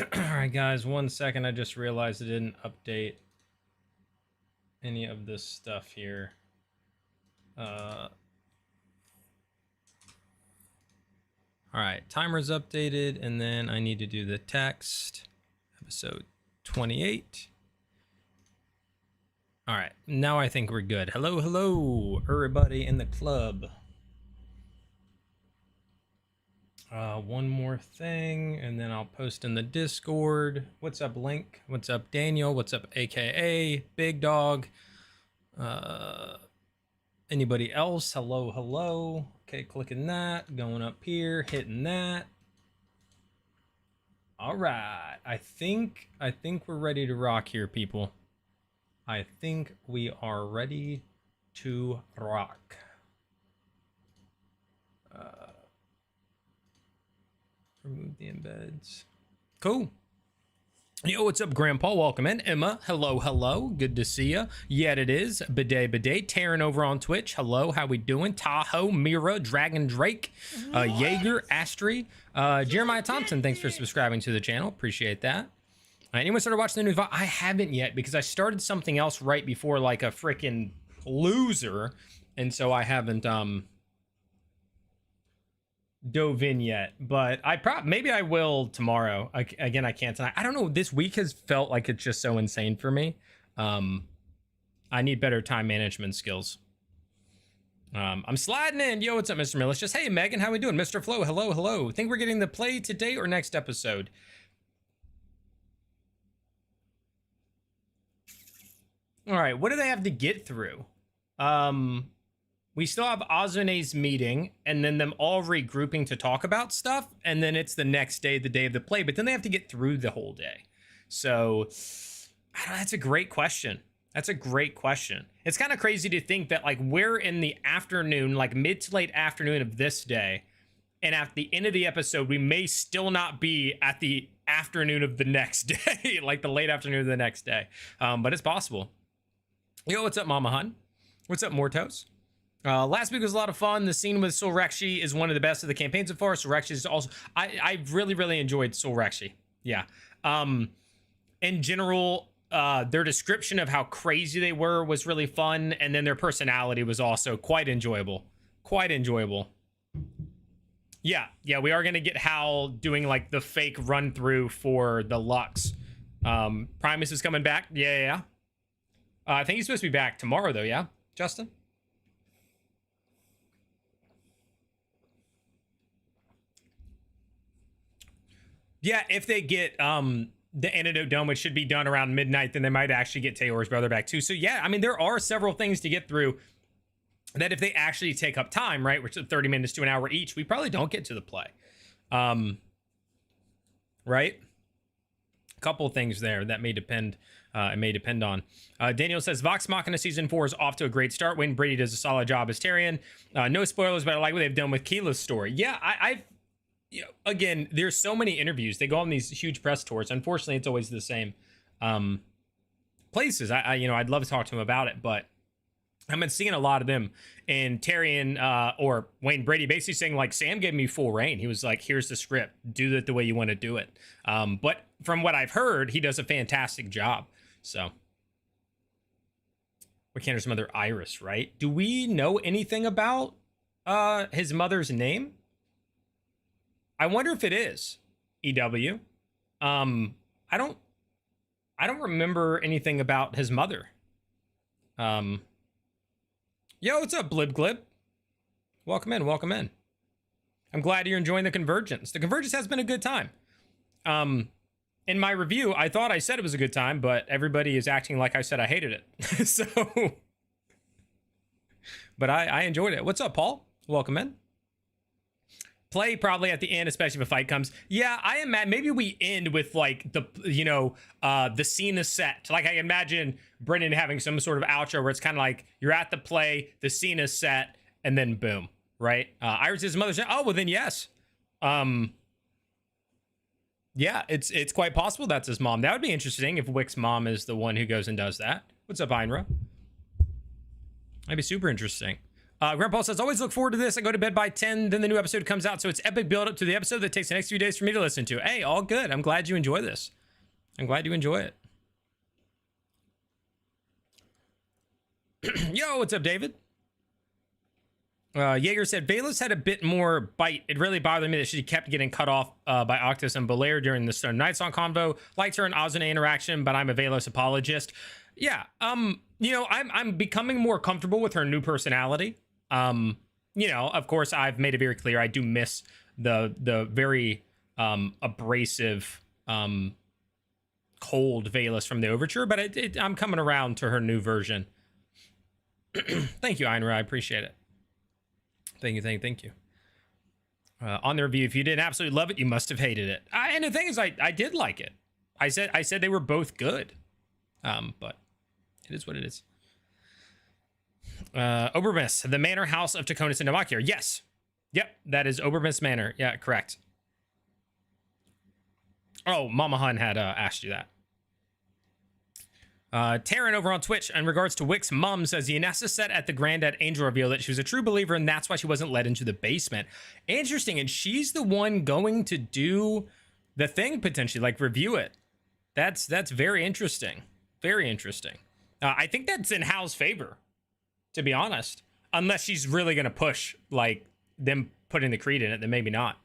All right, guys, 1 second. I just realized I didn't update any of this stuff here. All right, timer's updated, and then I need to do the text. Episode 28. All right, now I think we're good. Hello, everybody in the club. One more thing, and then I'll post in the Discord. What's up, Link? What's up, Daniel? What's up, AKA Big Dog? Anybody else? Hello. Okay, clicking that, going up here, hitting that. All right, I think we're ready to rock here, people. I think we are ready to rock. Remove the embeds. Cool. Yo, what's up, Grandpa? Welcome in. Emma, hello. Good to see ya. Yet it is. Bidet. Taryn over on Twitch. Hello, how we doing? Tahoe, Mira, Dragon Drake, Jaeger, Astri, Jeremiah Thompson, thanks for subscribing to the channel. Appreciate that. Anyone started watching the new VOD? I haven't yet because I started something else right before like a freaking loser. And so I haven't dove in yet, but maybe I will tomorrow. Again, I can't tonight. I don't know. This week has felt like it's just so insane for me. I need better time management skills. I'm sliding in. Yo, what's up, Mr. Malicious? Hey, Megan, how we doing? Mr. Flo, hello. Think we're getting the play today or next episode? All right, what do they have to get through? We still have Azune's meeting, and then them all regrouping to talk about stuff, and then it's the next day, the day of the play, but then they have to get through the whole day. So, I don't know, that's a great question. It's kind of crazy to think that, like, we're in the afternoon, like mid to late afternoon of this day, and at the end of the episode, we may still not be at the afternoon of the next day, like the late afternoon of the next day. But it's possible. Yo, what's up, Mama Hun? What's up, Mortos? Last week was a lot of fun. The scene with Solrekshi is one of the best of the campaign so far. Solrekshi is also... I really enjoyed Solrekshi. Yeah. In general, their description of how crazy they were was really fun, and then their personality was also quite enjoyable. Yeah, we are going to get Hal doing, like, the fake run-through for the Lux. Primus is coming back. Yeah. I think he's supposed to be back tomorrow, though, yeah? Justin? Yeah, if they get the Antidote Dome, which should be done around midnight, then they might actually get Taylor's brother back too. So yeah, I mean, there are several things to get through that if they actually take up time, right, which is 30 minutes to an hour each, we probably don't get to the play. Right? A couple of things there that may depend. It may depend on. Daniel says Vox Machina season 4 is off to a great start. Wayne Brady does a solid job as Tyrion. No spoilers, but I like what they've done with Keela's story. Yeah, I've again, there's so many interviews. They go on these huge press tours. Unfortunately, it's always the same places. I'd love to talk to him about it, but I've been seeing a lot of them. And Tyrion or Wayne Brady basically saying, like, Sam gave me full reign. He was like, here's the script. Do it the way you want to do it. But from what I've heard, he does a fantastic job. So we can't. There's mother Iris, right? Do we know anything about his mother's name? I wonder if it is EW. I don't remember anything about his mother. Yo, what's up, Blib Glib? Welcome in. I'm glad you're enjoying the Convergence. The Convergence has been a good time. In my review, I thought I said it was a good time, but everybody is acting like I said I hated it. So, but I enjoyed it. What's up, Paul? Welcome in. Play probably at the end, especially if a fight comes. Yeah, I imagine maybe we end with like the scene is set. Like I imagine Brennan having some sort of outro where it's kind of like you're at the play, the scene is set, and then boom, right? Iris is his mother. Oh well, then yes. Yeah, it's quite possible that's his mom. That would be interesting if Wick's mom is the one who goes and does that. What's up, Einra? That'd be super interesting. Grandpa says, always look forward to this. I go to bed by 10, then the new episode comes out. So it's epic build up to the episode that takes the next few days for me to listen to. Hey, all good. I'm glad you enjoy this. I'm glad you enjoy it. Yo, what's up, David? Jaeger said, Valus had a bit more bite. It really bothered me that she kept getting cut off by Octus and Belair during the Stone Night Song convo. Liked her and Azune interaction, but I'm a Valus apologist. Yeah, you know, I'm becoming more comfortable with her new personality. You know, of course, I've made it very clear I do miss the very abrasive, cold Valus from the Overture, but I'm coming around to her new version. Thank you, Einra. I appreciate it. Thank you. On the review, if you didn't absolutely love it, you must have hated it. And the thing is, I did like it. I said they were both good. But it is what it is. Obermiss, the manor house of Taconis and Namakir. Yes. Yep, that is Obermiss Manor. Yeah, correct. Oh, Mama Hun had asked you that. Taryn over on Twitch, in regards to Wick's mom, says Yanessa said at the Granddad Angel reveal that she was a true believer and that's why she wasn't led into the basement. Interesting, and she's the one going to do the thing potentially, like review it. That's very interesting. Very interesting. I think that's in Hal's favor, to be honest. Unless she's really going to push, like, them putting the Creed in it, then maybe not.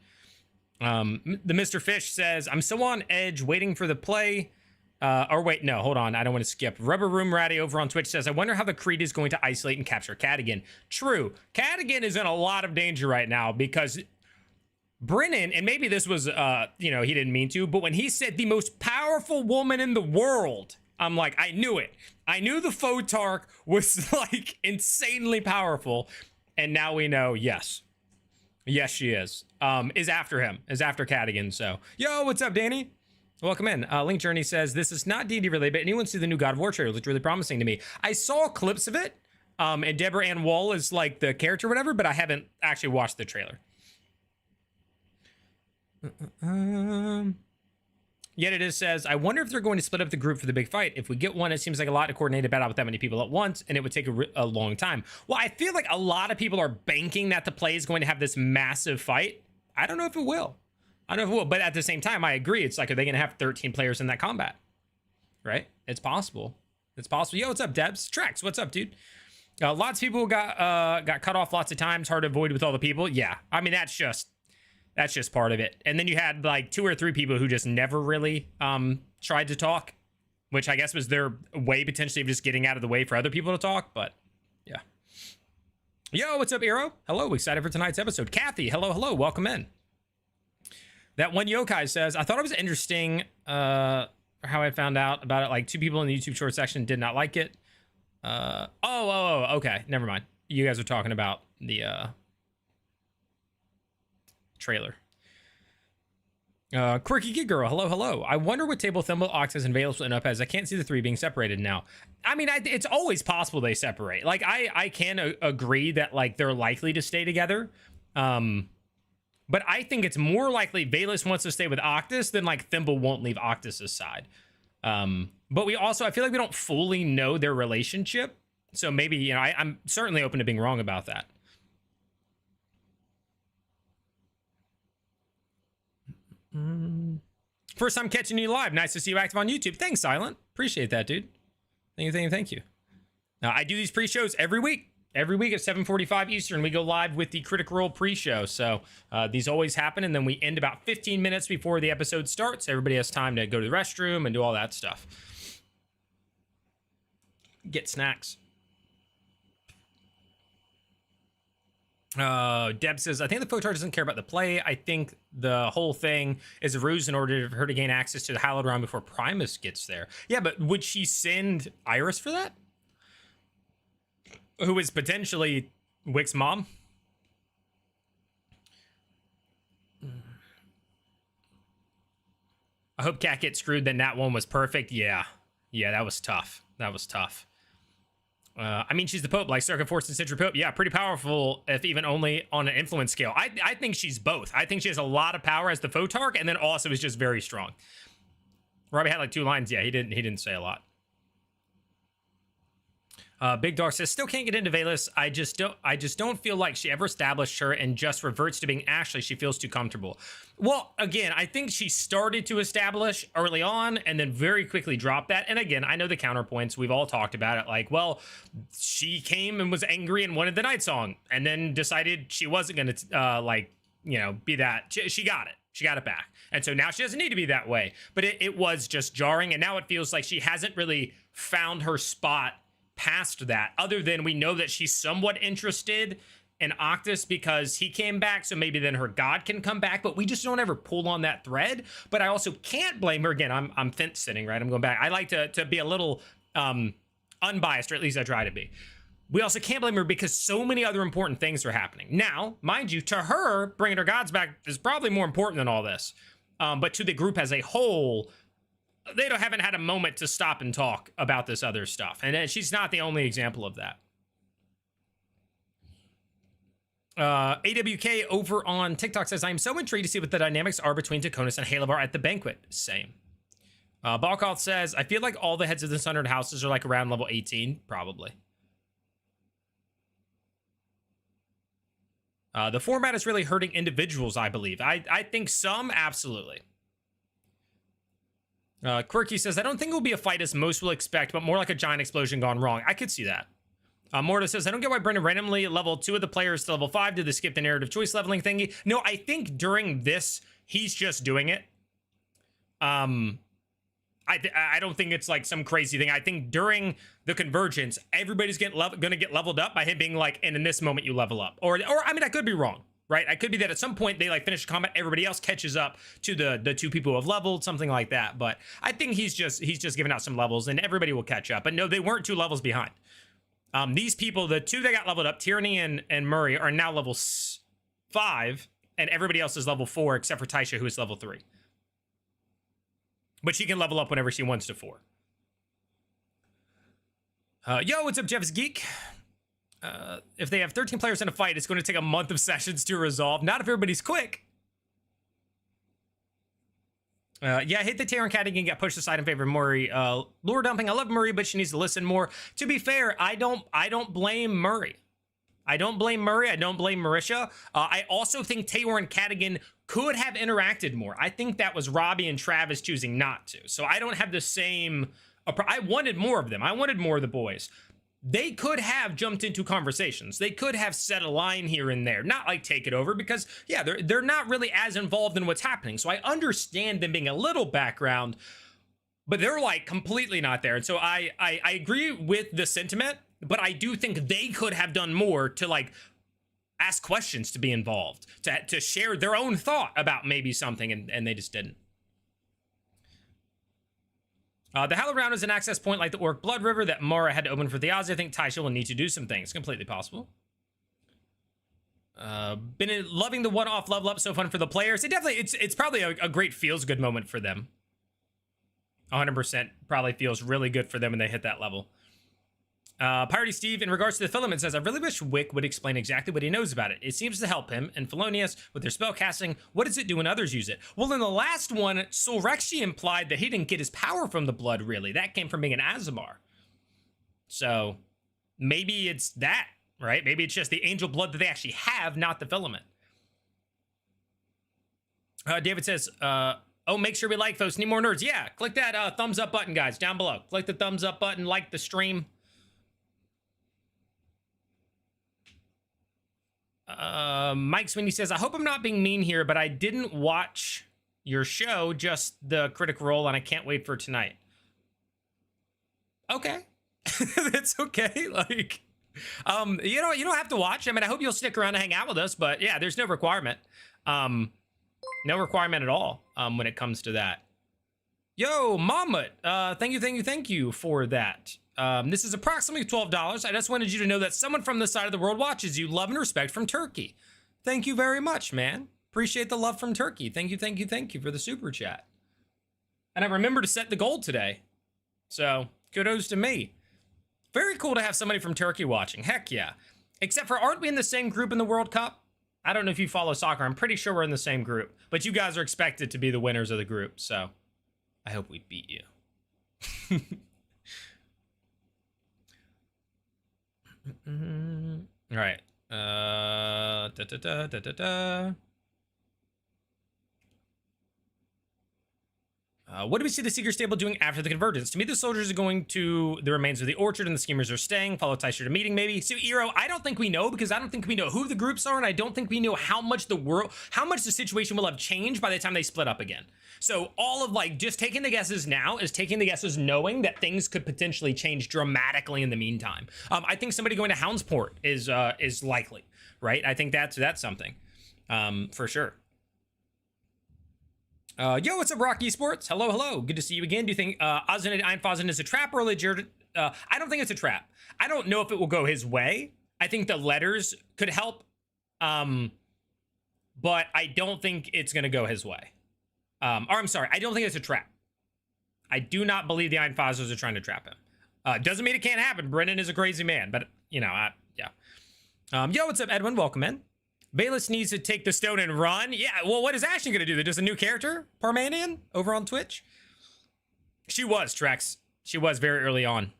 The Mr. Fish says, I'm so on edge waiting for the play. Or wait, no, hold on. I don't want to skip. Rubber Room Ratty over on Twitch says, I wonder how the Creed is going to isolate and capture Cadigan. True. Cadigan is in a lot of danger right now because Brennan, and maybe this was, you know, he didn't mean to, but when he said the most powerful woman in the world, I'm like, I knew it. I knew the Photarch was like insanely powerful. And now we know, yes. Yes, she is. Is after him, is after Cadigan. So, yo, what's up, Danny? Welcome in. Link Journey says, this is not D&D related, but anyone see the new God of War trailer? It looked really promising to me. I saw clips of it, and Deborah Ann Wall is like the character or whatever, but I haven't actually watched the trailer. Yet it is says, I wonder if they're going to split up the group for the big fight. If we get one, it seems like a lot to coordinate a battle with that many people at once, and it would take a long time. Well, I feel like a lot of people are banking that the play is going to have this massive fight. I don't know if it will. I don't know if it will, but at the same time, I agree. It's like, are they going to have 13 players in that combat? Right? It's possible. It's possible. Yo, what's up, Debs? Trex, what's up, dude? Lots of people got cut off lots of times. Hard to avoid with all the people. Yeah, I mean, that's just part of it. And then you had like 2 or 3 people who just never really tried to talk, which I guess was their way potentially of just getting out of the way for other people to talk. But yeah. Yo, what's up, Eero? Hello, excited for tonight's episode. Kathy, hello, welcome in. That one yokai says, I thought it was interesting how I found out about it. Like 2 people in the YouTube short section did not like it. Okay, never mind. You guys are talking about the trailer. Quirky Gig Girl, hello. I wonder what table Thimble, Octus, and Valus will end up as. I can't see the 3 being separated now. I mean, it's always possible they separate. Like, I can agree that, like, they're likely to stay together. But I think it's more likely Valus wants to stay with Octus than, like, Thimble won't leave Octus's side. But we also, I feel like we don't fully know their relationship. So maybe, you know, I'm certainly open to being wrong about that. First time catching you live. Nice to see you active on YouTube. Thanks, Silent. Appreciate that, dude. Thank you. Now, I do these pre-shows every week. Every week at 7:45 Eastern, we go live with the Critical Role pre-show. So these always happen, and then we end about 15 minutes before the episode starts. Everybody has time to go to the restroom and do all that stuff. Get snacks. Deb says, I think the Photar doesn't care about the play. I think the whole thing is a ruse in order for her to gain access to the Hallowed Realm before Primus gets there. Yeah, but would she send Iris for that? Who is potentially Wick's mom? I hope Cat gets screwed, then that one was perfect. Yeah, that was tough. I mean, she's the Pope, like Circuit Force and Century Pope. Yeah, pretty powerful, if even only on an influence scale. I think she's both. I think she has a lot of power as the Photarch, and then also is just very strong. Robbie had like 2 lines. Yeah, he didn't say a lot. Big Dog says, still can't get into Valus. I just don't feel like she ever established her and just reverts to being Ashley. She feels too comfortable. Well, again, I think she started to establish early on and then very quickly dropped that. And again, I know the counterpoints. We've all talked about it. Like, well, she came and was angry and wanted the Night Song and then decided she wasn't going to, be that. She got it. She got it back. And so now she doesn't need to be that way. But it was just jarring. And now it feels like she hasn't really found her spot past that, other than we know that she's somewhat interested in Octus because he came back, so maybe then her god can come back, but we just don't ever pull on that thread. But I also can't blame her. Again, I'm fence sitting, right? I'm going back. I like to be a little unbiased, or at least I try to be. We also can't blame her because so many other important things are happening. Now, mind you, to her, bringing her gods back is probably more important than all this. But to the group as a whole, they haven't had a moment to stop and talk about this other stuff. And she's not the only example of that. AWK over on TikTok says, I am so intrigued to see what the dynamics are between Taconis and Halavar at the banquet. Same. Balkoth says, I feel like all the heads of the Sundered houses are like around level 18. Probably. The format is really hurting individuals, I believe. I think some, absolutely. Quirky says, I don't think it will be a fight as most will expect, but more like a giant explosion gone wrong. I could see that. Morta says, I don't get why Brennan randomly leveled 2 of the players to level 5. Did they skip the narrative choice leveling thingy? No, I think during this, he's just doing it. I don't think it's like some crazy thing. I think during the convergence, everybody's gonna get leveled up by him being like, and in this moment you level up. Or I mean, I could be wrong. Right? I could be that at some point they like finish combat, everybody else catches up to the 2 people who have leveled, something like that. But I think he's just giving out some levels and everybody will catch up. But no, they weren't 2 levels behind. These people, the 2 that got leveled up, Tyranny and Murray, are now level 5, and everybody else is level 4 except for Taisha, who is level 3. But she can level up whenever she wants to 4. Yo, what's up, Jeff's Geek? If they have 13 players in a fight, it's going to take a month of sessions to resolve. Not if everybody's quick. I hate that Taron Cadigan got pushed aside in favor of Murray. Lore dumping. I love Murray, but she needs to listen more. To be fair, I don't blame Murray. I don't blame Murray. I don't blame Marisha. I also think Taylor and Cadigan could have interacted more. I think that was Robbie and Travis choosing not to. So I don't have the same. I wanted more of them. I wanted more of the boys. They could have jumped into conversations. They could have set a line here and there, not like take it over, because yeah, they're not really as involved in what's happening. So I understand them being a little background, but they're like completely not there. And so I agree with the sentiment, but I do think they could have done more to like ask questions, to be involved, to share their own thought about maybe something, and they just didn't. The Hallowround is an access point like the Orc Blood River that Mara had to open for Theoz. I think Taisha will need to do some things. Completely possible. Been loving the one-off level up. So fun for the players. It's probably a great feels-good moment for them. 100% probably feels really good for them when they hit that level. Piratey Steve, in regards to the filament, says, I really wish Wick would explain exactly what he knows about it. It seems to help him and Felonius with their spell casting. What does it do when others use it? Well, in the last one, Solrexi implied that he didn't get his power from the blood, really. That came from being an Azamar. So maybe it's that, right? Maybe it's just the angel blood that they actually have, not the filament. David says, oh, make sure we like folks. Need more nerds. Yeah, click that thumbs up button, guys, down below. Click the thumbs up button, like the stream. Mike Sweeney says, I hope I'm not being mean here, but I didn't watch your show, just the Critical Role, and I can't wait for tonight. Okay. That's okay. Like, you don't have to watch. I mean, I hope you'll stick around and hang out with us, but yeah, there's no requirement. No requirement at all, when it comes to that. Yo, Mamut, thank you for that. This is approximately $12. I just wanted you to know that someone from this side of the world watches you. Love and respect from Turkey. Thank you very much, man. Appreciate the love from Turkey. Thank you for the super chat. And I remember to set the goal today. So, kudos to me. Very cool to have somebody from Turkey watching. Heck yeah. Except for, aren't we in the same group in the World Cup? I don't know if you follow soccer. I'm pretty sure we're in the same group. But you guys are expected to be the winners of the group. So, I hope we beat you. All right. What do we see the Seeker stable doing after the convergence? To me, the soldiers are going to the remains of the orchard and the schemers are staying. Follow Tysher to meeting, maybe. So, Eero, I don't think we know, because I don't think we know who the groups are, and I don't think we know how much the situation will have changed by the time they split up again. So all of like just taking the guesses now is taking the guesses knowing that things could potentially change dramatically in the meantime. I think somebody going to Houndsport is likely, right? I think that's something for sure. Yo, what's up, Rocky Sports? Hello. Good to see you again. Do you think Ozzy Einfossen is a trap or legit? I don't think it's a trap. I don't know if it will go his way. I think the letters could help, but I don't think it's going to go his way. Or I'm sorry, I don't think it's a trap. I do not believe the Einfossers are trying to trap him. Doesn't mean it can't happen. Brennan is a crazy man, but you know, yeah. Yo, what's up, Edwin? Welcome in. Bayless needs to take the stone and run. Yeah, well, what is Ashley going to do? They're just a new character? Parmandian? Over on Twitch? She was, Trex. She was very early on.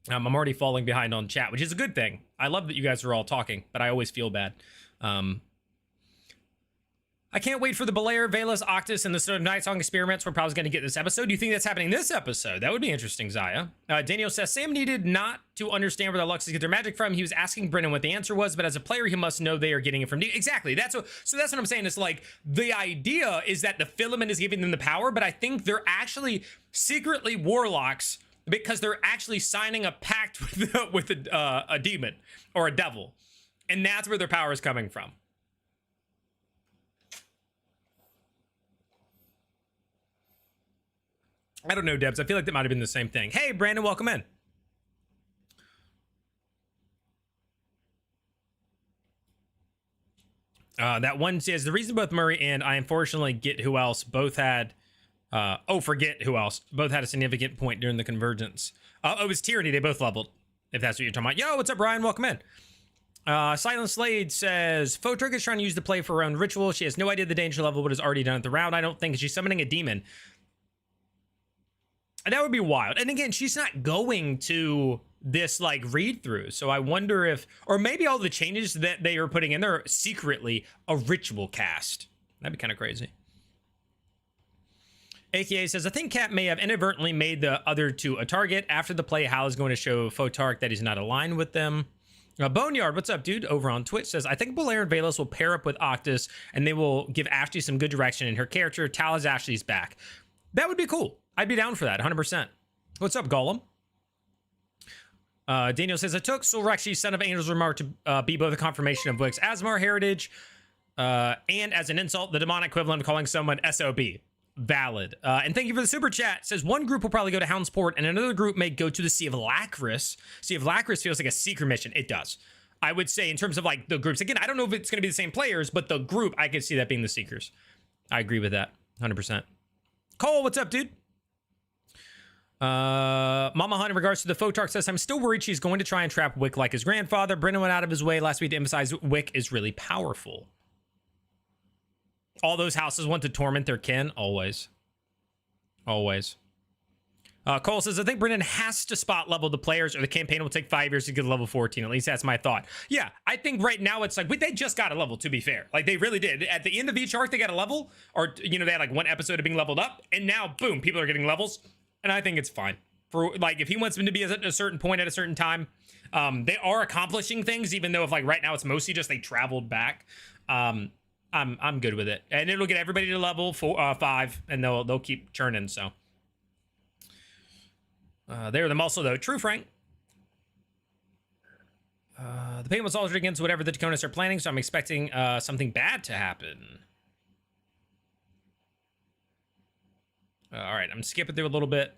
I'm already falling behind on chat, which is a good thing. I love that you guys are all talking, but I always feel bad. I can't wait for the Belair, Velas, Octus, and the Stone of Night Song experiments we're probably going to get this episode. Do you think that's happening this episode? That would be interesting, Zaya. Daniel says, Sam needed not to understand where the Luxes get their magic from. He was asking Brennan what the answer was, but as a player, he must know they are getting it from... Exactly. So that's what I'm saying. It's like, the idea is that the filament is giving them the power, but I think they're actually secretly warlocks because they're actually signing a pact with a demon or a devil. And that's where their power is coming from. I don't know, Debs. I feel like that might have been the same thing. Hey, Brandon, welcome in. That one says, the reason both Murray and I unfortunately get who else both had... forget who else. Both had a significant point during the convergence. It was Tyranny. They both leveled, if that's what you're talking about. Yo, what's up, Brian? Welcome in. Silent Slade says, Photrick is trying to use the play for her own ritual. She has no idea the danger level, but is already done at the round. I don't think she's summoning a demon. That would be wild. And again, she's not going to this like read through. So I wonder if, or maybe all the changes that they are putting in there are secretly a ritual cast. That'd be kind of crazy. AKA says, I think Cat may have inadvertently made the other two a target. After the play, Hal is going to show Photark that he's not aligned with them. Boneyard, what's up, dude? Over on Twitch says, I think Belair and Velas will pair up with Octus and they will give Ashley some good direction in her character. Tal is Ashley's back. That would be cool. I'd be down for that, 100%. What's up, Gollum? Daniel says, I took Sulrexy, son of Angel's remark to be both a confirmation of Wick's Asmar heritage and as an insult, the demonic equivalent of calling someone SOB. Valid. And thank you for the super chat. It says one group will probably go to Houndsport and another group may go to the Sea of Lacris. Sea of Lacris feels like a secret mission. It does. I would say in terms of like the groups. Again, I don't know if it's going to be the same players, but the group, I could see that being the Seekers. I agree with that, 100%. Cole, what's up, dude? Mama Hunt, in regards to the Photark, says, I'm still worried she's going to try and trap Wick like his grandfather. Brennan went out of his way last week to emphasize Wick is really powerful. All those houses want to torment their kin. Always. Always. Cole says, I think Brennan has to spot level the players or the campaign will take 5 years to get to level 14. At least that's my thought. Yeah, I think right now it's like, they just got a level, to be fair. Like, they really did. At the end of each arc, they got a level. Or, you know, they had like one episode of being leveled up. And now, boom, people are getting levels. And I think it's fine. For like, if he wants them to be at a certain point at a certain time, they are accomplishing things, even though if like right now it's mostly just they traveled back. I'm good with it. And it'll get everybody to level 5, and they'll keep churning, so. They're them also, though. True, Frank. The pain was altered against whatever the Dakonas are planning, so I'm expecting something bad to happen. All right, I'm skipping through a little bit.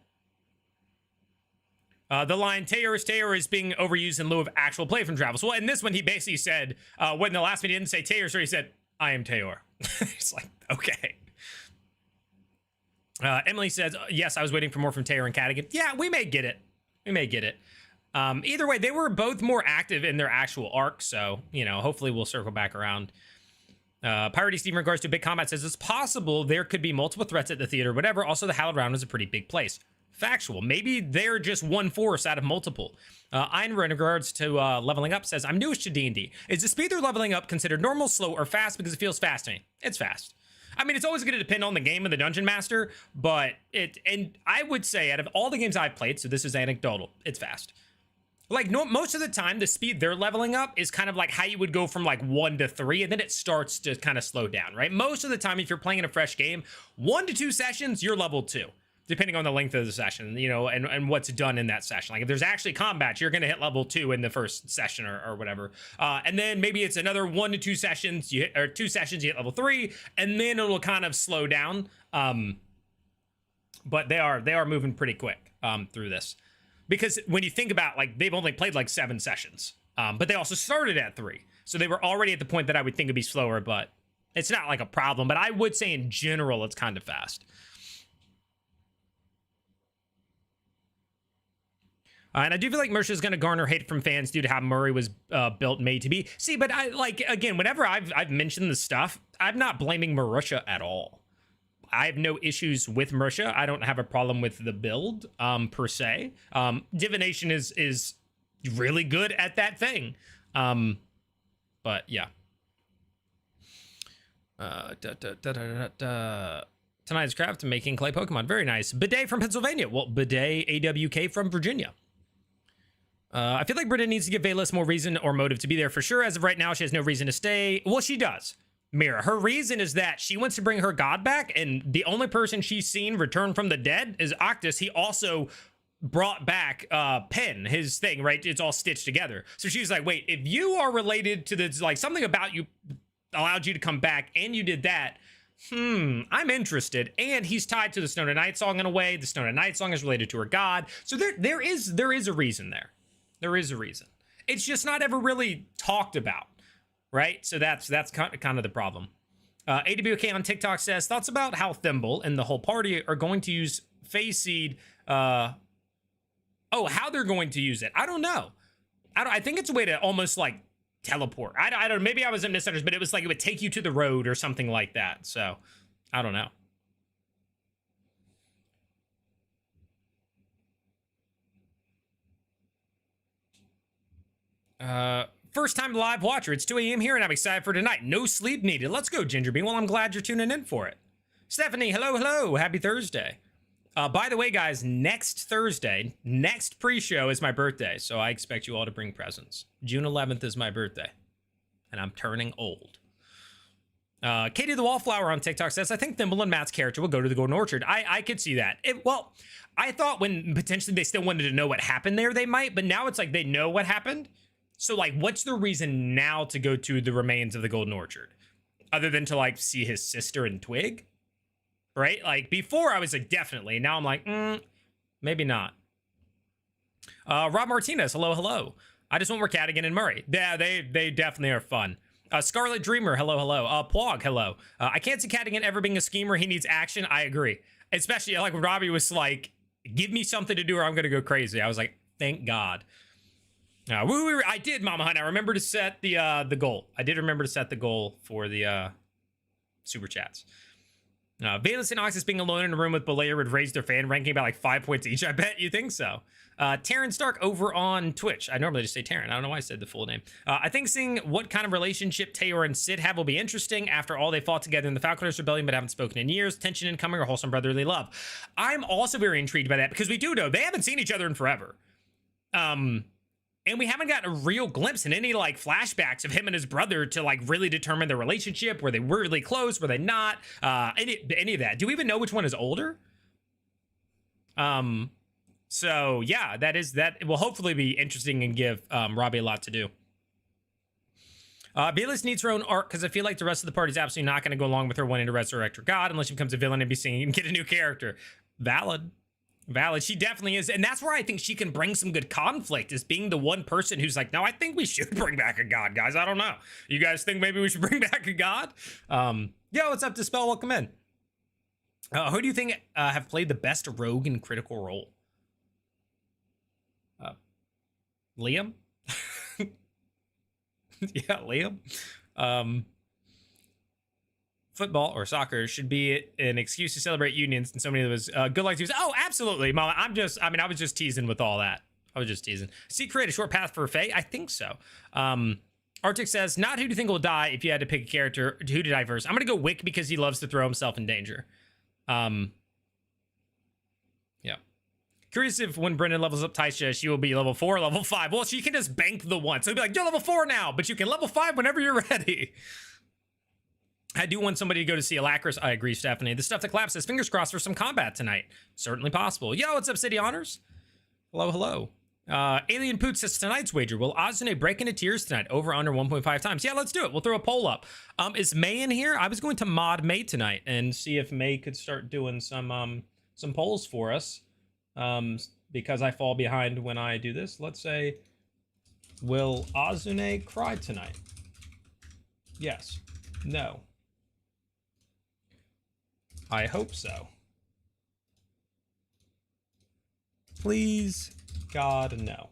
The line, Teor is being overused in lieu of actual play from Travels. Well, in this one, he basically said, when the last one he didn't say Teor, so he said, I am Teor. It's like, okay. Emily says, yes, I was waiting for more from Teor and Cadigan. Yeah, we may get it. We may get it. Either way, they were both more active in their actual arc, so, you know, hopefully we'll circle back around. Piratey Steve in regards to Big Combat says, it's possible there could be multiple threats at the theater, whatever. Also, the Hallowed Round is a pretty big place. factual. Maybe they're just one force out of multiple. Einra, in regards to leveling up, says, I'm newish to D&D. Is the speed they're leveling up considered normal, slow, or fast? Because it feels fast to me. It's fast. I mean, it's always going to depend on the game and the dungeon master, but and I would say out of all the games I've played, so this is anecdotal, it's fast. Like, no, most of the time, the speed they're leveling up is kind of like how you would go from like 1 to 3, and then it starts to kind of slow down, right? Most of the time, if you're playing in a fresh game, 1 to 2 sessions, you're level 2, depending on the length of the session, you know, and what's done in that session. Like, if there's actually combat, you're going to hit level 2 in the first session or whatever. And then maybe it's another 1 to 2 sessions, or 2 sessions, you hit level 3, and then it'll kind of slow down. But they are moving pretty quick through this. Because when you think about, like, they've only played like 7 sessions, but they also started at 3. So they were already at the point that I would think would be slower, but it's not like a problem. But I would say in general, it's kind of fast. And I do feel like Mercia is going to garner hate from fans due to how Murray was built, made to be. See, but I, like, again, whenever I've mentioned this stuff, I'm not blaming Marussia at all. I have no issues with Mercia. I don't have a problem with the build, per se. Divination is really good at that thing. But yeah. Tonight's craft, making clay Pokemon. Very nice. Bidet from Pennsylvania. Well, Bidet AWK from Virginia. I feel like Britta needs to give Velas more reason or motive to be there for sure. As of right now, she has no reason to stay. Well, she does. Mira, her reason is that she wants to bring her god back, and the only person she's seen return from the dead is Octus. He also brought back Pen, his thing, right? It's all stitched together. So she's like, wait, if you are related to this, like something about you allowed you to come back and you did that, I'm interested. And he's tied to the Snow Night song in a way. The Snow Night song is related to her god. So there is a reason there. There is a reason. It's just not ever really talked about. Right? So that's kind of the problem. AWK on TikTok says, thoughts about how Thimble and the whole party are going to use Phase Seed. How they're going to use it. I don't know. I think it's a way to almost like teleport. I don't know. Maybe I was misunderstood, but it was like it would take you to the road or something like that. So I don't know. First time live watcher. It's 2 a.m. here and I'm excited for tonight. No sleep needed. Let's go, Ginger Bean. Well, I'm glad you're tuning in for it. Stephanie, hello. Happy Thursday. By the way, guys, next Thursday, next pre-show is my birthday. So I expect you all to bring presents. June 11th is my birthday. And I'm turning old. Katie the Wallflower on TikTok says, I think Thimble and Matt's character will go to the Golden Orchard. I could see that. Well, I thought when potentially they still wanted to know what happened there, they might. But now it's like they know what happened. So, like, what's the reason now to go to the remains of the Golden Orchard? Other than to, like, see his sister and Twig? Right? Like, before I was like, definitely. Now I'm like, maybe not. Rob Martinez, hello. I just want more Cadigan and Murray. Yeah, they definitely are fun. Scarlet Dreamer, hello. Pwog, hello. I can't see Cadigan ever being a schemer. He needs action. I agree. Especially, like, when Robbie was like, give me something to do or I'm going to go crazy. I was like, thank God. I did, Mama Hunt. I remember to set the goal. I did remember to set the goal for the super chats. Valus and Oxus being alone in a room with Belair would raise their fan ranking by like 5 points each. I bet you think so. Taryn Stark over on Twitch. I normally just say Taryn. I don't know why I said the full name. I think seeing what kind of relationship Taylor and Sid have will be interesting. After all, they fought together in the Falconers Rebellion but haven't spoken in years. Tension incoming or wholesome brotherly love. I'm also very intrigued by that because we do know they haven't seen each other in forever. And we haven't gotten a real glimpse in any like flashbacks of him and his brother to like really determine their relationship. Were they really close? Were they not? Any of that? Do we even know which one is older? So yeah, that will hopefully be interesting and give Robbie a lot to do. Velas needs her own arc because I feel like the rest of the party's absolutely not going to go along with her wanting to resurrect her god unless she becomes a villain and be singing and get a new character. Valid. She definitely is. And that's where I think she can bring some good conflict, is being the one person who's like, no, I think we should bring back a god, guys. I don't know. You guys think maybe we should bring back a god? Yo, what's up, Dispel? Welcome in. Who do you think have played the best rogue in Critical Role? Liam? Yeah, Liam. football or soccer should be an excuse to celebrate unions, and so many of those good luck to. Oh, absolutely, Mama. I was just teasing with all that. I was just teasing. See, create a short path for Faye? I think so. Arctic says, not who do you think will die if you had to pick a character, who to die first? I'm going to go Wick because he loves to throw himself in danger. Yeah. Curious if when Brennan levels up Taisha, she will be level 4 or level 5. Well, she can just bank the one. So he'll be like, you're level 4 now, but you can level 5 whenever you're ready. I do want somebody to go to see Alacris. I agree, Stephanie. The stuff that collapses. Fingers crossed for some combat tonight. Certainly possible. Yo, what's up, City Honors? Hello, hello. Alien Poot says tonight's wager. Will Azune break into tears tonight? Over under 1.5 times. Yeah, let's do it. We'll throw a poll up. Is May in here? I was going to mod May tonight and see if May could start doing some polls for us. Because I fall behind when I do this. Let's say, will Azune cry tonight? Yes. No. I hope so. Please, God, no.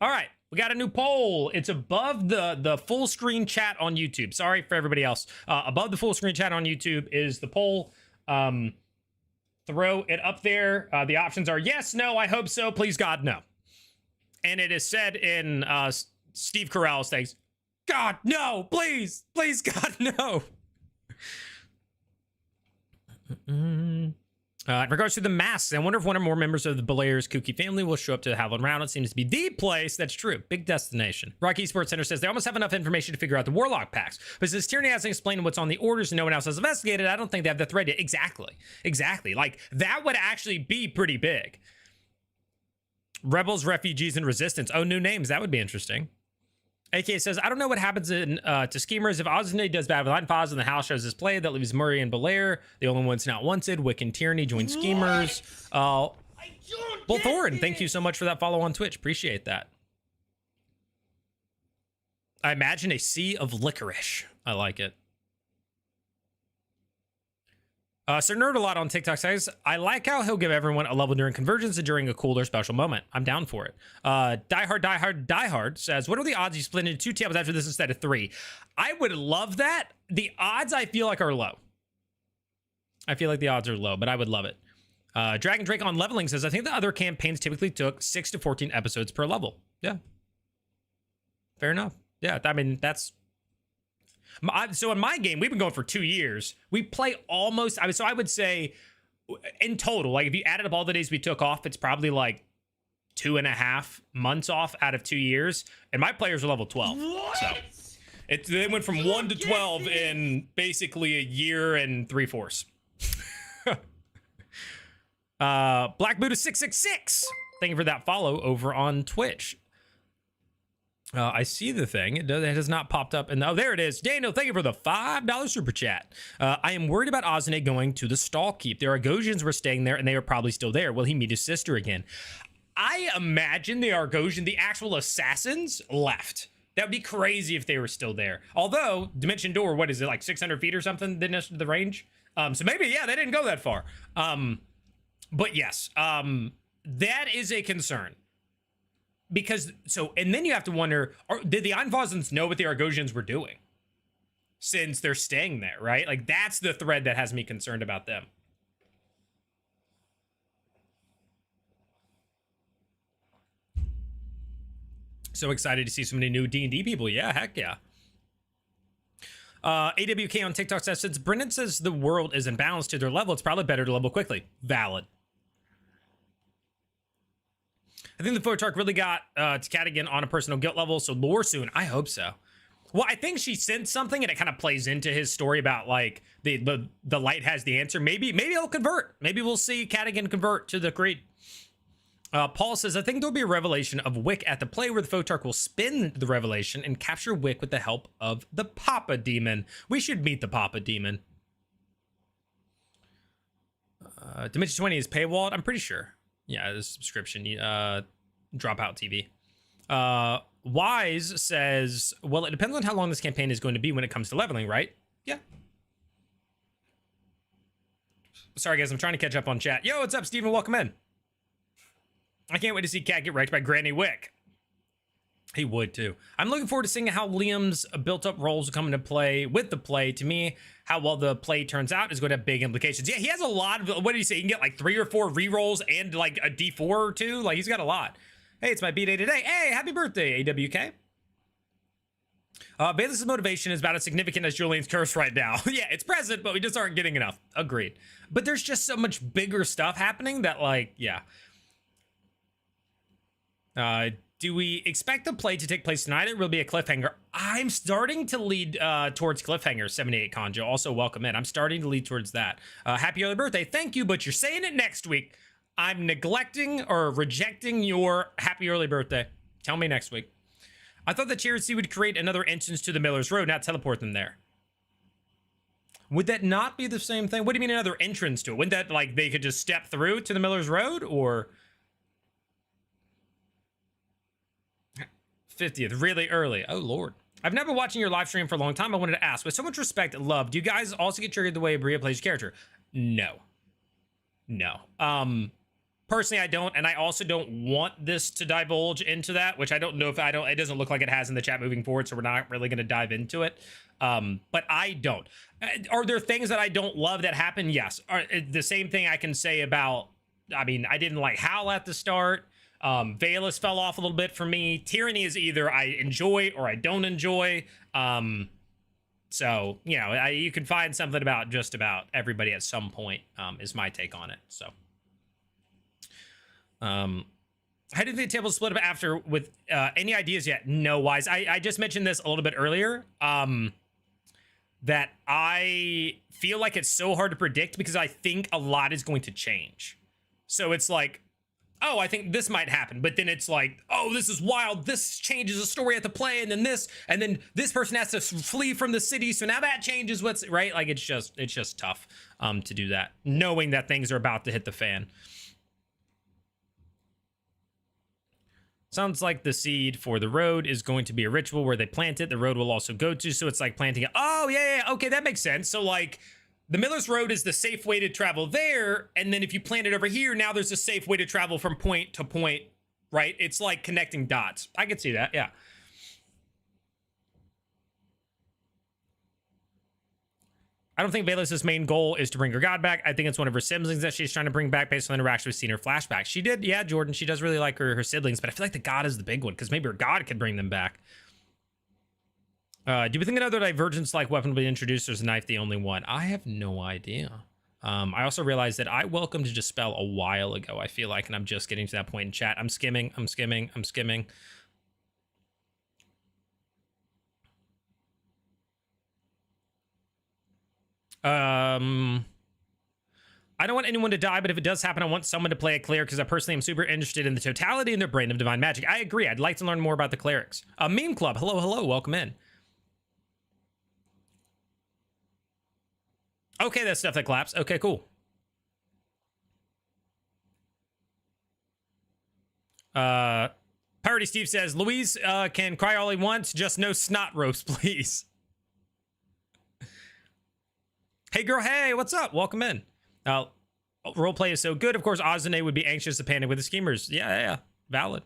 All right, we got a new poll. It's above the full screen chat on YouTube. Sorry for everybody else. Above the full screen chat on YouTube is the poll. Throw it up there. The options are yes, no, I hope so, please, God, no. And it is said in Steve Carell's things, God, no, please, God, no. In regards to the masks, I wonder if one or more members of the Belaire's kooky family will show up to the Halloween round. It seems to be the place. That's true. Big destination. Rocky Sports Center says they almost have enough information to figure out the Warlock packs. But since Tyranny hasn't explained what's on the orders and no one else has investigated, I don't think they have the thread yet. Exactly. Like, that would actually be pretty big. Rebels, refugees, and resistance. Oh, new names. That would be interesting. AK says, I don't know what happens to Schemers. If Azune does bad with Light Foz and the house shows his play, that leaves Murray and Belair, the only ones not wanted. Wick and Tyranny join Schemers. Well, Thorin, thank you so much for that follow on Twitch. Appreciate that. I imagine a sea of licorice. I like it. Sir Nerd a lot on TikTok says, I like how he'll give everyone a level during Convergence and during a cool or special moment. I'm down for it. Die Hard says, what are the odds you split into 2 tables after this instead of 3? I would love that. The odds I feel like are low. I feel like the odds are low, but I would love it. Dragon Drake on leveling says, I think the other campaigns typically took 6 to 14 episodes per level. Yeah. Fair enough. Yeah, I mean, that's... So in my game, we've been going for 2 years. We play almost, so I would say in total, like if you added up all the days we took off, it's probably like 2.5 months off out of 2 years. And my players are level 12. What? So they went from 1 to 12 in basically a year and 3/4. Black Buddha 666. Thank you for that follow over on Twitch. I see the thing. It has not popped up. And oh, there it is. Daniel, thank you for the $5 super chat. I am worried about Azune going to the Stall Keep. The Argosians were staying there, and they are probably still there. Will he meet his sister again? I imagine the Argosian, the actual assassins, left. That would be crazy if they were still there. Although, Dimension Door, what is it, like 600 feet or something, the range? So maybe, yeah, they didn't go that far. But yes, that is a concern. Because, and then you have to wonder, did the Einvosans know what the Argosians were doing? Since they're staying there, right? Like, that's the thread that has me concerned about them. So excited to see so many new D&D people. Yeah, heck yeah. AWK on TikTok says, since Brennan says the world is imbalanced to their level, it's probably better to level quickly. Valid. I think the Photarch really got to Cadigan on a personal guilt level, so lore soon. I hope so. Well, I think she sent something, and it kind of plays into his story about, like, the light has the answer. Maybe he'll convert. Maybe we'll see Cadigan convert to the Creed. Paul says, I think there'll be a revelation of Wick at the play where the Photarch will spin the revelation and capture Wick with the help of the Papa Demon. We should meet the Papa Demon. Dimension 20 is paywalled? I'm pretty sure. Yeah, the subscription. Dropout TV. Wise says, well, it depends on how long this campaign is going to be when it comes to leveling, right? Yeah. Sorry, guys, I'm trying to catch up on chat. Yo, what's up, Steven? Welcome in. I can't wait to see Cat get wrecked by Granny Wick. He would too. I'm looking forward to seeing how Liam's built-up roles come into play with the play. To me, how well the play turns out is going to have big implications. Yeah, he has a lot of. What did he say? He can get like 3 or 4 rerolls and like a D4 or 2. Like he's got a lot. Hey, it's my B-Day today. Hey, happy birthday, AWK. Bayless's motivation is about as significant as Julian's curse right now. Yeah, it's present, but we just aren't getting enough. Agreed. But there's just so much bigger stuff happening that, like, yeah. Do we expect the play to take place tonight? It will be a cliffhanger. I'm starting to lead towards cliffhanger. 78 Conjo. Also, welcome in. I'm starting to lead towards that. Happy early birthday. Thank you, but you're saying it next week. I'm neglecting or rejecting your happy early birthday. Tell me next week. I thought the Charity would create another entrance to the Miller's Road, not teleport them there. Would that not be the same thing? What do you mean another entrance to it? Wouldn't that, like, they could just step through to the Miller's Road, or... 50th, really early. Oh, Lord. I've never been watching your live stream for a long time. I wanted to ask, with so much respect and love, do you guys also get triggered the way Bria plays your character? No. No. Personally, I don't, and I also don't want this to divulge into that, which I don't know if it doesn't look like it has in the chat moving forward, so we're not really going to dive into it. But I don't. Are there things that I don't love that happen? Yes. The same thing I can say about, I mean, I didn't like Hal at the start. Valus fell off a little bit for me. Tyranny is either I enjoy or I don't enjoy. So, you know, you can find something about just about everybody at some point, is my take on it. So, how do you think the table split up after with any ideas yet? No, Wise. I just mentioned this a little bit earlier, that I feel like it's so hard to predict because I think a lot is going to change. So it's like, oh, I think this might happen, but then it's like, oh, this is wild. This changes the story at the play, and then this person has to flee from the city, so now that changes what's right. Like it's just tough to do that, knowing that things are about to hit the fan. Sounds like the seed for the road is going to be a ritual where they plant it. The road will also go to, so it's like planting it. Oh, yeah, okay, that makes sense. So like the Miller's Road is the safe way to travel there, and then if you plant it over here, now there's a safe way to travel from point to point, right? It's like connecting dots. I could see that, yeah. I don't think Valus' main goal is to bring her god back. I think it's one of her siblings that she's trying to bring back based on the interaction we've seen in her flashback. She did, yeah, Jordan, she does really like her siblings, but I feel like the god is the big one, because maybe her god could bring them back. Do we think another divergence-like weapon will be introduced, or is a knife the only one? I have no idea. I also realized that I welcomed Dispel a while ago, I feel like, and I'm just getting to that point in chat. I'm skimming. I don't want anyone to die, but if it does happen, I want someone to play a cleric, because I personally am super interested in the totality and their brain of divine magic. I agree. I'd like to learn more about the clerics. Meme Club, hello, welcome in. Okay, that's stuff that claps. Okay, cool. Parody Steve says, Louise can cry all he wants, just no snot roast, please. Hey girl, hey, what's up? Welcome in. Roleplay is so good. Of course, Ozune would be anxious to panic with the schemers. Yeah, valid.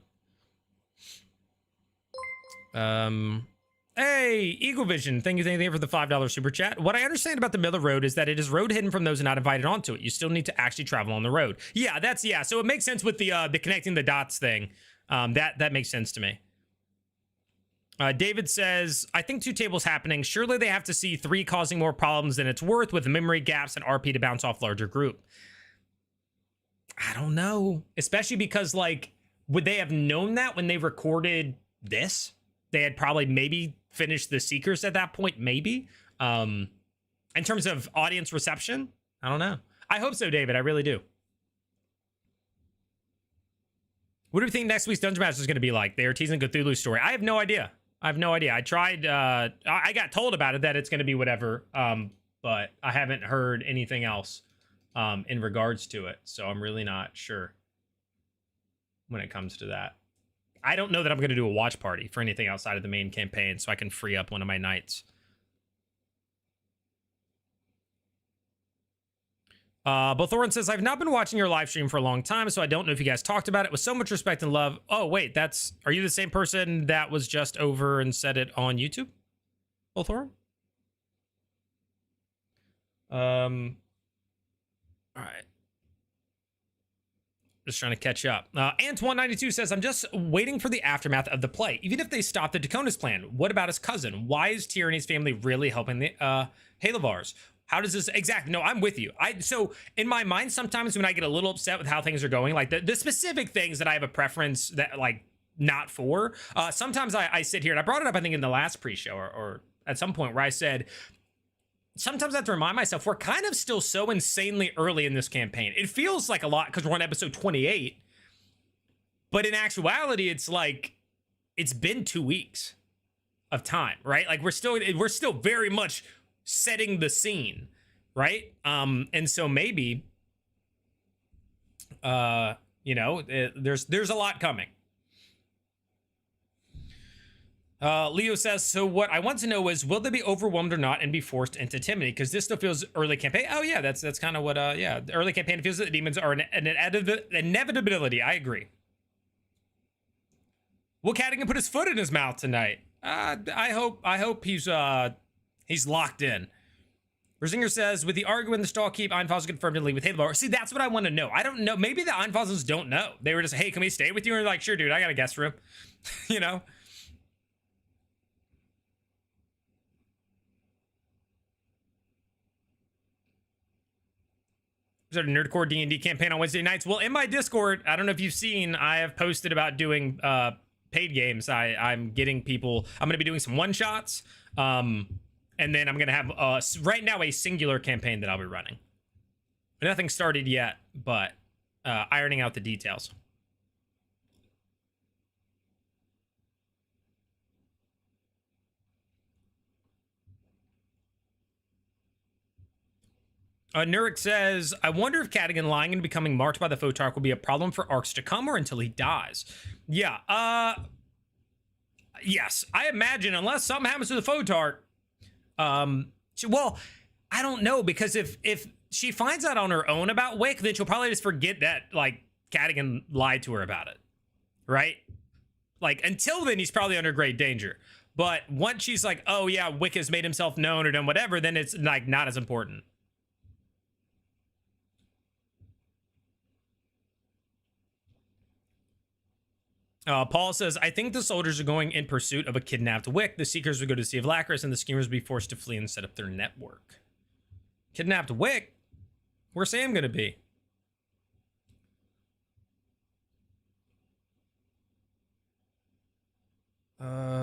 Hey, Eagle Vision, thank you for the $5 super chat. What I understand about the Miller Road is that it is road hidden from those not invited onto it. You still need to actually travel on the road. Yeah, so it makes sense with the connecting the dots thing. That makes sense to me. David says, I think 2 tables happening. Surely they have to see 3 causing more problems than it's worth, with memory gaps and RP to bounce off larger group. I don't know. Especially because, like, would they have known that when they recorded this? They had probably maybe finished the Seekers at that point, maybe. In terms of audience reception, I don't know. I hope so, David. I really do. What do you think next week's Dungeon Master is going to be like? They are teasing Cthulhu's story. I have no idea. I tried, I got told about it, that it's going to be whatever, but I haven't heard anything else in regards to it, so I'm really not sure when it comes to that. I don't know that I'm going to do a watch party for anything outside of the main campaign, so I can free up one of my nights. Bothoran says, I've not been watching your live stream for a long time, so I don't know if you guys talked about it with so much respect and love. Oh, wait, are you the same person that was just over and said it on YouTube? Bothoran? All right. Just trying to catch up. Antoine92 says, I'm just waiting for the aftermath of the play. Even if they stop the Dakona's plan, what about his cousin? Why is Tyranny's family really helping the Halavars? How does this exactly? No, I'm with you. So in my mind, sometimes when I get a little upset with how things are going, like the specific things that I have a preference that like not for, sometimes I sit here and I brought it up, I think in the last pre-show or at some point where I said, sometimes I have to remind myself we're kind of still so insanely early in this campaign. It feels like a lot because we're on episode 28, but in actuality, it's like it's been 2 weeks of time, right? Like we're still very much setting the scene, right? And so maybe, there's a lot coming. Leo says, so what I want to know is, will they be overwhelmed or not and be forced into timidity? Because this still feels early campaign. Oh yeah, that's kind of what, the early campaign feels that the demons are an inevitability. I agree. Will Cadigan put his foot in his mouth tonight? I hope he's locked in. Rosinger says, with the argument, the stall keep, Einfalls confirmed to leave with Halo. See, that's what I want to know. I don't know. Maybe the Einfalls don't know. They were just, hey, can we stay with you? And they're like, sure, dude, I got a guest room. you know? There's a NERDCORE D&D campaign on Wednesday nights. Well, in my Discord, I don't know if you've seen, I have posted about doing paid games. I'm getting people, I'm going to be doing some one-shots. And then I'm going to have, right now, a singular campaign that I'll be running. Nothing started yet, but ironing out the details. Nurik says, I wonder if Cadigan lying and becoming marked by the Photarch will be a problem for arcs to come or until he dies. Yeah, yes, I imagine unless something happens to the Photarch, well, I don't know, because if she finds out on her own about Wick, then she'll probably just forget that, like, Cadigan lied to her about it, right? Like, until then, he's probably under great danger. But once she's like, oh, yeah, Wick has made himself known or done whatever, then it's, like, not as important. Paul says, I think the soldiers are going in pursuit of a kidnapped Wick. The Seekers will go to Sea of Lacris, and the Schemers will be forced to flee and set up their network. Kidnapped Wick? Where's Sam going to be?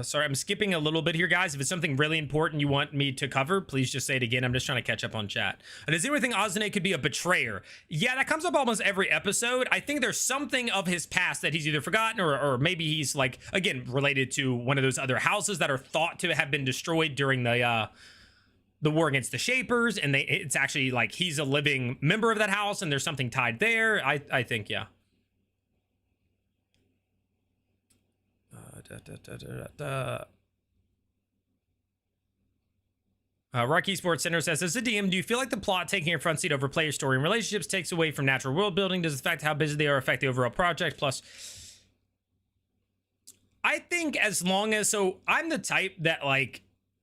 Sorry, I'm skipping a little bit here, guys. If it's something really important you want me to cover, please just say it again. I'm just trying to catch up on chat. Does anyone think Ozane could be a betrayer? Yeah, that comes up almost every episode. I think there's something of his past that he's either forgotten or maybe he's, like, again, related to one of those other houses that are thought to have been destroyed during the war against the Shapers, and it's actually, like, he's a living member of that house, and there's something tied there. I think, yeah. Rocky Sports Center says, as a DM, do you feel like the plot taking a front seat over player story and relationships takes away from natural world building? Does the fact how busy they are affect the overall project? Plus, I think as long as, so I'm the type that, like,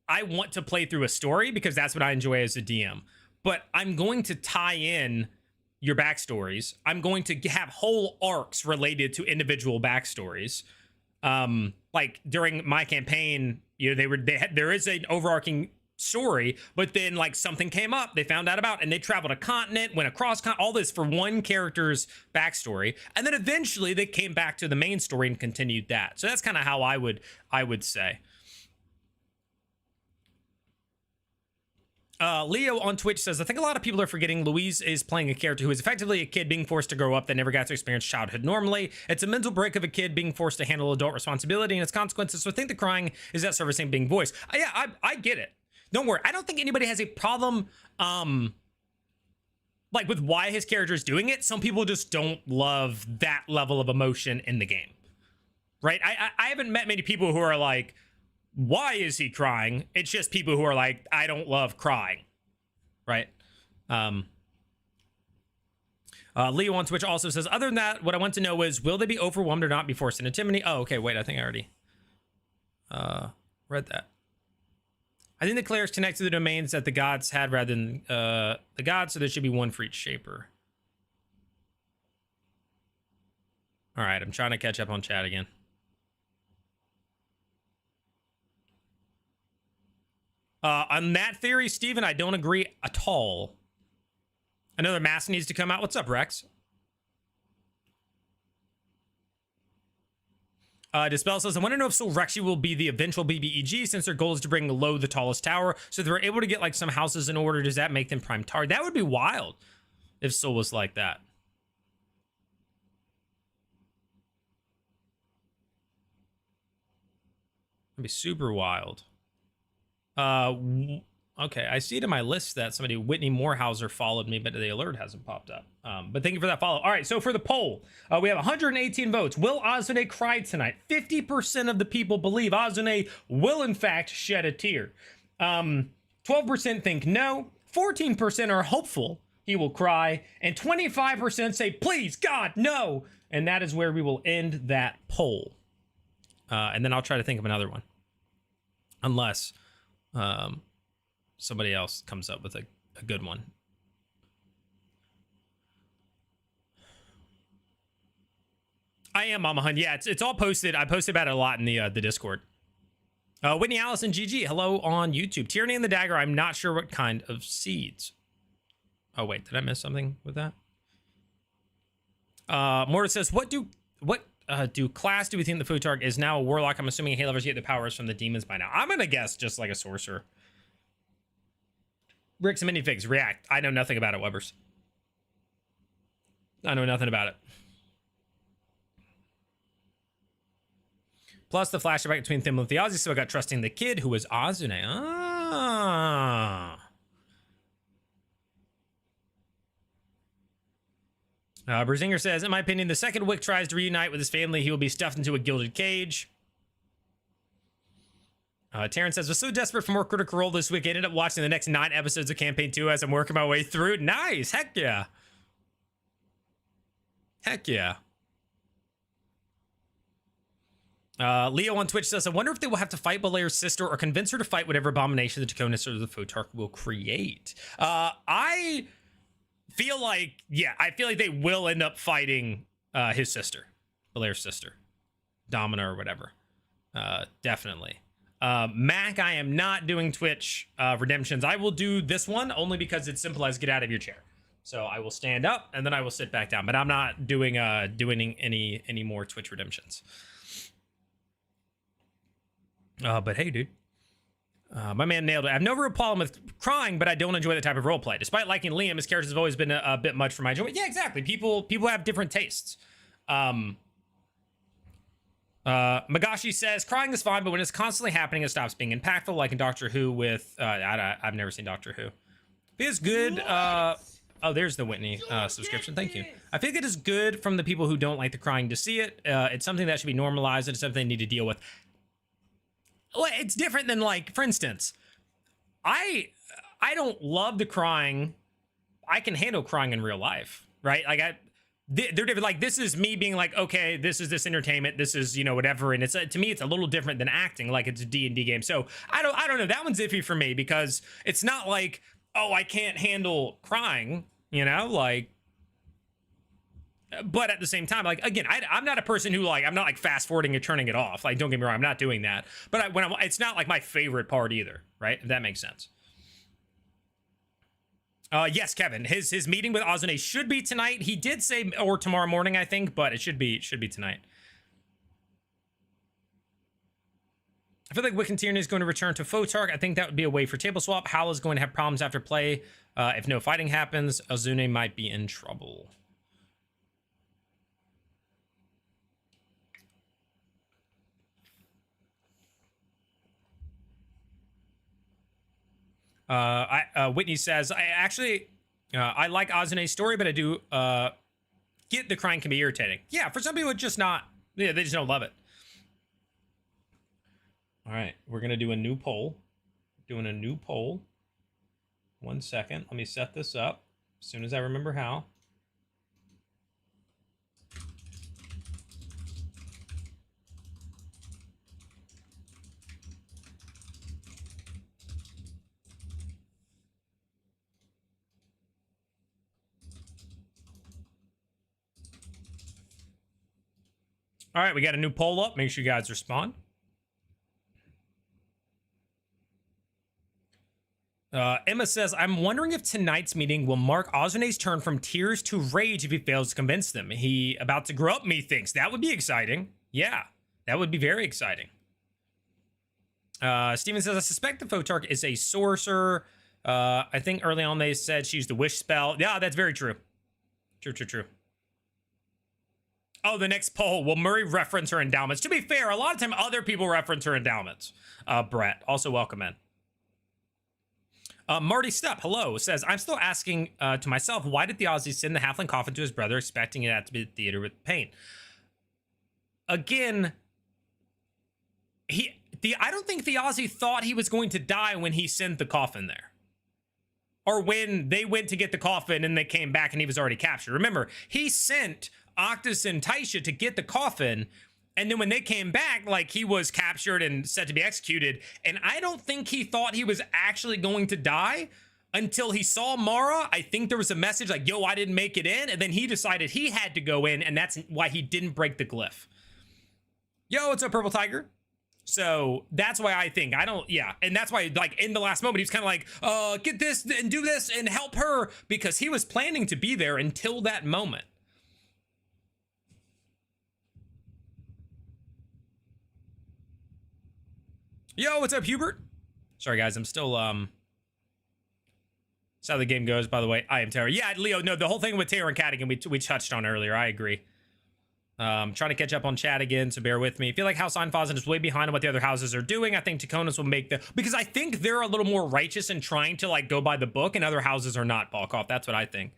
I want to play through a story because that's what I enjoy as a DM, but I'm going to tie in your backstories. I'm going to have whole arcs related to individual backstories. Like during my campaign, you know, there is an overarching story, but then, like, something came up they found out about, and they traveled a continent, went across all this for one character's backstory, and then eventually they came back to the main story and continued that. So that's kind of how I would say. Leo on Twitch says, I think a lot of people are forgetting Louise is playing a character who is effectively a kid being forced to grow up that never got to experience childhood normally. It's a mental break of a kid being forced to handle adult responsibility and its consequences. So I think the crying is that servicing being voiced. Yeah, I get it. Don't worry. I don't think anybody has a problem, like, with why his character is doing it. Some people just don't love that level of emotion in the game, right? I haven't met many people who are like, why is he crying? It's just people who are like, I don't love crying, right? Leo on Twitch also says, other than that, what I want to know is, will they be overwhelmed or not be forced into Timony? Oh, okay, wait, I think I already read that. I think the clerics connect to the domains that the gods had rather than the gods, so there should be one for each shaper. All right, I'm trying to catch up on chat again. On that theory, Steven, I don't agree at all. Another mask needs to come out. What's up, Rex? Dispel says, I want to know if Sol Rexy will be the eventual BBEG since their goal is to bring low the tallest tower. So if they're able to get like some houses in order, does that make them prime target? That would be wild if Sol was like that. That'd be super wild. Okay, I see it in my list that somebody, Whitney Morehouser, followed me, but the alert hasn't popped up. But thank you for that follow. All right, so for the poll, we have 118 votes. Will Azune cry tonight? 50% of the people believe Azune will, in fact, shed a tear. 12% think no. 14% are hopeful he will cry. And 25% say, please, God, no. And that is where we will end that poll. And then I'll try to think of another one. Unless somebody else comes up with a good one. I am Mama Hun. Yeah, it's all posted. I posted about it a lot in the Discord. Whitney Allison GG, hello on YouTube. Tyranny and the Dagger, I'm not sure what kind of seeds. Oh wait, did I miss something with that? Morta says, what do class do we think the Futhark is now a warlock? I'm assuming he levers get the powers from the demons by now. I'm gonna guess just like a sorcerer. Rick's minifigs, react. I know nothing about it, Webbers. I know nothing about it. Plus the flashback between Thimble and Theozzy, so I got trusting the kid who was Azune. Ah. Berzinger says, in my opinion, the second Wick tries to reunite with his family, he will be stuffed into a gilded cage. Terrence says, was so desperate for more Critical Role this week, I ended up watching the next 9 episodes of Campaign 2 as I'm working my way through. Nice! Heck yeah! Heck yeah. Leo on Twitch says, I wonder if they will have to fight Belair's sister or convince her to fight whatever abomination the Draconis or the Futhark will create. I feel like, yeah, I feel like they will end up fighting his sister, Belair's sister, Domina or whatever. Definitely. Mac, I am not doing Twitch redemptions. I will do this one only because it's simple as get out of your chair. So I will stand up and then I will sit back down. But I'm not doing any more Twitch redemptions. But hey, dude. My man nailed it. I have no real problem with crying, but I don't enjoy the type of roleplay. Despite liking Liam, his character has always been a bit much for my enjoyment. Yeah, exactly. People have different tastes. Magashi says, crying is fine, but when it's constantly happening, it stops being impactful, like in Doctor Who with... I've never seen Doctor Who. It is good... oh, there's the Whitney subscription. Thank you. I think it is good from the people who don't like the crying to see it. It's something that should be normalized, and it's something they need to deal with. Well, it's different than, like, for instance, I don't love the crying. I can handle crying in real life, right? Like, they're different. Like, this is me being like, okay, this is this entertainment, this is, you know, whatever, and it's to me it's a little different than acting, like it's a D&D game. So I don't know, that one's iffy for me because it's not like, oh, I can't handle crying, you know, like, but at the same time, like, again, I'm not a person who, like, I'm not like fast forwarding and turning it off. Like, don't get me wrong, I'm not doing that. But it's not like my favorite part either, right? If that makes sense. Yes, Kevin, his meeting with Azune should be tonight. He did say, or tomorrow morning, I think, but it should be tonight. I feel like Wick and Tyranny is going to return to Futhark. I think that would be a way for table swap. Hal is going to have problems after play. If no fighting happens, Azune might be in trouble. Whitney says, I like Azune's story, but I do get the crying can be irritating. Yeah, for some people it's just not, yeah, they just don't love it. All right, we're gonna do a new poll. Doing a new poll. 1 second, let me set this up as soon as I remember how. All right, we got a new poll up. Make sure you guys respond. Emma says, I'm wondering if tonight's meeting will mark Azune's turn from tears to rage if he fails to convince them. He about to grow up, methinks. That would be exciting. Yeah, that would be very exciting. Steven says, I suspect the Photarch is a sorcerer. I think early on they said she used the wish spell. Yeah, that's very true. True. Oh, the next poll. Will Murray reference her endowments? To be fair, a lot of time other people reference her endowments. Brett, also welcome in. Marty Stepp, hello, says, I'm still asking to myself, why did the Aussie send the halfling coffin to his brother, expecting it to be the theater with pain? Again, I don't think the Aussie thought he was going to die when he sent the coffin there. Or when they went to get the coffin and they came back and he was already captured. Remember, he sent Octus and Taisha to get the coffin, and then when they came back, like, he was captured and set to be executed. And I don't think he thought he was actually going to die until he saw Mara. I think there was a message like, yo, I didn't make it in. And then he decided he had to go in, and that's why he didn't break the glyph. Yo, what's up, Purple Tiger? So that's why I think, and that's why, like, in the last moment, he's kind of like, get this and do this and help her, because he was planning to be there until that moment. Yo, what's up, Hubert? Sorry, guys, I'm still, that's how the game goes, by the way. I am Tara. Yeah, Leo, no, the whole thing with Taylor and Cadigan, we touched on earlier. I agree. Trying to catch up on chat again, so bear with me. I feel like House Einfazen is way behind on what the other houses are doing. I think Taconis will make because I think they're a little more righteous in trying to, like, go by the book, and other houses are not, Balkoff. That's what I think.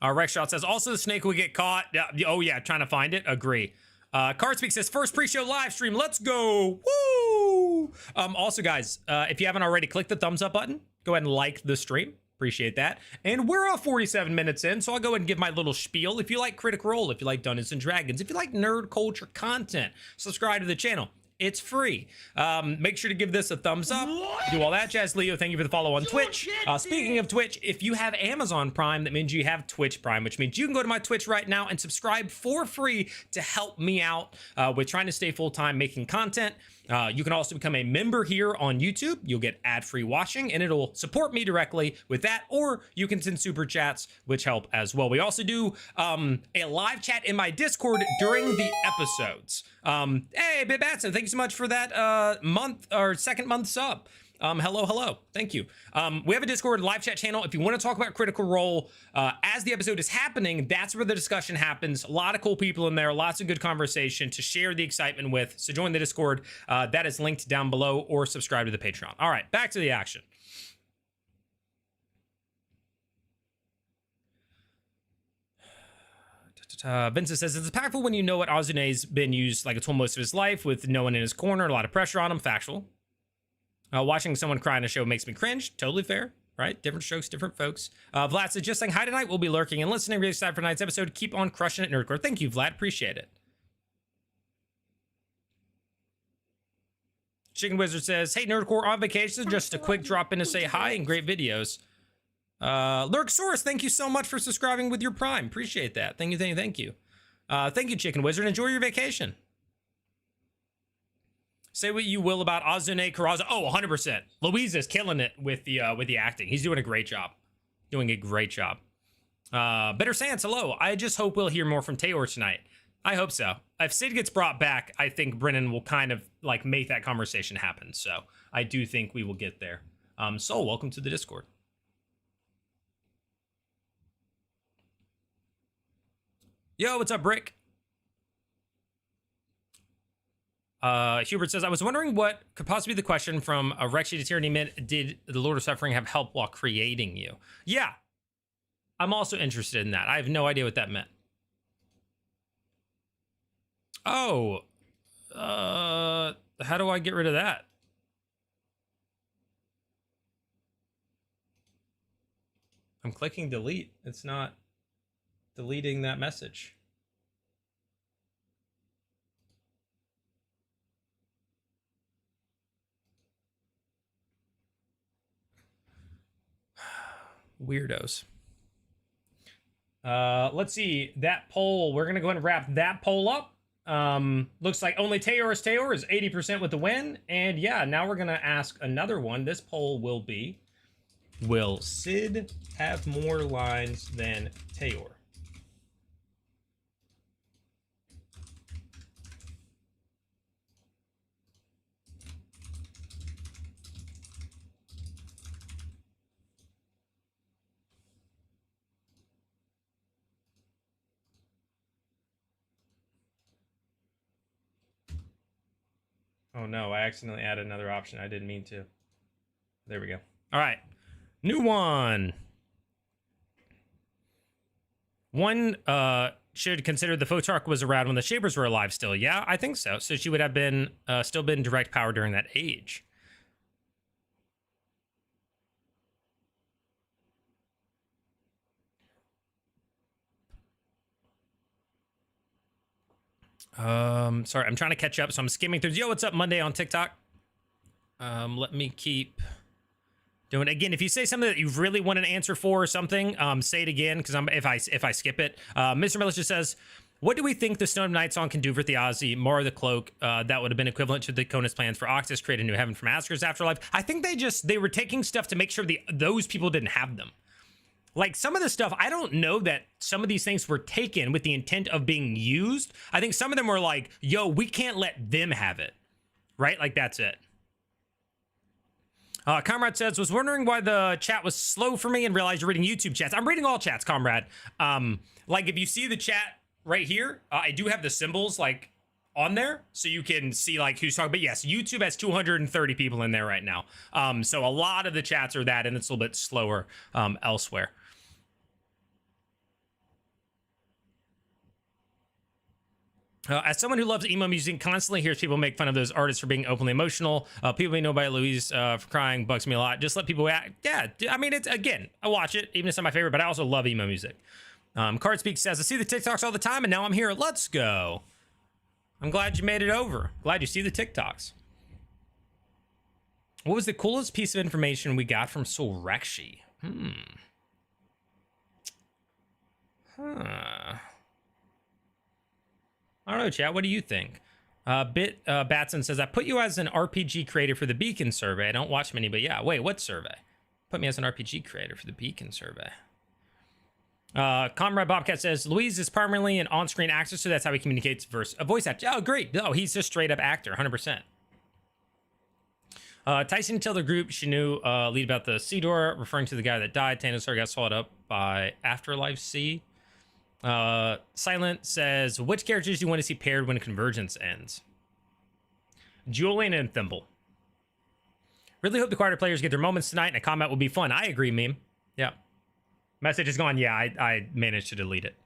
Rex Shot says, also the snake will get caught. Oh, yeah, trying to find it. Agree. Cardspeak says, first pre-show live stream. Let's go. Woo! Also, guys, if you haven't already, click the thumbs up button. Go ahead and like the stream. Appreciate that. And we're 47 minutes in, so I'll go ahead and give my little spiel. If you like Critical Role, if you like Dungeons and Dragons, if you like nerd culture content, subscribe to the channel. It's free. Make sure to give this a thumbs up. Do all that jazz. Leo, thank you for the follow on Twitch. Speaking of Twitch, if you have Amazon Prime, that means you have Twitch Prime, which means you can go to my Twitch right now and subscribe for free to help me out with trying to stay full-time making content. You can also become a member here on YouTube. You'll get ad-free watching, and it'll support me directly with that, or you can send super chats, which help as well. We also do a live chat in my Discord during the episodes. Hey, Bit Batson, thank you so much for that month or second month sub. Hello. Thank you. We have a Discord live chat channel. If you want to talk about Critical Role as the episode is happening, that's where the discussion happens. A lot of cool people in there, lots of good conversation to share the excitement with. So join the Discord. That is linked down below, or subscribe to the Patreon. All right, back to the action. Vincent says, it's impactful when you know what Azune's been used like a tool most of his life, with no one in his corner, a lot of pressure on him. Factual. Watching someone cry in a show makes me cringe. Totally fair, right? Different strokes, different folks. Vlad says, just saying hi tonight. We'll be lurking and listening. Really excited for tonight's episode. Keep on crushing it, Nerdcore. Thank you, Vlad. Appreciate it. Chicken Wizard says, hey, Nerdcore, on vacation. Just a quick drop in to say hi and great videos. Lurksaurus, thank you so much for subscribing with your Prime. Appreciate that. Thank you. Thank you, Chicken Wizard. Enjoy your vacation. Say what you will about Azune Karaza. Oh, 100%. Louise is killing it with the acting. He's doing a great job. Better Sans, hello. I just hope we'll hear more from Taylor tonight. I hope so. If Sid gets brought back, I think Brennan will kind of like make that conversation happen. So I do think we will get there. Soul, welcome to the Discord. Yo, what's up, Brick? Hubert says, I was wondering what could possibly be the question from a Rexy to Tyranny meant, did the Lord of Suffering have help while creating you? Yeah, I'm also interested in that. I have no idea what that meant. Oh, how do I get rid of that? I'm clicking delete. It's not deleting that message. Weirdos. Let's see that poll. We're gonna go ahead and wrap that poll up. Looks like only Tayor is 80% with the win. And yeah, now we're gonna ask another one. This poll will be: will Sid have more lines than Tayor? Oh no, I accidentally added another option. I didn't mean to. There we go. All right. New one. One should consider the Photarch was around when the Shapers were alive still. Yeah, I think so. So she would have been still been direct power during that age. Sorry, I'm trying to catch up, so I'm skimming through. Yo, what's up, Monday on TikTok? Let me keep doing it. Again, if you say something that you really want an answer for or something, say it again, because if I skip it. Mr. Millis just says, what do we think the Stone of Night song can do for Thjazi? Mara the Cloak, that would have been equivalent to the Conus plans for Oxus, create a new heaven from Asker's afterlife. I think they were taking stuff to make sure those people didn't have them. Like, some of the stuff, I don't know that some of these things were taken with the intent of being used. I think some of them were like, yo, we can't let them have it. Right? Like, that's it. Comrade says, was wondering why the chat was slow for me and realized you're reading YouTube chats. I'm reading all chats, Comrade. Like, if you see the chat right here, I do have the symbols, like, on there, so you can see, like, who's talking. But yes, YouTube has 230 people in there right now. So a lot of the chats are that, and it's a little bit slower elsewhere. As someone who loves emo music, constantly hears people make fun of those artists for being openly emotional. People may know by Louise for crying bugs me a lot. Just let people act. Yeah, I mean, it's, again, I watch it, even if it's not my favorite, but I also love emo music. Card Speak says, I see the TikToks all the time, and now I'm here. Let's go. I'm glad you made it over. Glad you see the TikToks. What was the coolest piece of information we got from Solrekshi? I don't know, chat. What do you think? Batson says, I put you as an RPG creator for the Beacon survey. I don't watch many, but yeah. Wait, what survey? Put me as an RPG creator for the Beacon survey. Comrade Bobcat says, Louise is primarily an on-screen actor, so that's how he communicates a voice actor. Oh, great. No, he's just straight up actor, 100%. Tyson tell the group she knew lead about the Sea Door, referring to the guy that died. Thanosar got swallowed up by Afterlife Sea. Silent says, which characters do you want to see paired when Convergence ends? Julian and Thimble. Really hope the quieter players get their moments tonight, and a combat will be fun. I agree, meme. Yeah. Message is gone. Yeah, I managed to delete it.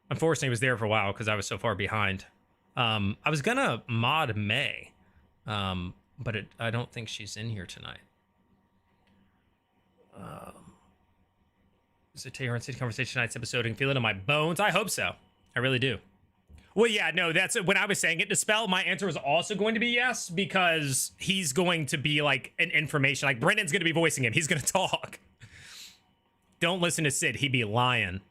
Unfortunately, it was there for a while because I was so far behind. I was gonna mod May, but I don't think she's in here tonight. Is it Taylor and City Conversation tonight's episode? I can feel it in my bones. I hope so. I really do. Well, yeah, no, that's when I was saying it to spell, my answer was also going to be yes, because he's going to be like an information. Like, Brennan's going to be voicing him. He's going to talk. Don't listen to Sid. He'd be lying.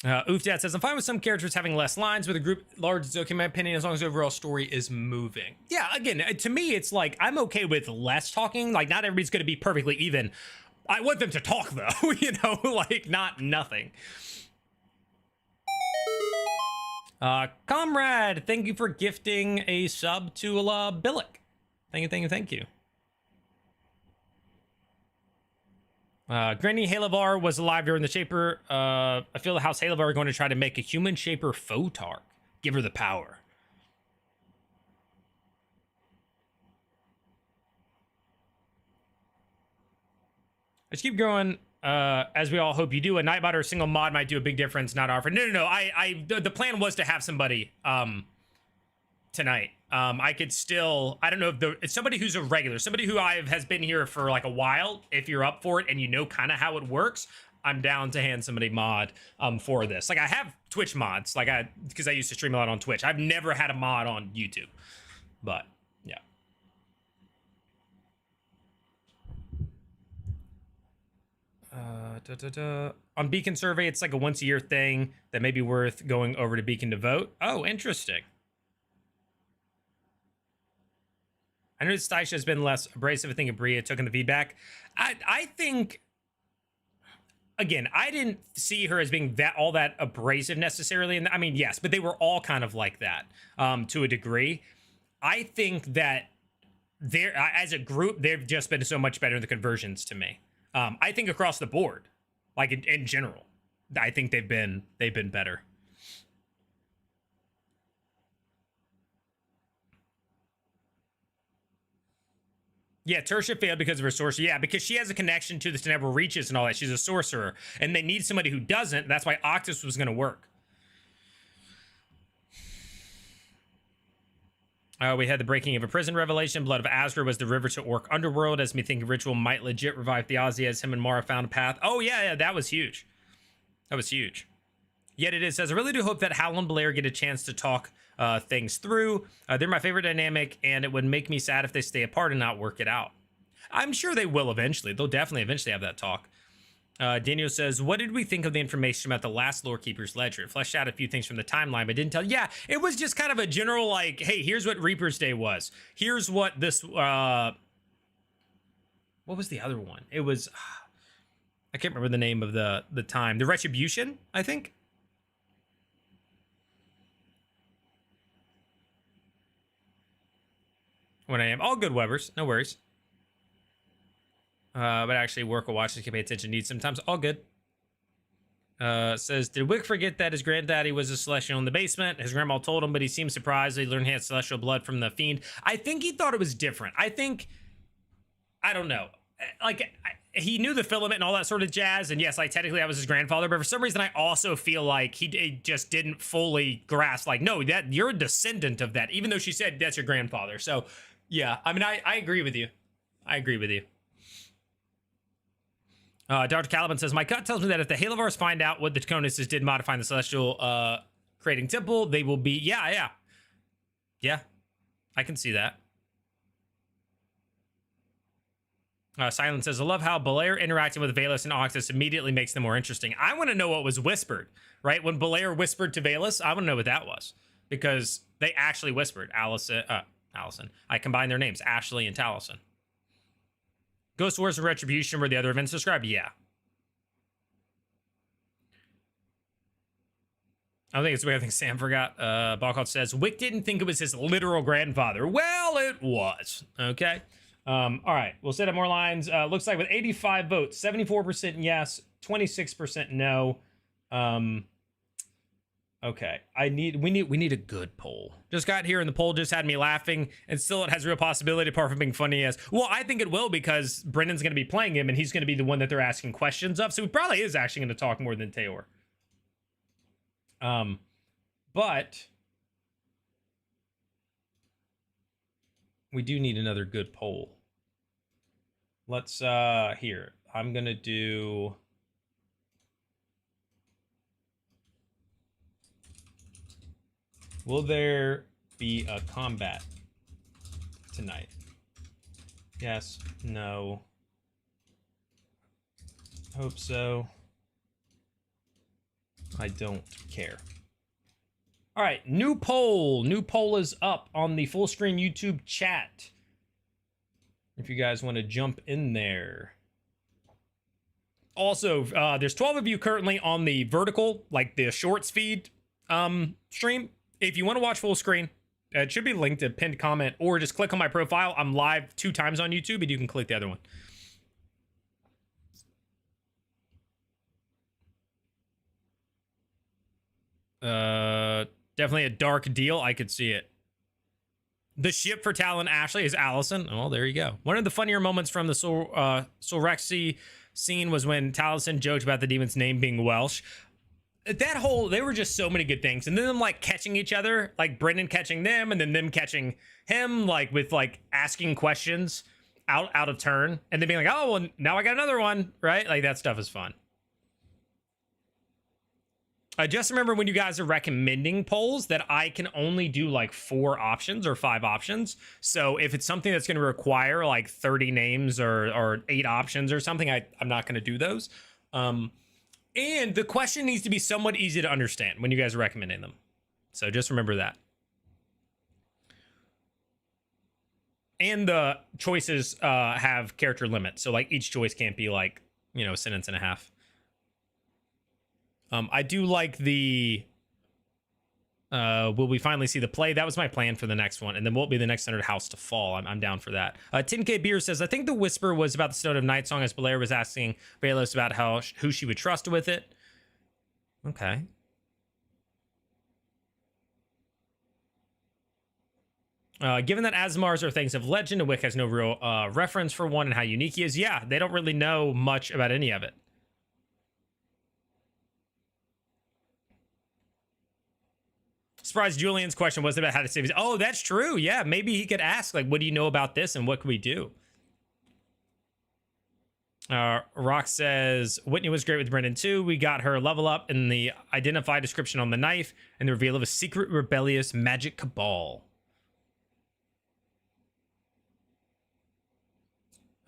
Oofdad says, I'm fine with some characters having less lines. With a group large, it's okay in my opinion, as long as the overall story is moving. Yeah, again, to me, it's like, I'm okay with less talking. Like, not everybody's going to be perfectly even. I want them to talk, though, you know, like, not nothing. Comrade, thank you for gifting a sub to Billick. Thank you. Granny Halavar was alive during the Shaper. I feel the House Halavar are going to try to make a human Shaper Photarch. Give her the power. Let's keep going. As we all hope you do. A Nightbot or a single mod might do a big difference. Not offered. No. The plan was to have somebody tonight. I could still, I don't know if it's somebody who's a regular, somebody who has been here for like a while. If you're up for it and you know kind of how it works, I'm down to hand somebody mod for this. Like, I have Twitch mods, like because I used to stream a lot on Twitch. I've never had a mod on YouTube, but yeah. On Beacon survey, it's like a once-a-year thing that may be worth going over to Beacon to vote. Oh, interesting. I know Staisha has been less abrasive. I think Abria took in the feedback. I think, again, I didn't see her as being all that abrasive necessarily. And I mean, yes, but they were all kind of like that to a degree. I think that they're, as a group, they've just been so much better in the conversions to me. I think across the board, like in general, I think they've been better. Yeah, Tertia failed because of her sorcery. Yeah, because she has a connection to the Tenebral Reaches and all that. She's a sorcerer, and they need somebody who doesn't. That's why Octus was going to work. We had the breaking of a prison revelation. Blood of Azra was the river to Orc Underworld, as me think Ritual might legit revive Theozy as him and Mara found a path. Oh, yeah, that was huge. That was huge. Yet it says, I really do hope that Hal and Blair get a chance to talk things through. They're my favorite dynamic, and it would make me sad if they stay apart and not work it out. I'm sure they will eventually. They'll definitely eventually have that talk. Daniel says, what did we think of the information about the last Lorekeeper's ledger? It fleshed out a few things from the timeline, but didn't tell. Yeah, it was just kind of a general, like, hey, here's what Reaper's Day was. Here's what this, what was the other one? It was, I can't remember the name of the time. The Retribution, I think. When I am all good, Webbers, no worries. But actually work or watch and can pay attention needs sometimes. All good. Says, did Wick forget that his granddaddy was a Celestial in the basement? His grandma told him, but he seemed surprised that he learned he had Celestial blood from the Fiend. I think he thought it was different. I don't know. Like, he knew the filament and all that sort of jazz, and yes, like, technically that was his grandfather, but for some reason I also feel like he just didn't fully grasp, like, no, that you're a descendant of that, even though she said that's your grandfather. So, yeah, I mean, I agree with you. I agree with you. Dr. Caliban says, my gut tells me that if the Halovars find out what the Taconis did modifying the Celestial creating temple, they will be, yeah, I can see that. Silence says, I love how Belair interacting with Valus and Octus immediately makes them more interesting. I want to know what was whispered, right? When Belair whispered to Valus, I want to know what that was, because they actually whispered. Allison. I combined their names, Ashley and Taliesin. Ghost Wars and Retribution were the other events described? Yeah. I think it's weird. I think Sam forgot. Balkov says, Wick didn't think it was his literal grandfather. Well, it was. Okay. All right. We'll set up more lines. Looks like with 85 votes, 74% yes, 26% no. Okay. We need a good poll. Just got here and the poll just had me laughing, and still it has real possibility apart from being funny as well. I think it will, because Brennan's going to be playing him and he's going to be the one that they're asking questions of. So he probably is actually going to talk more than Teor. But we do need another good poll. Let's here. I'm going to do will there be a combat tonight? Yes, no. Hope so. I don't care. All right, new poll. New poll is up on the full screen YouTube chat. If you guys want to jump in there. Also, there's 12 of you currently on the vertical, like the shorts feed stream. If you want to watch full screen, it should be linked to pinned comment, or just click on my profile. I'm live 2 times on YouTube, and you can click the other one. Definitely a dark deal. I could see it. The ship for Talon Ashley is Allison. Oh, there you go. One of the funnier moments from the Sorexi scene was when Taliesin joked about the demon's name being Welsh. That whole, they were just so many good things. And then them like catching each other, like Brennan catching them and then them catching him, like with like asking questions out of turn. And then being like, oh, well, now I got another one, right? Like that stuff is fun. Just remember when you guys are recommending polls that I can only do like 4 options or 5 options. So if it's something that's going to require like 30 names or 8 options or something, I'm not going to do those. And the question needs to be somewhat easy to understand when you guys are recommending them. So just remember that. And the choices have character limits. So like each choice can't be like, you know, a sentence and a half. I do like the will we finally see the play? That was my plan for the next one, and then won't be the next Centered House to fall. I'm down for that. 10K Beer says, I think the whisper was about the Stone of Night song as Belair was asking Velos about who she would trust with it. Okay. Given that Asmars are things of legend and Wick has no real reference for one and how unique he is, yeah, they don't really know much about any of it. Surprised Julian's question wasn't about how to save his... Oh, that's true. Yeah, maybe he could ask, like, what do you know about this and what can we do? Rock says, Whitney was great with Brennan too. We got her level up in the identify description on the knife and the reveal of a secret rebellious magic cabal.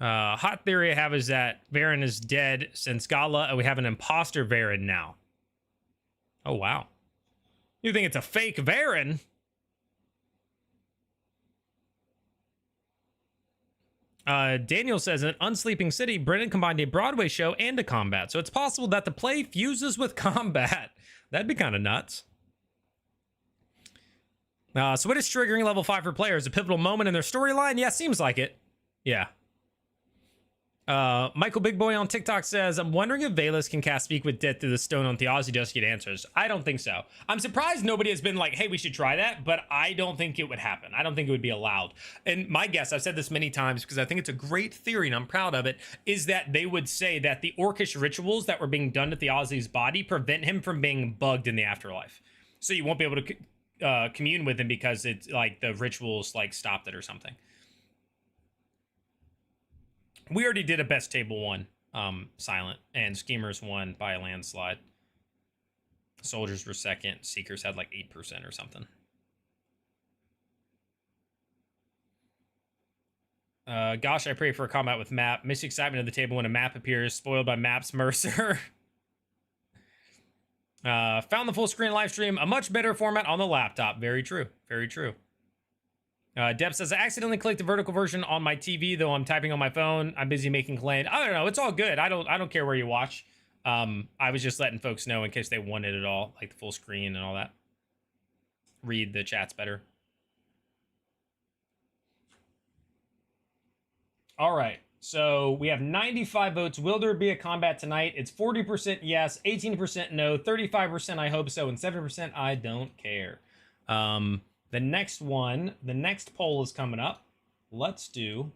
Hot theory I have is that Varen is dead since Gala, and we have an imposter Varen now. Oh, wow. You think it's a fake Varen? Daniel says, in Unsleeping City, Brennan combined a Broadway show and a combat, so it's possible that the play fuses with combat. That'd be kind of nuts. So what is triggering level 5 for players? A pivotal moment in their storyline? Yeah, seems like it. Yeah. Michael Big Boy on TikTok says, I'm wondering if Velos can cast Speak with Death through the stone on Theosophy just to get answers. I don't think so. I'm surprised nobody has been like, hey, we should try that, but I don't think it would happen. I don't think it would be allowed. And my guess, I've said this many times because I think it's a great theory and I'm proud of it, is that they would say that the orcish rituals that were being done to Theosophy's body prevent him from being bugged in the afterlife. So you won't be able to commune with him because it's like the rituals like stopped it or something. We already did a best table one, silent, and Schemers won by a landslide. Soldiers were second. Seekers had like 8% or something. Gosh, I pray for a combat with Map. Miss excitement at the table when a map appears. Spoiled by Map's Mercer. Found the full screen live stream. A much better format on the laptop. Very true. Very true. Deb says, I accidentally clicked the vertical version on my TV, though I'm typing on my phone. I'm busy making claim. I don't know. It's all good. I don't care where you watch. I was just letting folks know in case they wanted it all, like the full screen and all that. Read the chats better. All right. So we have 95 votes. Will there be a combat tonight? It's 40% yes, 18% no, 35% I hope so, and 7% I don't care. The next one, the next poll is coming up. Let's do,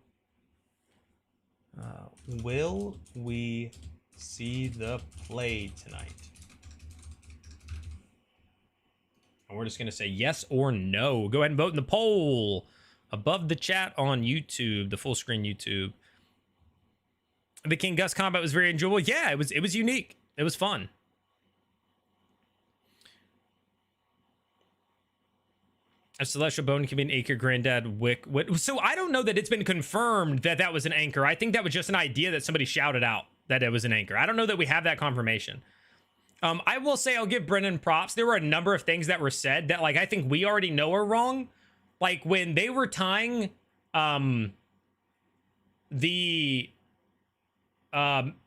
will we see the play tonight? And we're just going to say yes or no. Go ahead and vote in the poll above the chat on YouTube, the full screen YouTube. The King Gus combat was very enjoyable. Yeah, it was unique. It was fun. A celestial bone can be an anchor, granddad wick. So I don't know that it's been confirmed that that was an anchor. I think that was just an idea that somebody shouted out that it was an anchor. I don't know that we have that confirmation. I will say I'll give Brennan props. There were a number of things that were said that like I think we already know are wrong. Like when they were tying the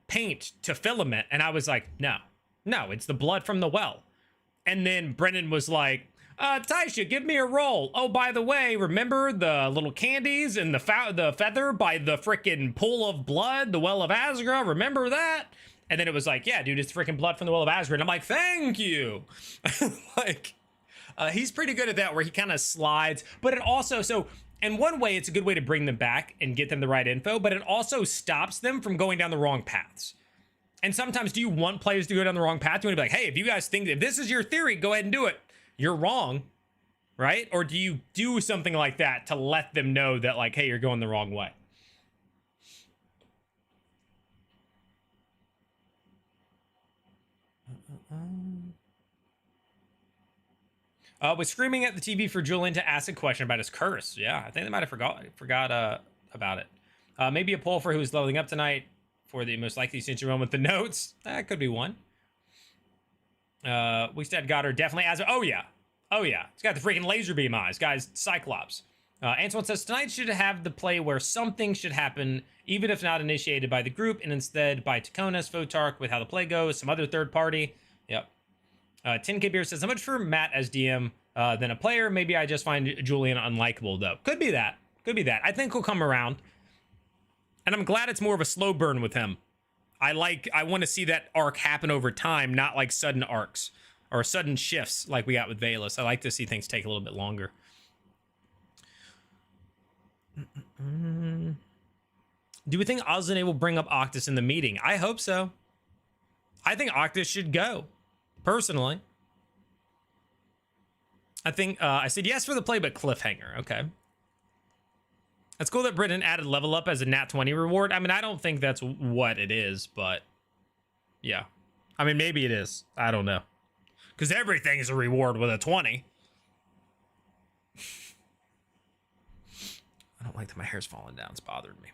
paint to filament, and I was like, no, it's the blood from the well. And then Brennan was like, Taisha, give me a roll. Oh, by the way, remember the little candies and the feather by the freaking pool of blood, the well of Azra? Remember that? And then it was like, yeah, dude, it's freaking blood from the well of Azra. And I'm like, thank you. Like, he's pretty good at that where he kind of slides. But it also, so in one way, it's a good way to bring them back and get them the right info, but it also stops them from going down the wrong paths. And sometimes, do you want players to go down the wrong path? You want to be like, hey, if you guys think if this is your theory, go ahead and do it. You're wrong, right? Or do you do something like that to let them know that like, hey, you're going the wrong way? Was screaming at the TV for Julian to ask a question about his curse. Yeah, I think they might have forgot about it. Maybe a poll for who's leveling up tonight for the most likely to run with the notes. That could be one. We said Goddard definitely as oh yeah. He's got the freaking laser beam eyes, guys. Cyclops. Antoine says tonight should have the play where something should happen, even if not initiated by the group, and instead by Taconis, Photark, with how the play goes, some other third party. Yep. 10K Beer says, how much for Matt as DM than a player? Maybe I just find Julian unlikable, though. Could be that. I think he'll come around. And I'm glad it's more of a slow burn with him. I want to see that arc happen over time, not like sudden arcs or sudden shifts like we got with Valus. I like to see things take a little bit longer. Do we think Azune will bring up Octus in the meeting? I hope so. I think Octus should go. Personally, I think I said yes for the play, but cliffhanger. Okay, that's cool that Brennan added level up as a nat 20 reward. I mean, I don't think that's what it is, but yeah, I mean, maybe it is. I don't know, because everything is a reward with a 20. I don't like that my hair's falling down. It's bothering me.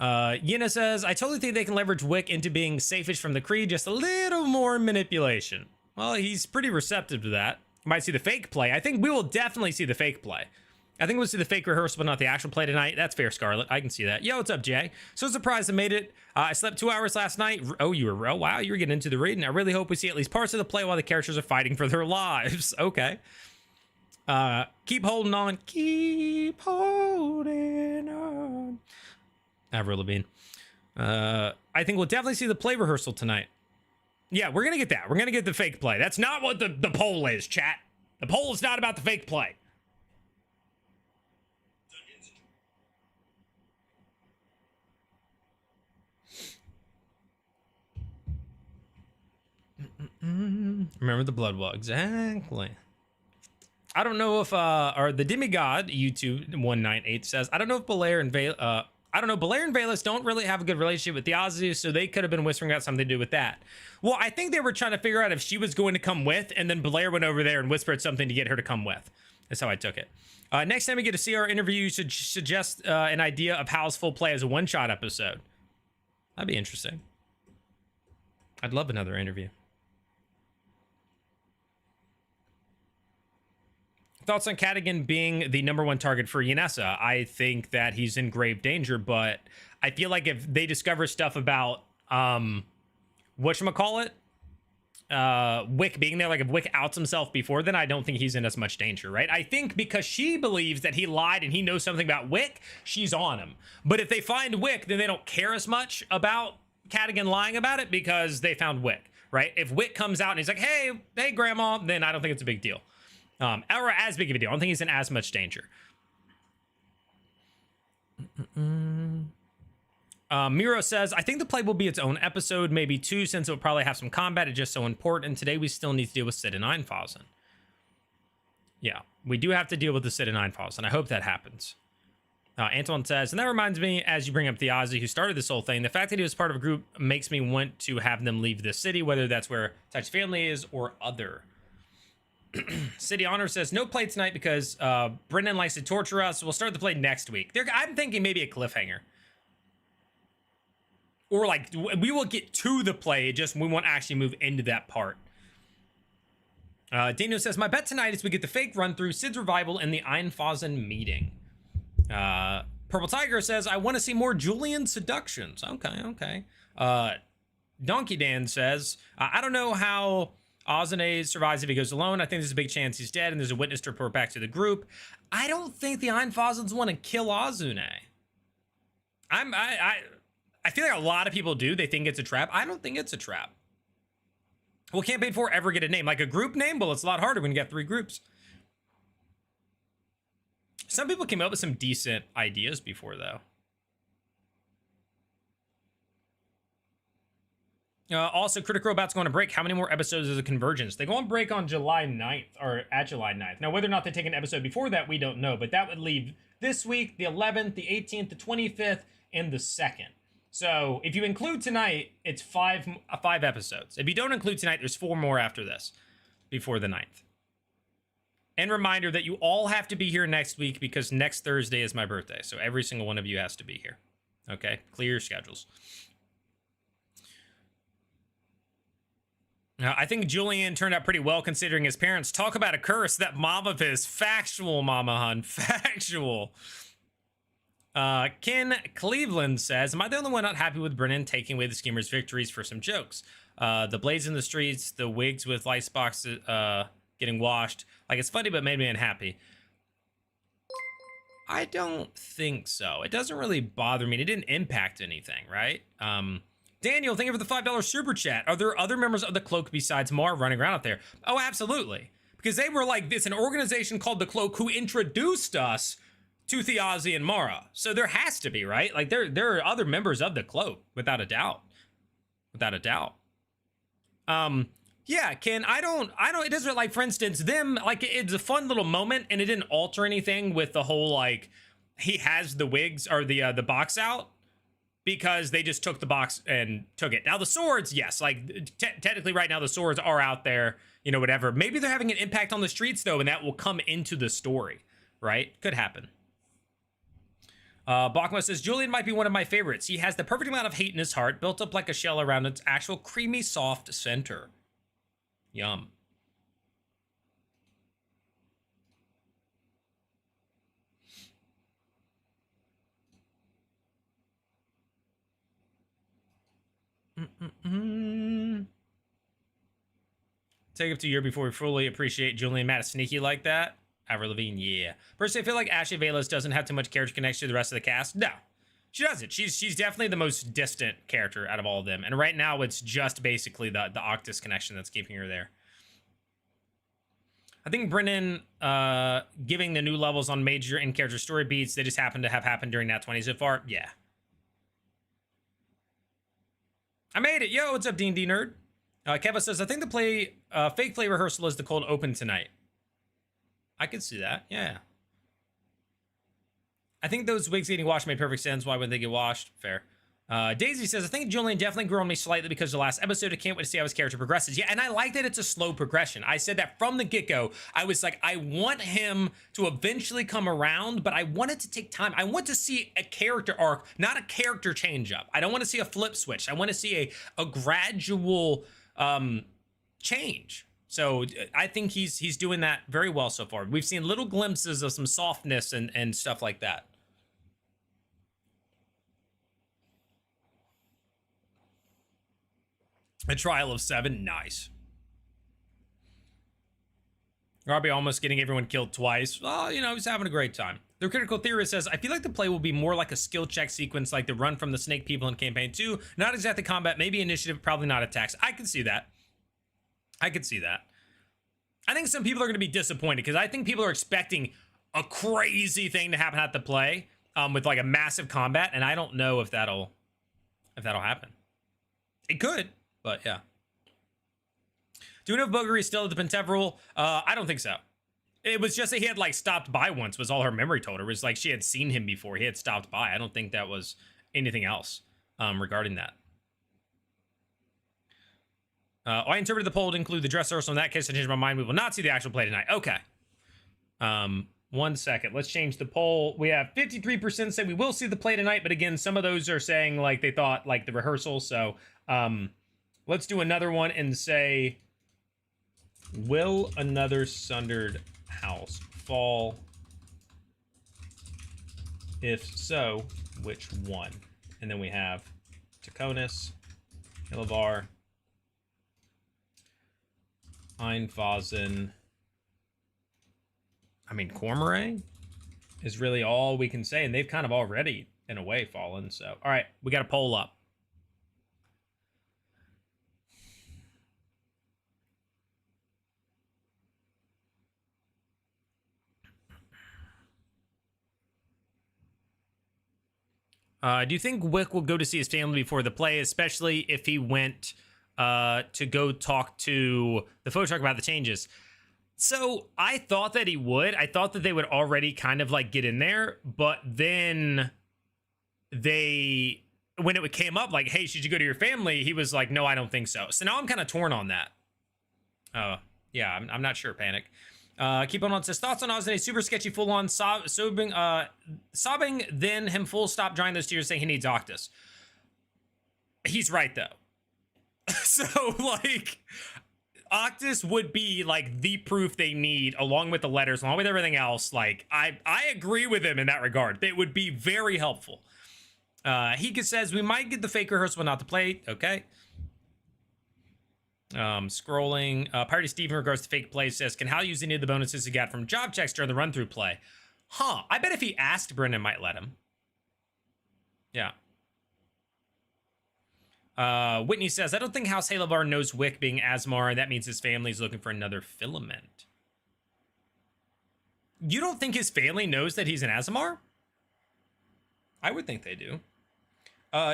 Yina says, I totally think they can leverage Wick into being safest from the Creed, just a little more manipulation. Well, he's pretty receptive to that. You might see the fake play. I think we will definitely see the fake play. I think we'll see the fake rehearsal, but not the actual play tonight. That's fair, Scarlet. I can see that. Yo, what's up, Jay? So surprised I made it. I slept 2 hours last night. Oh, wow, you were getting into the reading. I really hope we see at least parts of the play while the characters are fighting for their lives. Okay. Keep holding on. Keep holding on. Avril Lavigne. I think we'll definitely see the play rehearsal tonight. Yeah, we're gonna get that. We're gonna get the fake play. That's not what the poll is, chat. The poll is not about the fake play. Remember the blood well. Exactly. I don't know if or the demigod YouTube 198 says, I don't know if Belair and Belair and Valus don't really have a good relationship with the Azu, so they could have been whispering about something to do with that. Well, I think they were trying to figure out if she was going to come with, and then Belair went over there and whispered something to get her to come with. That's how I took it. Next time we get to see our interview, you should suggest an idea of Hal's full play as a one-shot episode. That'd be interesting. I'd love another interview. Thoughts on Cadigan being the #1 target for Yanessa? I think that he's in grave danger, but I feel like if they discover stuff about whatchamacallit, Wick being there, like if Wick outs himself before, then I don't think he's in as much danger, right? I think because she believes that he lied and he knows something about Wick, she's on him. But if they find Wick, then they don't care as much about Cadigan lying about it because they found Wick, right? If Wick comes out and he's like, hey, grandma, then I don't think it's a big deal. Or as big of a deal. I don't think he's in as much danger. Miro says, I think the play will be its own episode, maybe 2, since it will probably have some combat. It's just so important. And today we still need to deal with Sid and Einfausen. Yeah, we do have to deal with the Sid and Einfausen. I hope that happens. Antoine says, and that reminds me, as you bring up the Ozzy who started this whole thing, the fact that he was part of a group makes me want to have them leave this city, whether that's where Touch family is or other. City Honor says, no play tonight because Brennan likes to torture us. We'll start the play next week. I'm thinking maybe a cliffhanger. Or like, we will get to the play, just we won't actually move into that part. Daniel says, my bet tonight is we get the fake run through Sid's revival and the Einfausen meeting. Purple Tiger says, I want to see more Julian seductions. Okay. Donkey Dan says, I don't know how Azune survives if he goes alone. I think there's a big chance he's dead and there's a witness to report back to the group. I don't think the Einfausens want to kill Azune. I feel like a lot of people do. They think it's a trap. I don't think it's a trap. Will Campaign 4 ever get a name? Like a group name? Well, it's a lot harder when you got 3 groups. Some people came up with some decent ideas before, though. Also, Critical Robot's going to break. How many more episodes is a Convergence? They go on break on July 9th, or at July 9th. Now, whether or not they take an episode before that, we don't know. But that would leave this week, the 11th, the 18th, the 25th, and the 2nd. So, if you include tonight, it's five episodes. If you don't include tonight, there's 4 more after this. before the 9th. And reminder that you all have to be here next week because next Thursday is my birthday. So every single one of you has to be here. Okay? Clear your schedules. I think Julian turned out pretty well considering his parents. Talk about a curse. That mom of his. Factual, Mama Hun. Factual. Ken Cleveland says, am I the only one not happy with Brennan taking away the schemer's victories for some jokes? The blades in the streets, the wigs with ice boxes getting washed. Like, it's funny, but made me unhappy. I don't think so. It doesn't really bother me. It didn't impact anything, right? Daniel, thank you for the $5 super chat. Are there other members of the Cloak besides Mar running around out there? Oh, absolutely. Because they were like this, an organization called the Cloak who introduced us to Thiazi and Mara. So there has to be, right? Like there are other members of the Cloak, without a doubt. Without a doubt. Yeah, Ken, I don't, it doesn't, like, for instance, them, like, it's a fun little moment, and it didn't alter anything with the whole, like, he has the wigs, or the box out, because they just took the box and took it. Now, the swords, yes, like, technically right now, the swords are out there, you know, whatever. Maybe they're having an impact on the streets, though, and that will come into the story, right? Could happen. Bachma says, Julian might be one of my favorites. He has the perfect amount of hate in his heart, built up like a shell around its actual creamy, soft center. Yum. Take up to a year before we fully appreciate Julian Matt is sneaky like that. Avril Lavigne, yeah. Personally, I feel like Ashley Velas doesn't have too much character connection to the rest of the cast. No, she doesn't. She's definitely the most distant character out of all of them. And right now, it's just basically the Octus connection that's keeping her there. I think Brennan giving the new levels on major in-character story beats, they just happen to have happened during Nat 20 so far. Yeah. I made it. Yo, what's up, D&D nerd? Keva says, I think the fake play rehearsal is the cold open tonight. I could see that. Yeah. I think those wigs getting washed made perfect sense. Why would they get washed? Fair. Daisy says, I think Julian definitely grew on me slightly because of the last episode. I can't wait to see how his character progresses. Yeah, and I like that it's a slow progression. I said that from the get-go. I was like, I want him to eventually come around, but I want it to take time. I want to see a character arc, not a character change-up. I don't want to see a flip switch. I want to see a gradual change. So I think he's doing that very well so far. We've seen little glimpses of some softness and stuff like that. A trial of 7, nice. Robbie almost getting everyone killed twice. Well, you know, he's having a great time. The Critical Theorist says, I feel like the play will be more like a skill check sequence, like the run from the snake people in campaign 2. Not exactly combat, maybe initiative, probably not attacks. I could see that. I could see that. I think some people are going to be disappointed because I think people are expecting a crazy thing to happen at the play with like a massive combat, and I don't know if that'll happen. It could. But yeah. Do we know if Buggery is still at the Penteveral? I don't think so. It was just that he had like stopped by once was all her memory told her. It was like she had seen him before. He had stopped by. I don't think that was anything else regarding that. I interpreted the poll to include the dress rehearsal. In that case, I changed my mind. We will not see the actual play tonight. Okay. 1 second. Let's change the poll. We have 53% say we will see the play tonight. But again, some of those are saying like they thought like the rehearsal. So let's do another one and say, will another Sundered House fall? If so, which one? And then we have Taconis, Ilavar, Einfazen. I mean, Cormorant is really all we can say, and they've kind of already, in a way, fallen. So, all right, we got a poll up. Do you think Wick will go to see his family before the play, especially if he went to go talk to the photo truck about the changes? So I thought that he would. I thought that they would already kind of like get in there, but then when it came up like, hey, should you go to your family? He was like, no, I don't think so. So now I'm kind of torn on that. Yeah, I'm not sure, Panic. Keep on says, thoughts on Ozzy, super sketchy, full-on sobbing, then him full stop drying those tears saying he needs Octus. He's right, though. So, like, Octus would be, like, the proof they need, along with the letters, along with everything else. Like, I agree with him in that regard. It would be very helpful. Hika says, we might get the fake rehearsal, but not the play. Okay. Scrolling. Party Steve in regards to fake play says, can Hal use any of the bonuses he got from job checks during the run-through play? Huh. I bet if he asked, Brennan might let him. Yeah. Whitney says, I don't think House Halavar knows Wick being Asmar, and that means his family's looking for another filament. You don't think his family knows that he's an Asmar? I would think they do.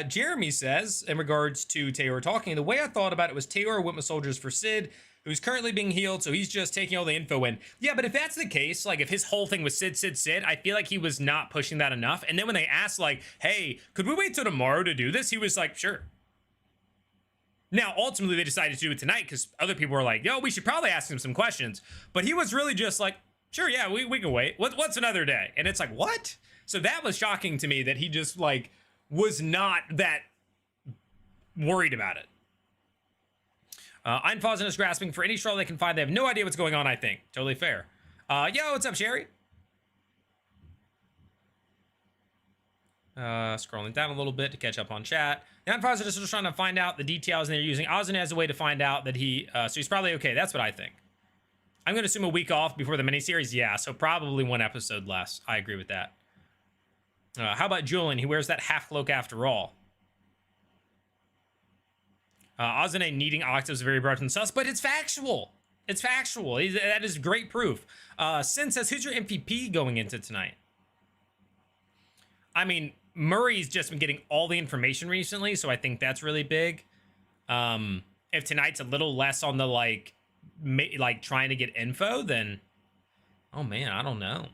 Jeremy says, in regards to Taylor talking, the way I thought about it was Taylor went with soldiers for Sid, who's currently being healed, so he's just taking all the info in. Yeah, but if that's the case, like if his whole thing was Sid, I feel like he was not pushing that enough. And then when they asked, like, hey, could we wait till tomorrow to do this? He was like, sure. Now, ultimately, they decided to do it tonight because other people were like, yo, we should probably ask him some questions. But he was really just like, sure, yeah, we can wait. What's another day? And it's like, what? So that was shocking to me that he just, like, was not that worried about it. Einfausen is grasping for any straw they can find. They have no idea what's going on, I think. Totally fair. Yo, what's up, Sherry? Scrolling down a little bit to catch up on chat. The Einfausen is just trying to find out the details, and they're using Ozzy as a way to find out that so he's probably okay. That's what I think. I'm going to assume a week off before the miniseries. Yeah, so probably one episode less. I agree with that. How about Julian? He wears that half cloak after all. Ozzy needing Octus is very broken sus, but it's factual. It's factual. That is great proof. Sin says, who's your MVP going into tonight? I mean, Murray's just been getting all the information recently, so I think that's really big. If tonight's a little less on the, like trying to get info, then, oh man, I don't know.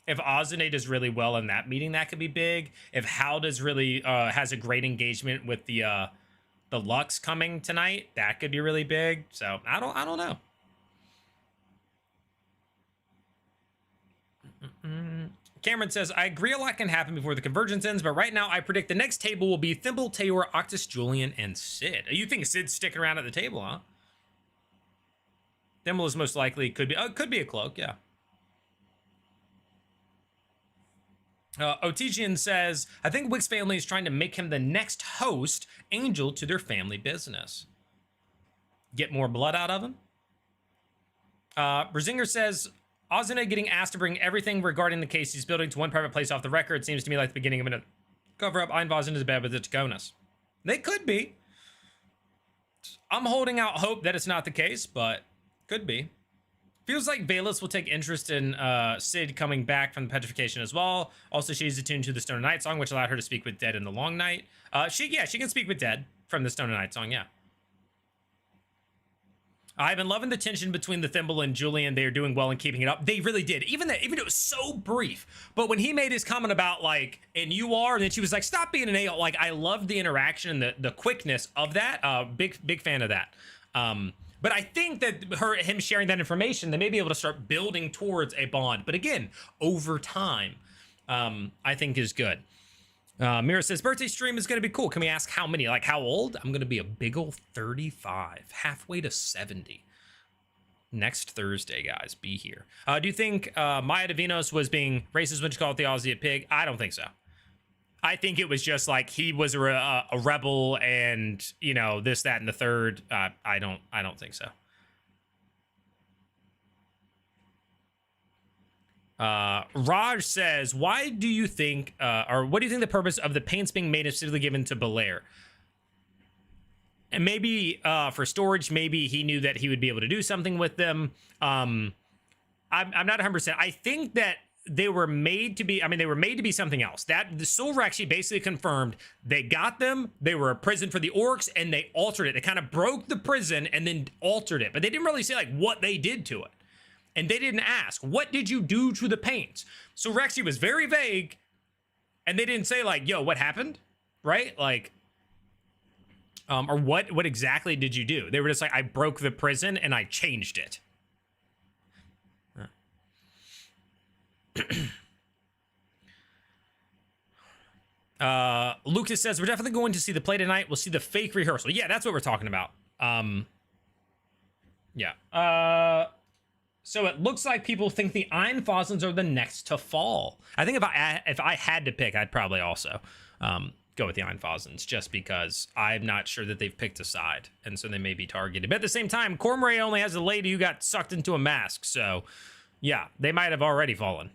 If Ozzy does really well in that meeting, that could be big. If Hal does really has a great engagement with the Lux coming tonight, that could be really big. So I don't know. Cameron says, I agree a lot can happen before the convergence ends, but right now I predict the next table will be Thimble, Taylor, Octus, Julian, and Sid. You think Sid's sticking around at the table, huh? Thimble is most likely could be a cloak, yeah. Otigian says, I think Wick's family is trying to make him the next host angel to their family business. Get more blood out of him. Brzinger says, Ozzy getting asked to bring everything regarding the case he's building to one private place off the record seems to me like the beginning of a cover-up. Einvozen is bad with the Taconis. They could be. I'm holding out hope that it's not the case, but could be. Feels like Valus will take interest in Sid coming back from the petrification as well. Also, she's attuned to the Stone of Night song, which allowed her to speak with Dead in the Long Night. She can speak with Dead from the Stone of Night song, yeah. I've been loving the tension between the Thimble and Julian. They are doing well in keeping it up. They really did. Even though it was so brief. But when he made his comment about, like, and you are, and then she was like, stop being an a-hole. Like, I loved the interaction and the quickness of that. Big fan of that. But I think that him sharing that information, they may be able to start building towards a bond. But again, over time, I think is good. Mira says, birthday stream is going to be cool. Can we ask how many? Like, how old? I'm going to be a big old 35. Halfway to 70. Next Thursday, guys. Be here. Do you think Maya Davinos was being racist when she called the Aussie a pig? I don't think so. I think it was just like he was a rebel and, you know, this, that, and the third. I don't think so. Raj says, why do you think, or what do you think the purpose of the paints being made is simply given to Belair? And maybe for storage, maybe he knew that he would be able to do something with them. I'm not 100%. I think that they were made to be, they were made to be something else. That the Silver actually basically confirmed they got them, they were a prison for the orcs, and they altered it. They kind of broke the prison and then altered it, but they didn't really say like what they did to it. And they didn't ask, what did you do to the paints? So Rexy was very vague, and they didn't say like, yo, what happened? Right? Like, Or what exactly did you do? They were just like, I broke the prison and I changed it. Lucas says, we're definitely going to see the play tonight. We'll see the fake rehearsal. Yeah, that's what we're talking about. Yeah. So it looks like people think the Einfosens are the next to fall. I think if I had to pick, I'd probably also go with the Einfosens, just because I'm not sure that they've picked a side, and so they may be targeted. But at the same time, Cormorant only has a lady who got sucked into a mask, so yeah, they might have already fallen.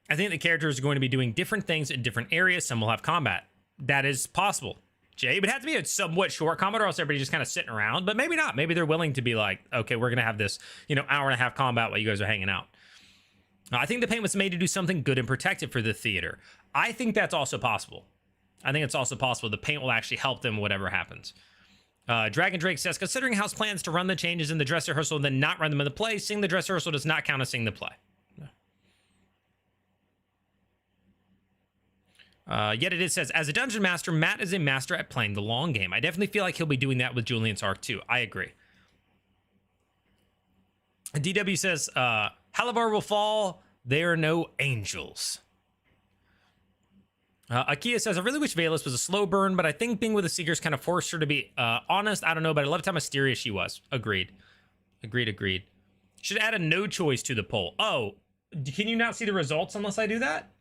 I think the characters are going to be doing different things in different areas. Some will have combat. That is possible. Jay, it would have to be a somewhat short combat, or else everybody's just kind of sitting around. But maybe not. Maybe they're willing to be like, okay, we're going to have this, hour and a half combat while you guys are hanging out. I think the paint was made to do something good and protective for the theater. I think that's also possible. I think it's also possible the paint will actually help them whatever happens. Dragon Drake says, considering House plans to run the changes in the dress rehearsal and then not run them in the play, seeing the dress rehearsal does not count as seeing the play. Yet it says, as a dungeon master, Matt is a master at playing the long game. I definitely feel like he'll be doing that with Julian's arc too. I agree. DW says, Halavar will fall. There are no angels. Akia says, I really wish Valus was a slow burn, but I think being with the Seekers kind of forced her to be honest. I don't know, but I loved how mysterious she was. Agreed. Agreed. Should add a no choice to the poll. Oh, can you not see the results unless I do that?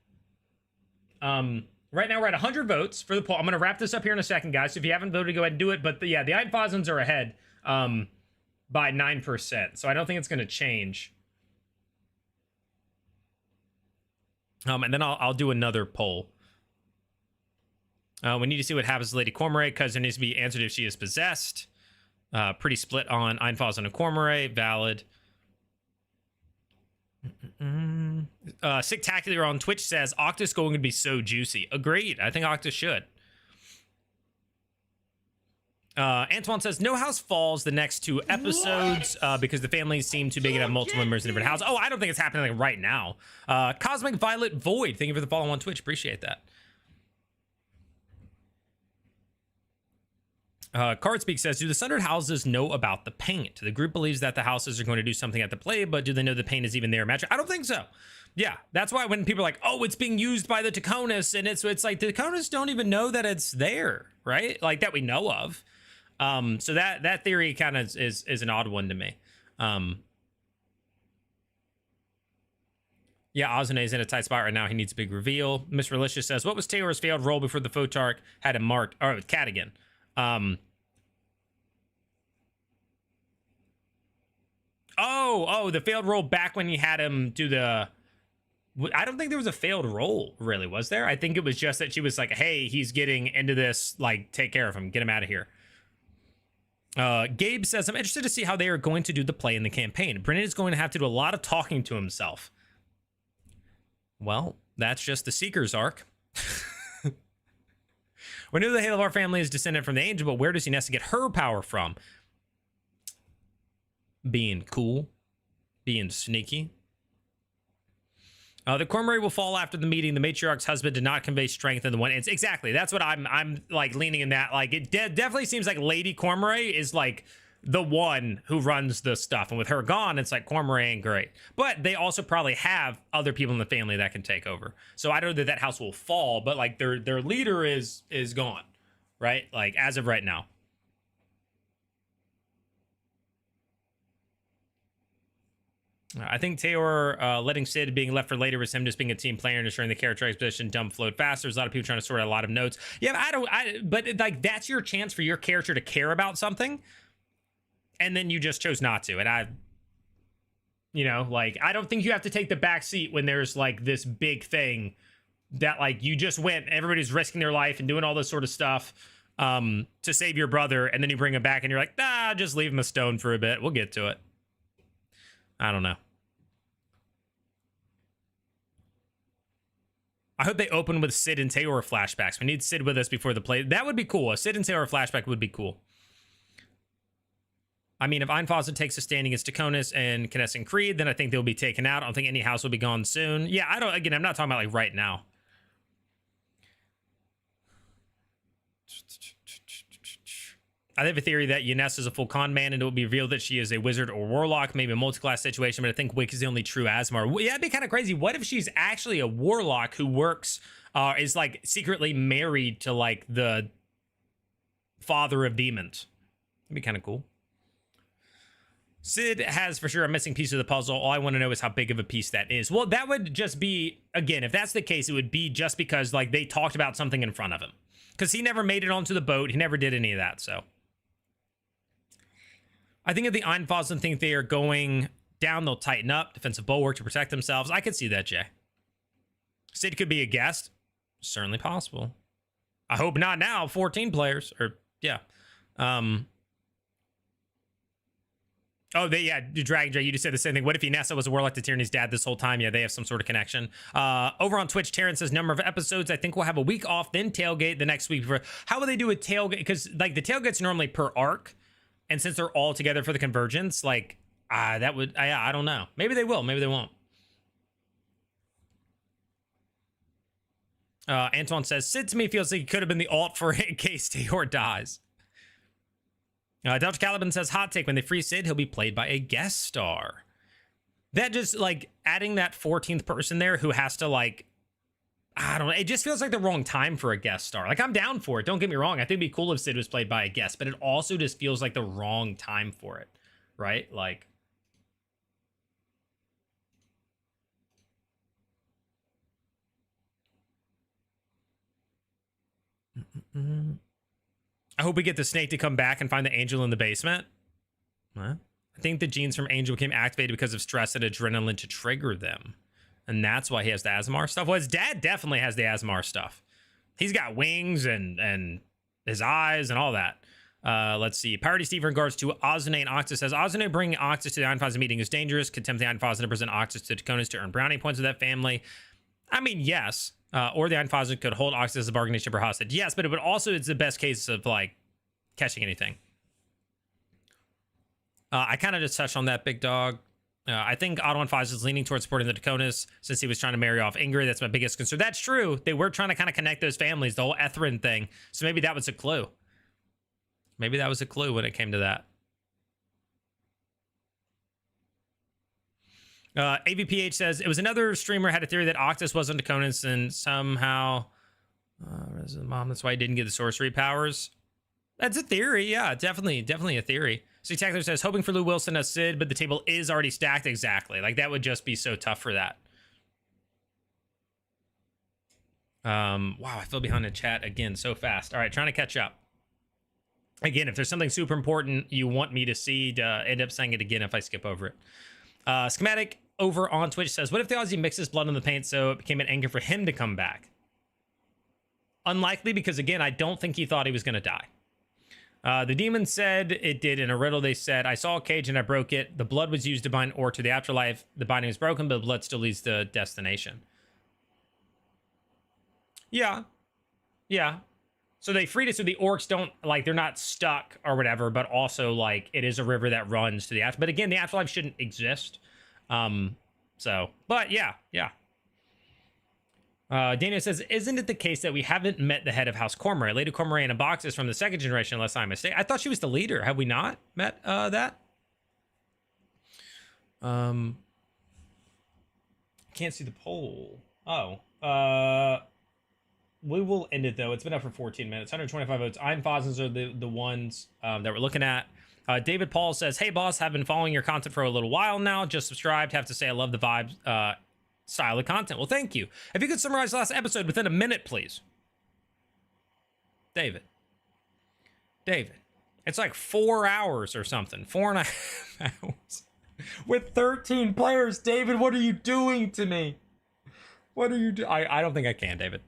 Right now we're at 100 votes for the poll. I'm going to wrap this up here in a second, guys. So if you haven't voted, go ahead and do it. But yeah, the Einfosens are ahead by 9%. So I don't think it's going to change. And then I'll do another poll. We need to see what happens to Lady Cormorant, because there needs to be answered if she is possessed. Pretty split on Einfosen and Cormorant. Valid. Sicktacular on Twitch says Octus going to be so juicy. Agreed. I think Octus should. Antoine says no house falls the next 2 episodes because the families seem too big to have multiple members in different houses. Oh, I don't think it's happening like right now. Cosmic Violet Void, thank you for the follow on Twitch. Appreciate that. Cardspeak says, do the Sundered houses know about the paint? The group believes that the houses are going to do something at the play, but do they know the paint is even there? Magic? I don't think so. Yeah, that's why when people are like, oh, it's being used by the Taconis, and it's like the Taconis don't even know that it's there, right? Like that we know of. So that theory kind of is an odd one to me. Yeah, Ozune's in a tight spot right now. He needs a big reveal. Miss Relicious says, what was Taylor's failed role before the Photarch had him marked? Oh, Cadigan. Oh, the failed roll back when you had him do the... I don't think there was a failed roll, really, was there? I think it was just that she was like, hey, he's getting into this, like, take care of him. Get him out of here. Gabe says, I'm interested to see how they are going to do the play in the campaign. Brennan is going to have to do a lot of talking to himself. Well, that's just the Seeker's arc. We knew the Halavar family is descended from the Angel, but where does Inessa get her power from? Being cool. Being sneaky. The Cormorant will fall after the meeting. The matriarch's husband did not convey strength in the one. It's exactly. That's what I'm like leaning in that. Like it definitely seems like Lady Cormorant is like the one who runs the stuff, and with her gone, it's like Cormorant ain't great. But they also probably have other people in the family that can take over. So I don't know that house will fall, but like their leader is gone, right? Like as of right now. I think Taylor letting Sid being left for later was him just being a team player and ensuring the character exposition dump flowed faster. There's a lot of people trying to sort out a lot of notes. Yeah, but like that's your chance for your character to care about something, and then you just chose not to. And I don't think you have to take the back seat when there's like this big thing that like you just went, everybody's risking their life and doing all this sort of stuff to save your brother, and then you bring him back and you're like, just leave him a stone for a bit. We'll get to it. I don't know. I hope they open with Sid and Taylor flashbacks. We need Sid with us before the play. That would be cool. A Sid and Taylor flashback would be cool. I mean, if Einfosen takes a stand against Taconis and Kness and Creed, then I think they'll be taken out. I don't think any house will be gone soon. Yeah, I'm not talking about like right now. I have a theory that Yness is a full con man and it will be revealed that she is a wizard or warlock, maybe a multi-class situation, but I think Wick is the only true Asmar. Yeah, that'd be kind of crazy. What if she's actually a warlock who works, is like secretly married to like the father of demons? That'd be kind of cool. Sid has for sure a missing piece of the puzzle. All I want to know is how big of a piece that is. Well, that would just be, again, if that's the case, it would be just because like they talked about something in front of him. Because he never made it onto the boat. He never did any of that, so. I think if the Einfasen think they are going down, they'll tighten up. Defensive bulwark to protect themselves. I could see that, Jay. Sid could be a guest. Certainly possible. I hope not now. 14 players. Or, yeah. Oh, Dragon Jay, you just said the same thing. What if Ynessa was a warlock to Tyranny's dad this whole time? Yeah, they have some sort of connection. Over on Twitch, Terrence says number of episodes. I think we'll have a week off, then tailgate the next week. How will they do a tailgate? Because like the tailgate's normally per arc. And since they're all together for the convergence, like, that would, I don't know. Maybe they will, maybe they won't. Antoine says, Sid to me feels like he could have been the alt for it in case Tayor dies. Dr. Caliban says, hot take, when they free Sid, he'll be played by a guest star. That just, like, adding that 14th person there who has to, like, I don't know. It just feels like the wrong time for a guest star. Like, I'm down for it. Don't get me wrong. I think it'd be cool if Sid was played by a guest, but it also just feels like the wrong time for it, right? Like, I hope we get the snake to come back and find the angel in the basement. What? I think the genes from Angel became activated because of stress and adrenaline to trigger them. And that's why he has the Asmar stuff. Well, his dad definitely has the Asmar stuff. He's got wings and his eyes and all that. Let's see. Parody Steve in regards to Ozune and Octus says, Ozune bringing Octus to the Einfasen meeting is dangerous. Could tempt the Einfasen to present Octus to Dakonas to earn brownie points with that family. I mean, yes. Or the Einfasen could hold Octus as a bargaining chip or hostage. Yes, but it would also, it's the best case of, like, catching anything. I kind of just touched on that, big dog. I think Otto Faz is leaning towards supporting the Dakonas since he was trying to marry off Ingrid. That's my biggest concern. That's true. They were trying to kind of connect those families, the whole Ethrin thing. So maybe that was a clue. Maybe that was a clue when it came to that. AVPH says, it was another streamer had a theory that Octus wasn't Dakonas and somehow mom, that's why he didn't get the sorcery powers. That's a theory. Yeah, definitely a theory. See, Tackler says, hoping for Lou Wilson as Sid, but the table is already stacked. Exactly. Like, that would just be so tough for that. Wow, I fell behind the chat again so fast. All right, trying to catch up. Again, if there's something super important you want me to see, end up saying it again if I skip over it. Schematic over on Twitch says, what if the Aussie mixes blood in the paint so it became an anchor for him to come back? Unlikely, because, again, I don't think he thought he was going to die. The demon said it did. In a riddle, they said, I saw a cage and I broke it. The blood was used to bind Orc to the afterlife. The binding was broken, but the blood still leads to destination. Yeah. Yeah. So they freed it so the Orcs don't, like, they're not stuck or whatever, but also, like, it is a river that runs to the afterlife. But again, the afterlife shouldn't exist. But yeah. Daniel says, isn't it the case that we haven't met the head of House Cormorant? Lady Cormorant in a box is from the second generation, unless I'm mistaken. I thought she was the leader. Have we not met that? Can't see the poll. Oh. We will end it, though. It's been up for 14 minutes. 125 votes. Einfasens are the ones that we're looking at. David Paul says, hey, boss, have been following your content for a little while now. Just subscribed. Have to say I love the vibes. Style of content. Well, thank you. If you could summarize the last episode within a minute, please. David. It's like 4 hours or something. 4.5 hours. With 13 players. David, what are you doing to me? What are you doing? I don't think I can, David.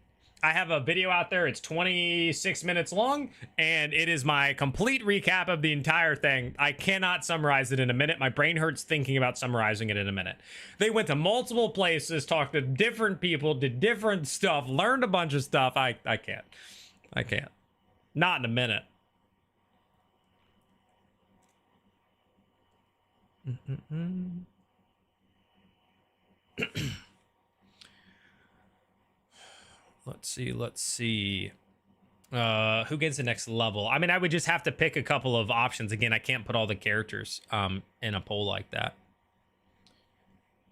I have a video out there. It's 26 minutes long, and it is my complete recap of the entire thing. I cannot summarize it in a minute. My brain hurts thinking about summarizing it in a minute. They went to multiple places, talked to different people, did different stuff, learned a bunch of stuff. I can't. Not in a minute. Let's see. Who gets the next level? I mean, I would just have to pick a couple of options. Again, I can't put all the characters in a poll like that.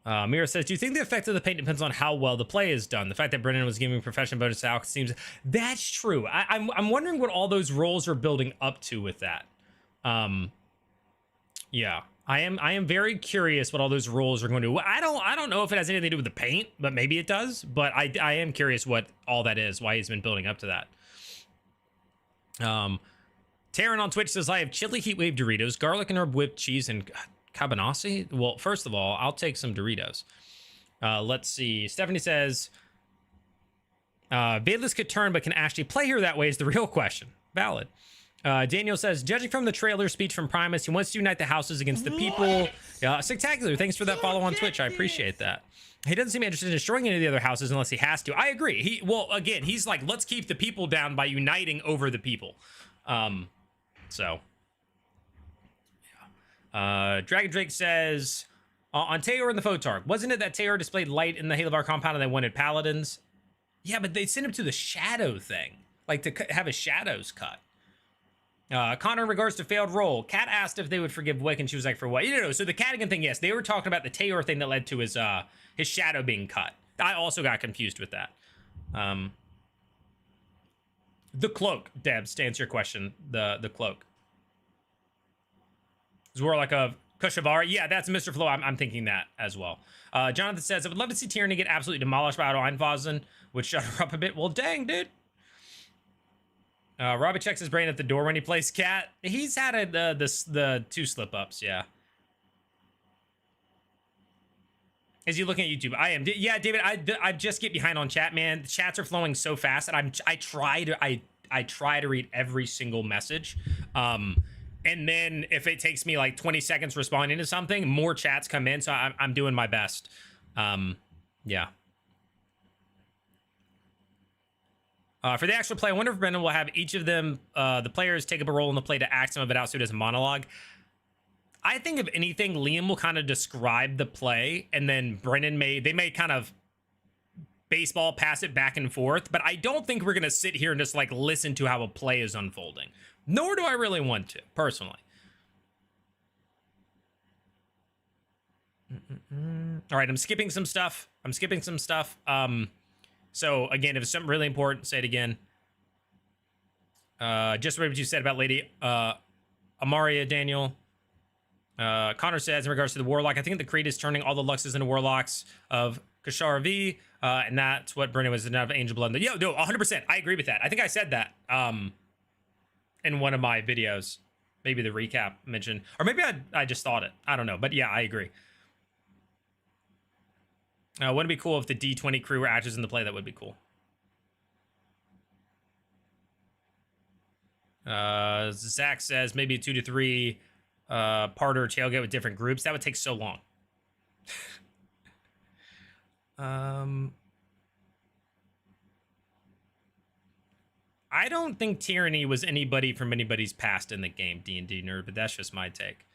Mira says, do you think the effect of the paint depends on how well the play is done? The fact that Brennan was giving profession bonus out seems... That's true. I'm wondering what all those roles are building up to with that. Yeah. I am very curious what all those roles are going to do. I don't know if it has anything to do with the paint, but maybe it does. But I am curious what all that is, why he's been building up to that. Taryn on Twitch says, I have chili heat wave Doritos, garlic and herb whipped cheese, and cabanasi. Well, first of all, I'll take some Doritos. Let's see. Stephanie says, Vadeless could turn, but can actually play her that way is the real question. Valid. Daniel says, judging from the trailer speech from Primus, he wants to unite the houses against the people. Spectacular. Thanks for that follow on Twitch. I appreciate that. He doesn't seem interested in destroying any of the other houses unless he has to. I agree. Well, again, he's like, let's keep the people down by uniting over the people. Dragon Drake says, on Teor and the Photark, wasn't it that Teor displayed light in the Halo Bar compound and they wanted paladins? Yeah, but they sent him to the shadow thing, like to have his shadows cut. Connor, in regards to failed roll, Kat asked if they would forgive Wick, and she was like, for what? So the Cadigan thing, yes, they were talking about the Teor thing that led to his shadow being cut. I also got confused with that. The cloak, Debs, to answer your question, the cloak. Zor like a Kushavar. Yeah, that's Mr. Flo. I'm thinking that as well. Jonathan says, I would love to see Tyranny get absolutely demolished by Einvasen. Would shut her up a bit. Well, dang, dude. Robbie checks his brain at the door when he plays Cat. He's had the 2 slip-ups, yeah. Is he looking at YouTube? I am. Yeah, David, I just get behind on chat, man. The chats are flowing so fast, and I try to read every single message. And then if it takes me like 20 seconds responding to something, more chats come in, so I'm doing my best. Yeah. For the actual play, I wonder if Brendan will have each of them, the players, take up a role in the play to act some of it out so it is a monologue. I think if anything, Liam will kind of describe the play, and then Brennan may kind of baseball pass it back and forth, but I don't think we're going to sit here and just like listen to how a play is unfolding. Nor do I really want to, personally. All right, I'm skipping some stuff. So again, if it's something really important, say it again. Just what you said about Lady Amaria, Daniel. Connor says, in regards to the Warlock, I think the Creed is turning all the Luxes into Warlocks of Kashara V, and that's what Brennan was enough Angel Blood. Yo, no, 100%. I agree with that. I think I said that in one of my videos. Maybe the recap mentioned, or maybe I just thought it. I don't know, but yeah, I agree. Wouldn't it be cool if the D20 crew were actors in the play? That would be cool. Zach says maybe a 2 to 3 parter tailgate with different groups. That would take so long. I don't think Tyranny was anybody from anybody's past in the game, D&D nerd, but that's just my take.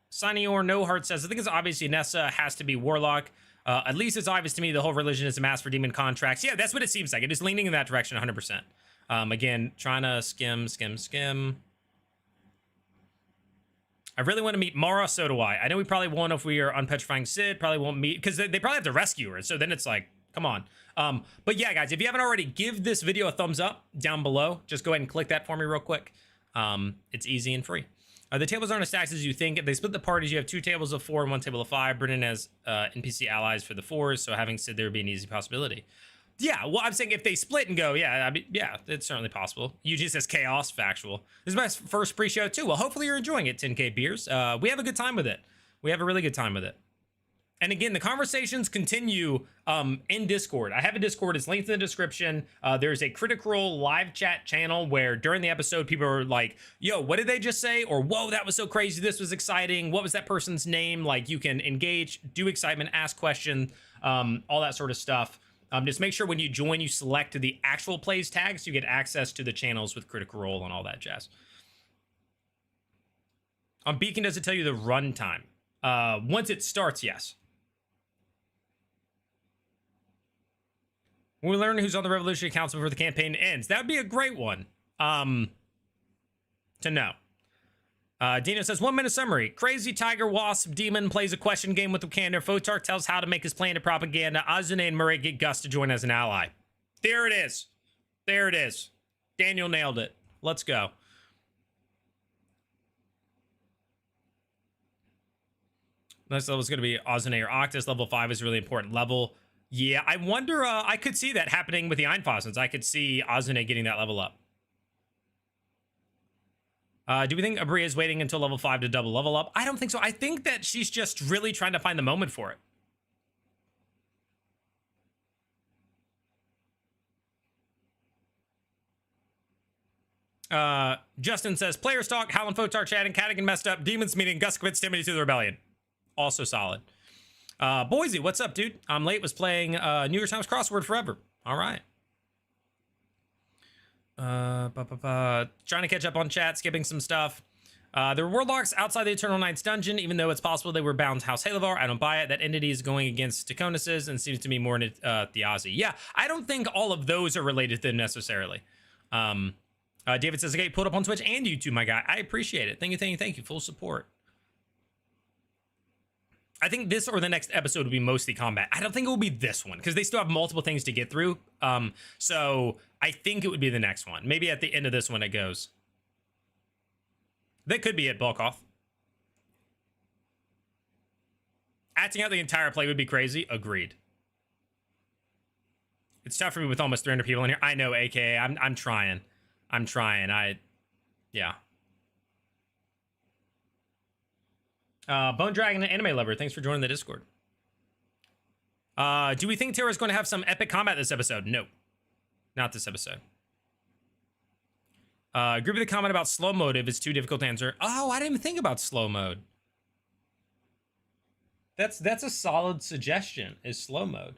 Sunny or No Heart says, I think it's obvious Nessa has to be Warlock. At least it's obvious to me the whole religion is a mask for demon contracts. Yeah, that's what it seems like. It is leaning in that direction 100%. Again, trying to skim. I really want to meet Mara, so do I. I know we probably won't if we are unpetrifying Sid. Probably won't meet, because they probably have to rescue her. So then it's like, come on. But yeah, guys, if you haven't already, give this video a thumbs up down below. Just go ahead and click that for me real quick. It's easy and free. The tables aren't as stacked as you think. If they split the parties, you have 2 tables of 4 and 1 table of 5. Brennan has NPC allies for the 4s, so having Sid there would be an easy possibility. Yeah, well, I'm saying if they split and go, yeah, I mean, yeah, it's certainly possible. UG says chaos, factual. This is my first pre-show too. Well, hopefully you're enjoying it, 10K Beers. We have a good time with it. We have a really good time with it. And again, the conversations continue in Discord. I have a Discord. It's linked in the description. There's a Critical Role live chat channel where during the episode, people are like, yo, what did they just say? Or, whoa, that was so crazy. This was exciting. What was that person's name? Like, you can engage, do excitement, ask questions, all that sort of stuff. Just make sure when you join, you select the actual plays tag so you get access to the channels with Critical Role and all that jazz. On Beacon, does it tell you the runtime? Once it starts, yes. We learn who's on the Revolutionary Council before the campaign ends. That would be a great one to know. Dino says, 1 minute summary. Crazy Tiger Wasp Demon plays a question game with Wakander. Photark tells how to make his plan to propaganda. Azune and Murray get Gus to join as an ally. There it is. There it is. Daniel nailed it. Let's go. Next level is going to be Azune or Octus. Level 5 is a really important level. Yeah, I wonder, I could see that happening with the Einfosens. I could see Azune getting that level up. Do we think Abria is waiting until level 5 to double level up? I don't think so. I think that she's just really trying to find the moment for it. Justin says, Players talk, Howlin' Photar chatting, Cadigan messed up, Demons meeting, Gus quits, Timothy to the Rebellion. Also solid. Boise, what's up, dude? I'm late, was playing New York Times crossword forever. All right. Trying to catch up on chat, skipping some stuff. There were warlocks outside the Eternal Knights dungeon, even though it's possible they were bound to House Halavar. I don't buy it. That entity is going against Ticonus's and seems to me more in Thiazi. Yeah, I don't think all of those are related to them necessarily. David says, okay, put up on Twitch and YouTube, my guy. I appreciate it. Thank you, thank you, thank you. Full support. I think this or the next episode will be mostly combat. I don't think it will be this one because they still have multiple things to get through. So I think it would be the next one. Maybe at the end of this one it goes. That could be it, Volkov. Acting out the entire play would be crazy. Agreed. It's tough for me with almost 300 people in here. I know, AKA. I'm trying. I'm trying. Yeah. Bone Dragon and Anime Lover, thanks for joining the Discord. Do we think Terra's going to have some epic combat this episode? No. Not this episode. Agree with the comment about slow mode if it's too difficult to answer. Oh, I didn't even think about slow mode. That's a solid suggestion, is slow mode.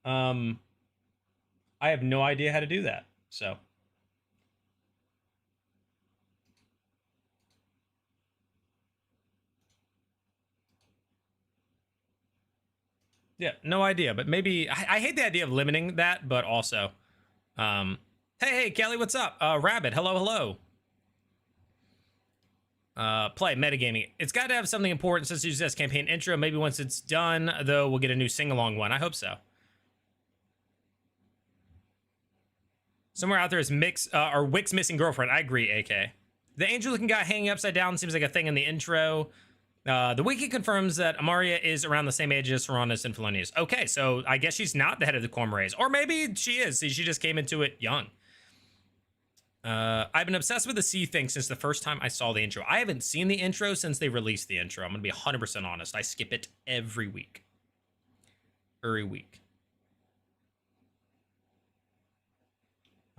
I have no idea how to do that, so. Yeah, no idea, but maybe I hate the idea of limiting that, but also, hey, Kelly, what's up? Rabbit, hello. Play metagaming. It's got to have something important since it's just campaign intro. Maybe once it's done, though, we'll get a new sing-along one. I hope so. Somewhere out there is Wick's missing girlfriend. I agree, AK. The angel-looking guy hanging upside down seems like a thing in the intro. The wiki confirms that Amaria is around the same age as Serranus and Felonius. Okay, so I guess she's not the head of the Cormorants. Or maybe she is. She just came into it young. I've been obsessed with the sea thing since the first time I saw the intro. I haven't seen the intro since they released the intro. I'm going to be 100% honest. I skip it every week. Every week.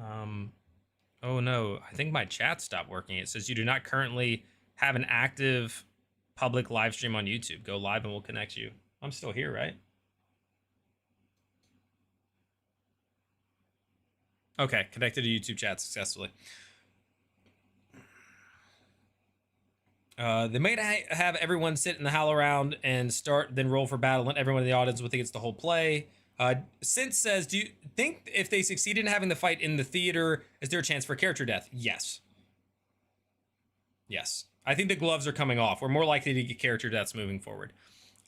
Oh no, I think my chat stopped working. It says you do not currently have an active public live stream on YouTube. Go live and we'll connect you. I'm still here, right? Okay, connected to YouTube chat successfully. They might have everyone sit in the howl around and start, then roll for battle. Let everyone in the audience will think it's the whole play. Synth says, do you think if they succeed in having the fight in the theater, is there a chance for character death? Yes. Yes. I think the gloves are coming off. We're more likely to get character deaths moving forward.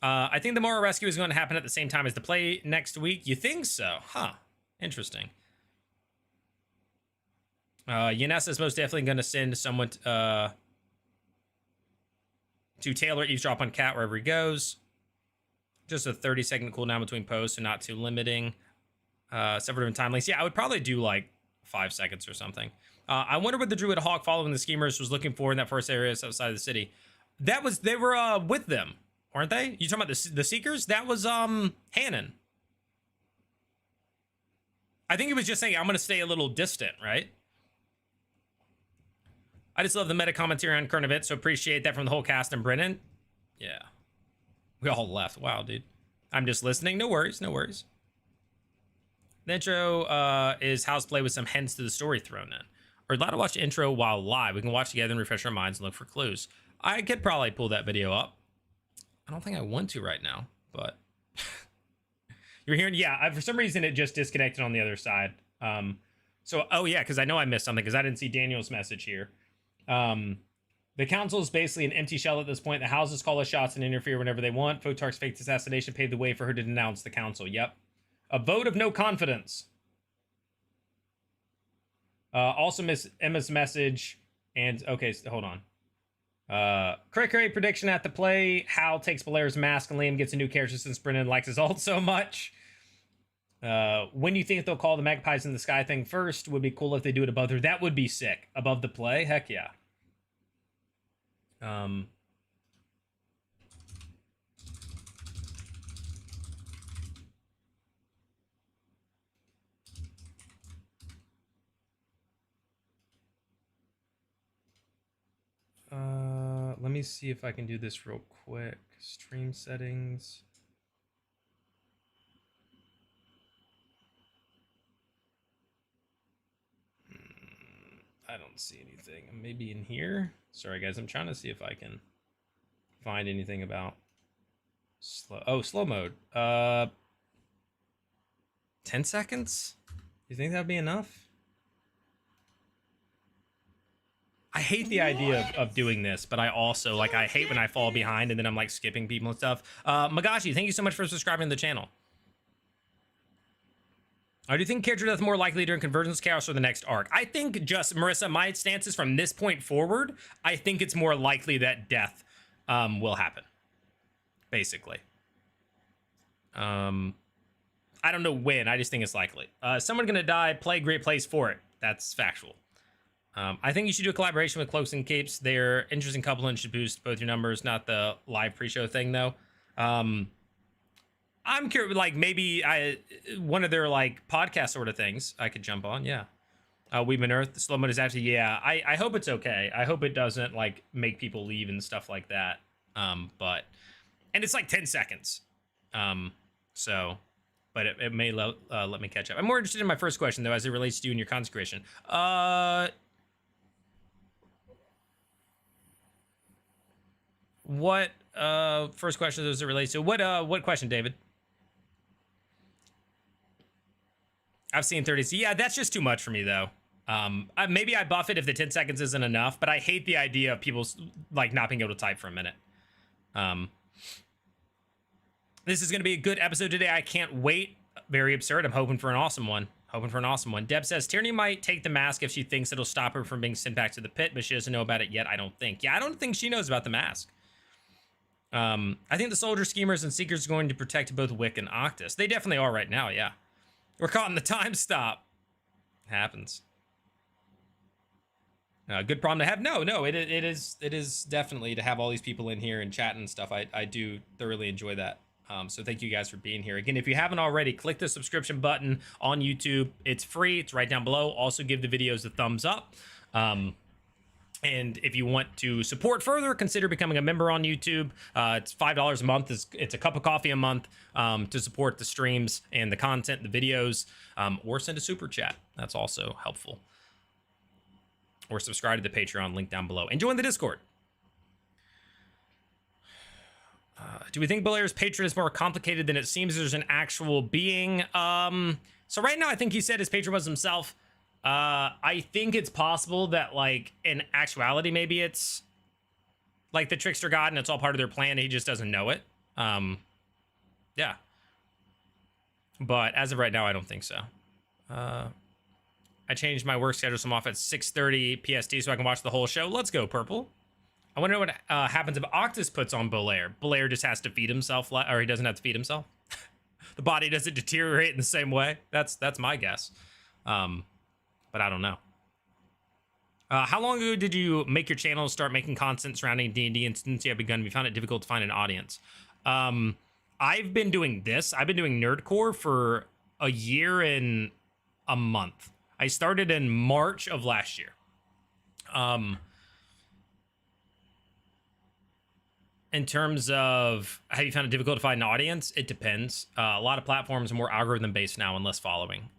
I think the Mora Rescue is going to happen at the same time as the play next week. You think so? Huh. Interesting. Yanessa is most definitely going to send someone to Taylor eavesdrop on Cat wherever he goes. Just a 30-second cooldown between posts, so not too limiting. Several different time links. Yeah, I would probably do like 5 seconds or something. I wonder what the Druid Hawk following the schemers was looking for in that first area outside of the city. They were with them, weren't they? You talking about the Seekers? That was Hannon. I think he was just saying I'm gonna stay a little distant, right? I just love the meta commentary on current events, so appreciate that from the whole cast and Brennan. Yeah. We all left. Wow, dude. I'm just listening. No worries, no worries. The intro is house play with some hints to the story thrown in. We're allowed to watch the intro while live. We can watch together and refresh our minds and look for clues. I could probably pull that video up. I don't think I want to right now, but You're hearing? Yeah, for some reason it just disconnected on the other side. So, oh yeah, because I know I missed something because I didn't see Daniel's message here. The council is basically an empty shell at this point. The houses call the shots and interfere whenever they want. Photark's fake assassination paved the way for her to denounce the council. Yep. A vote of no confidence. Also miss Emma's message. And, okay, hold on. Cray prediction at the play. Hal takes Belair's mask and Liam gets a new character since Brennan likes his ult so much. When you think they'll call the Magpies in the Sky thing first, would be cool if they do it above her. That would be sick. Above the play? Heck yeah. Let me see if I can do this real quick. Stream settings. I don't see anything. Maybe in here? Sorry, guys. I'm trying to see if I can find anything about slow. Oh, slow mode. 10 seconds? You think that'd be enough? I hate the idea of doing this, but I also, like, I hate when I fall behind and then I'm, like, skipping people and stuff. Magashi, thank you so much for subscribing to the channel. Do you think character death more likely during Convergence Chaos or the next arc? I think just, Marissa, my stance is from this point forward, I think it's more likely that death will happen. Basically. I don't know when, I just think it's likely. Someone gonna die, play great place for it. That's factual. I think you should do a collaboration with Cloaks and Capes. They're interesting couple and should boost both your numbers, not the live pre-show thing though. I'm curious, like maybe one of their like podcast sort of things I could jump on. Yeah. We've been Earth. The slow mode is actually, yeah, I hope it's okay. I hope it doesn't like make people leave and stuff like that. And it's like 10 seconds. But it may let me catch up. I'm more interested in my first question though, as it relates to you and your consecration. What first question does it relate to? What question, David? I've seen 30s. Yeah, that's just too much for me though. Maybe I buff it if the 10 seconds isn't enough, but I hate the idea of people like not being able to type for a minute. This is going to be a good episode today. I can't wait. Very absurd. I'm hoping for an awesome one. Deb says Tierney might take the mask if she thinks it'll stop her from being sent back to the pit, but she doesn't know about it yet, I don't think. Yeah, I don't think she knows about the mask. I think the soldier, schemers, and seekers are going to protect both Wick and Octus. They definitely are right now, yeah. We're caught in the time stop. Happens. Good problem to have. No, it is definitely to have all these people in here and chatting and stuff. I do thoroughly enjoy that. So thank you guys for being here. Again, if you haven't already, click the subscription button on YouTube. It's free. It's right down below. Also give the videos a thumbs up. And if you want to support further, consider becoming a member on YouTube. It's $5 a month. It's a cup of coffee a month to support the streams and the content, the videos, or send a super chat. That's also helpful. Or subscribe to the Patreon, link down below. And join the Discord. Do we think Belair's patron is more complicated than it seems? There's an actual being. So right now, I think he said his patron was himself. I think it's possible that, like, in actuality, maybe it's like the trickster god and it's all part of their plan and he just doesn't know it. Yeah. But as of right now, I don't think so. I changed my work schedule, so I'm off at 6:30 PST so I can watch the whole show. Let's go, Purple. I wonder what happens if Octus puts on Belair. Belair just has to feed himself, or he doesn't have to feed himself. The body doesn't deteriorate in the same way. That's my guess. But I don't know. How long ago did you make your channel start making content surrounding D&D, and since you have begun, you found it difficult to find an audience? I've been doing this. I've been doing Nerdcore for a year and a month. I started in March of last year. In terms of have you found it difficult to find an audience, it depends. A lot of platforms are more algorithm based now and less following.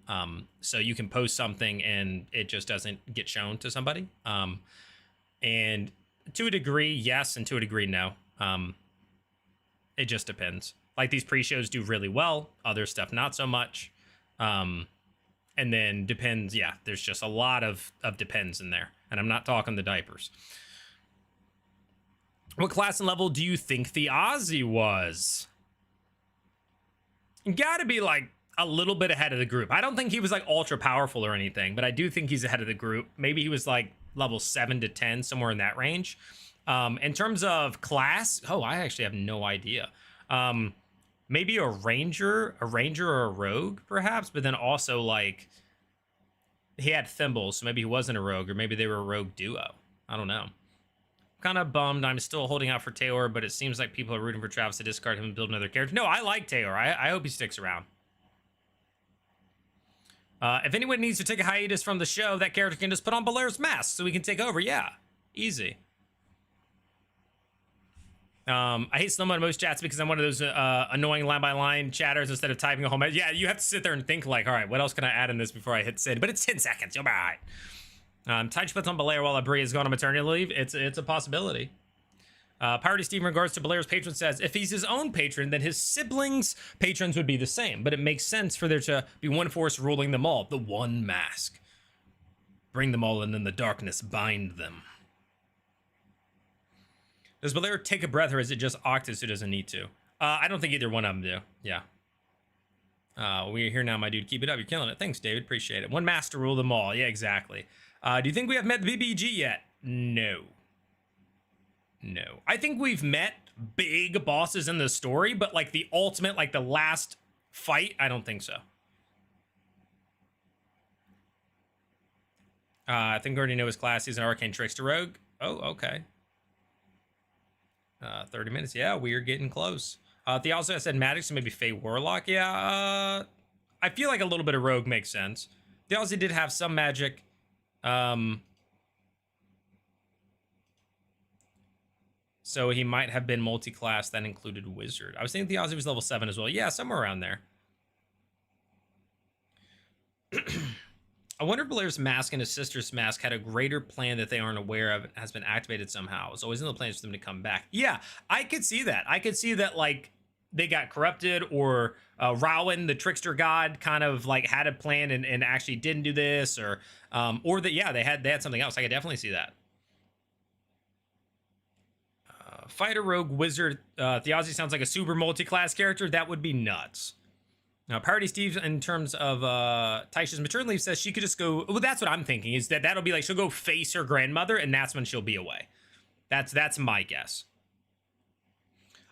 So you can post something and it just doesn't get shown to somebody. And to a degree, yes, and to a degree, no. It just depends. Like these pre-shows do really well, other stuff not so much. And then depends, yeah, there's just a lot of depends in there. And I'm not talking the diapers. What class and level do you think the Aussie was? Gotta be like a little bit ahead of the group. I don't think he was like ultra powerful or anything, but I do think he's ahead of the group. Maybe he was like level 7 to 10, somewhere in that range. In terms of class, oh, I actually have no idea. Maybe a ranger or a rogue, perhaps, but then also like he had thimbles, so maybe he wasn't a rogue, or maybe they were a rogue duo. I don't know. Kind of bummed. I'm still holding out for Taylor, but it seems like people are rooting for Travis to discard him and build another character. No, I like Taylor. I hope he sticks around. If anyone needs to take a hiatus from the show, that character can just put on Belair's mask so we can take over. Yeah, easy. I hate slow-mo in most chats because I'm one of those annoying line-by-line chatters instead of typing a whole message. Yeah, you have to sit there and think like, all right, what else can I add in this before I hit send? But it's 10 seconds. You'll be all right. Taichi puts on Belair while Brie is gone on maternity leave. It's a possibility. Party Steve in regards to Belair's patron says, if he's his own patron, then his siblings' patrons would be the same. But it makes sense for there to be one force ruling them all. The one mask. Bring them all and in the darkness bind them. Does Belair take a breath or is it just Octus who doesn't need to? I don't think either one of them do. Yeah. We're here now, my dude. Keep it up. You're killing it. Thanks, David. Appreciate it. One mask to rule them all. Yeah, exactly. Do you think we have met the BBG yet? No. No. I think we've met big bosses in the story, but like the ultimate, like the last fight, I don't think so. I think I already know his class. He's an arcane trickster rogue. Oh, okay. 30 minutes. Yeah, we are getting close. They also said magic, so maybe Fey Warlock. Yeah, I feel like a little bit of rogue makes sense. They also did have some magic. So he might have been multi-class that included wizard. I was thinking the Aussie was level 7 as well. Yeah, somewhere around there. I wonder if Belair's mask and his sister's mask had a greater plan that they aren't aware of and has been activated somehow. It's always in the plans for them to come back. Yeah, I could see that. I could see that, like, they got corrupted, or Rowan, the trickster god, kind of like had a plan and actually didn't do this, or that, yeah, they had something else. I could definitely see that. Fighter, rogue, wizard. Thiazi sounds like a super multi-class character. That would be nuts. Now, Party Steve, in terms of Taisha's maternity leave, says she could just go. Well, that's what I'm thinking. Is that'll be like she'll go face her grandmother, and that's when she'll be away. That's my guess.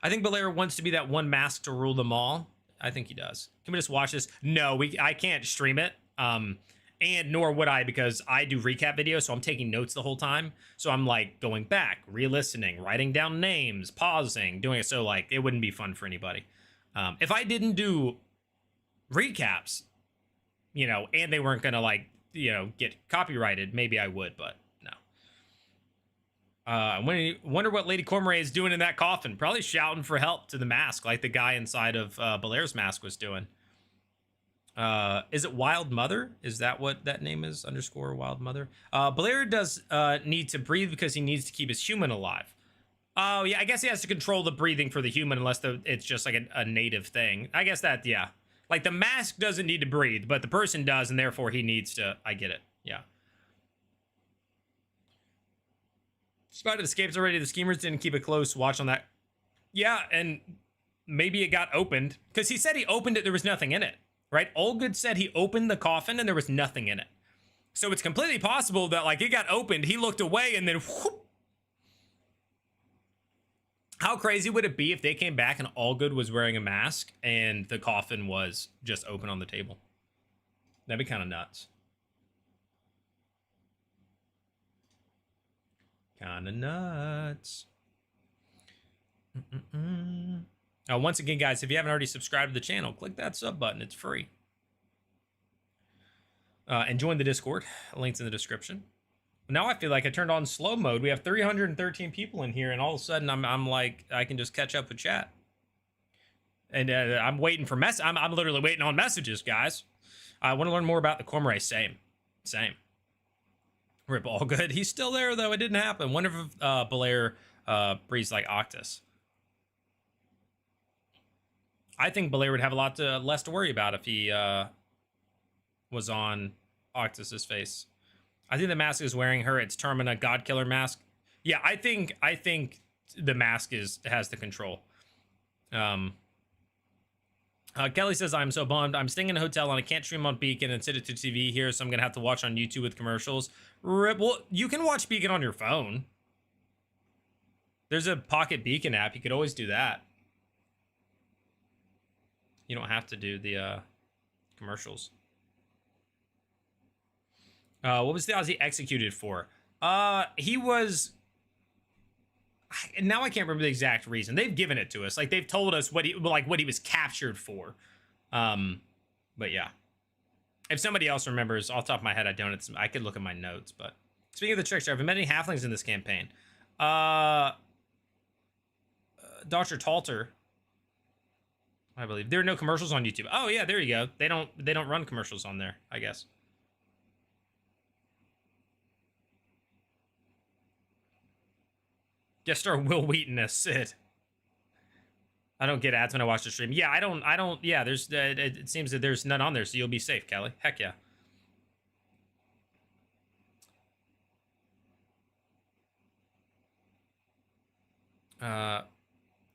I think Belair wants to be that one mask to rule them all. I think he does. Can we just watch this? No, I can't stream it. And nor would I, because I do recap videos, so I'm taking notes the whole time. So I'm like going back, re-listening, writing down names, pausing, doing it. So like it wouldn't be fun for anybody. If I didn't do recaps, you know, and they weren't gonna like, you know, get copyrighted, maybe I would, but no. I wonder what Lady Cormorant is doing in that coffin. Probably shouting for help to the mask, like the guy inside of Belair's mask was doing. Is it Wild Mother? Is that what that name is? _ Wild Mother. Belair does need to breathe because he needs to keep his human alive. Oh yeah, I guess he has to control the breathing for the human unless it's just like a native thing. I guess that, yeah. Like the mask doesn't need to breathe, but the person does, and therefore he needs to. I get it. Yeah. Spotted escapes already. The schemers didn't keep a close watch on that. Yeah, and maybe it got opened because he said he opened it. There was nothing in it, right? Allgood said he opened the coffin and there was nothing in it. So it's completely possible that like it got opened, he looked away, and then whoop. How crazy would it be if they came back and Allgood was wearing a mask and the coffin was just open on the table? That'd be kind of nuts. Kind of nuts. Once again, guys, if you haven't already subscribed to the channel, click that sub button. It's free. And join the Discord. Links in the description. Now I feel like I turned on slow mode. We have 313 people in here, and all of a sudden I'm like, I can just catch up with chat. And I'm waiting for I'm literally waiting on messages, guys. I want to learn more about the Cormorant. Same. Rip all good. He's still there though. It didn't happen. Wonder if Belair breathes like Octus. I think Belair would have a lot less to worry about if he was on Octus's face. I think the mask is wearing her. It's Termina God Killer mask. Yeah, I think the mask has the control. Kelly says, I'm so bummed. I'm staying in a hotel and I can't stream on Beacon and sit it to TV here, so I'm going to have to watch on YouTube with commercials. Well, you can watch Beacon on your phone. There's a Pocket Beacon app. You could always do that. You don't have to do the commercials. What was the Aussie executed for? He was... Now I can't remember the exact reason. They've given it to us. Like, they've told us what he was captured for. But yeah. If somebody else remembers, off the top of my head, I don't. I could look at my notes, but... Speaking of the trickster, have I met any halflings in this campaign? Dr. Talter, I believe. There are no commercials on YouTube. Oh yeah, there you go. They don't run commercials on there, I guess. Guest star Will Wheaton as Sid. I don't get ads when I watch the stream. Yeah, I don't. Yeah, there's. It seems that there's none on there, so you'll be safe, Kelly. Heck yeah.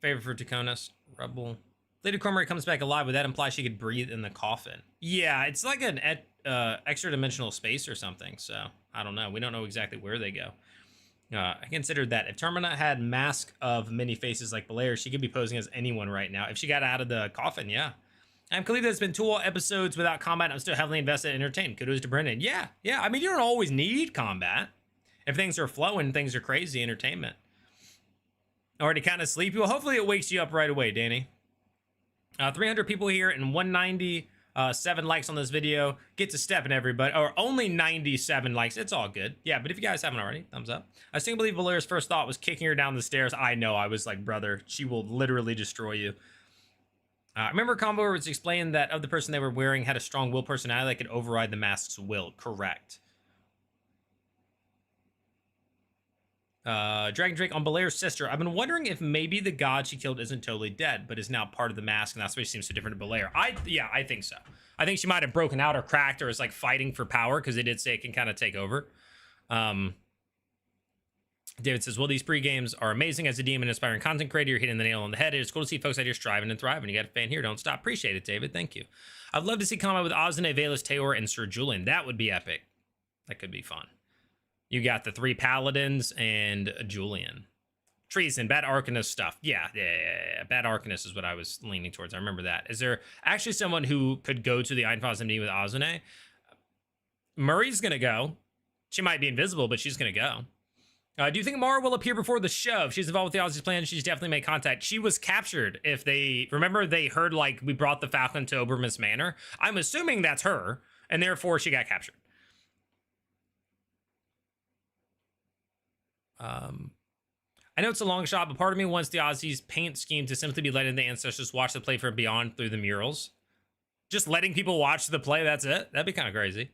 Favorite for Taconis, Rebel. Lady Cormorant comes back alive. Would that imply she could breathe in the coffin? Yeah, it's like an extra dimensional space or something. So I don't know. We don't know exactly where they go. I considered that if Termina had mask of many faces like Belair, she could be posing as anyone right now. If she got out of the coffin, yeah. I'm believe that's been 2 episodes without combat. I'm still heavily invested in entertainment. Kudos to Brennan. Yeah. I mean, you don't always need combat. If things are flowing, things are crazy, entertainment. Already kind of sleepy. Well, hopefully it wakes you up right away, Danny. 300 people here and 197 likes on this video. Get to stepping, everybody. Or only 97 likes. It's all good. Yeah, but if you guys haven't already, thumbs up. I still believe Valera's first thought was kicking her down the stairs. I know. I was like, brother, she will literally destroy you. I remember Combo was explaining that of the person they were wearing had a strong will personality that could override the mask's will. Correct. Dragon Drake on Belair's sister. I've been wondering if maybe the god she killed isn't totally dead, but is now part of the mask, and that's why she seems so different to Belair. Yeah, I think so. I think she might have broken out or cracked or is like fighting for power, because they did say it can kind of take over. David says, well, these pre-games are amazing. As a DM and inspiring content creator, you're hitting the nail on the head. It's cool to see folks out here striving and thriving. You got a fan here. Don't stop. Appreciate it, David. Thank you. I'd love to see combat with Ozane, Valus, Teor, and Sir Julian. That would be epic. That could be fun. You got the 3 paladins and Julian. Treason, bad Arcanist stuff. Yeah. Bad Arcanist is what I was leaning towards. I remember that. Is there actually someone who could go to the Einfos MD with Ozane? Murray's going to go. She might be invisible, but she's going to go. Do you think Mara will appear before the show? If she's involved with the Aussie's plan, she's definitely made contact. She was captured. If they remember, they heard like we brought the Falcon to Oberman's Manor. I'm assuming that's her, and therefore she got captured. I know it's a long shot, but part of me wants the Aussies' paint scheme to simply be letting the ancestors watch the play from beyond through the murals. Just letting people watch the play, that's it. That'd be kind of crazy.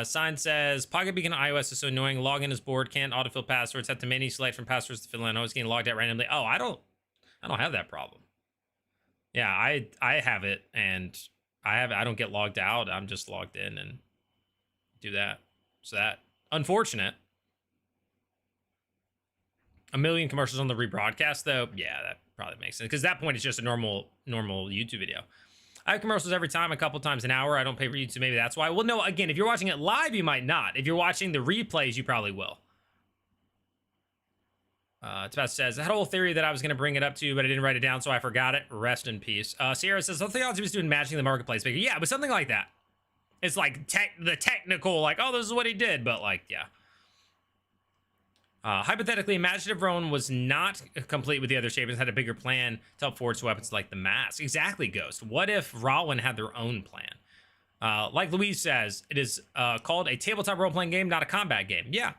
Sign says, Pocket Beacon on iOS is so annoying. Login is bored, can't autofill passwords, have to manually select from passwords to fill in. Always getting logged out randomly. Oh, I don't have that problem. Yeah, I have it, and I don't get logged out. I'm just logged in and do that. So that, unfortunate. 1 million commercials on the rebroadcast, though. Yeah, that probably makes sense, because at that point it's just a normal YouTube video. I have commercials every time, a couple times an hour. I don't pay for YouTube, maybe that's why. Well, no, again, if you're watching it live, you might not. If you're watching the replays, you probably will. Tabas says, that whole theory that I was going to bring it up to, but I didn't write it down, so I forgot it. Rest in peace. Sierra says, I think was doing matching the marketplace figure. Yeah, but something like that. It's like the technical, like, oh, this is what he did, but like, yeah. Hypothetically, imagine if Rowan was not complete with the other Shapers, had a bigger plan to help forge weapons like the mask. Exactly, Ghost. What if Rowan had their own plan? Like Louise says, it is called a tabletop role-playing game, not a combat game. Yeah.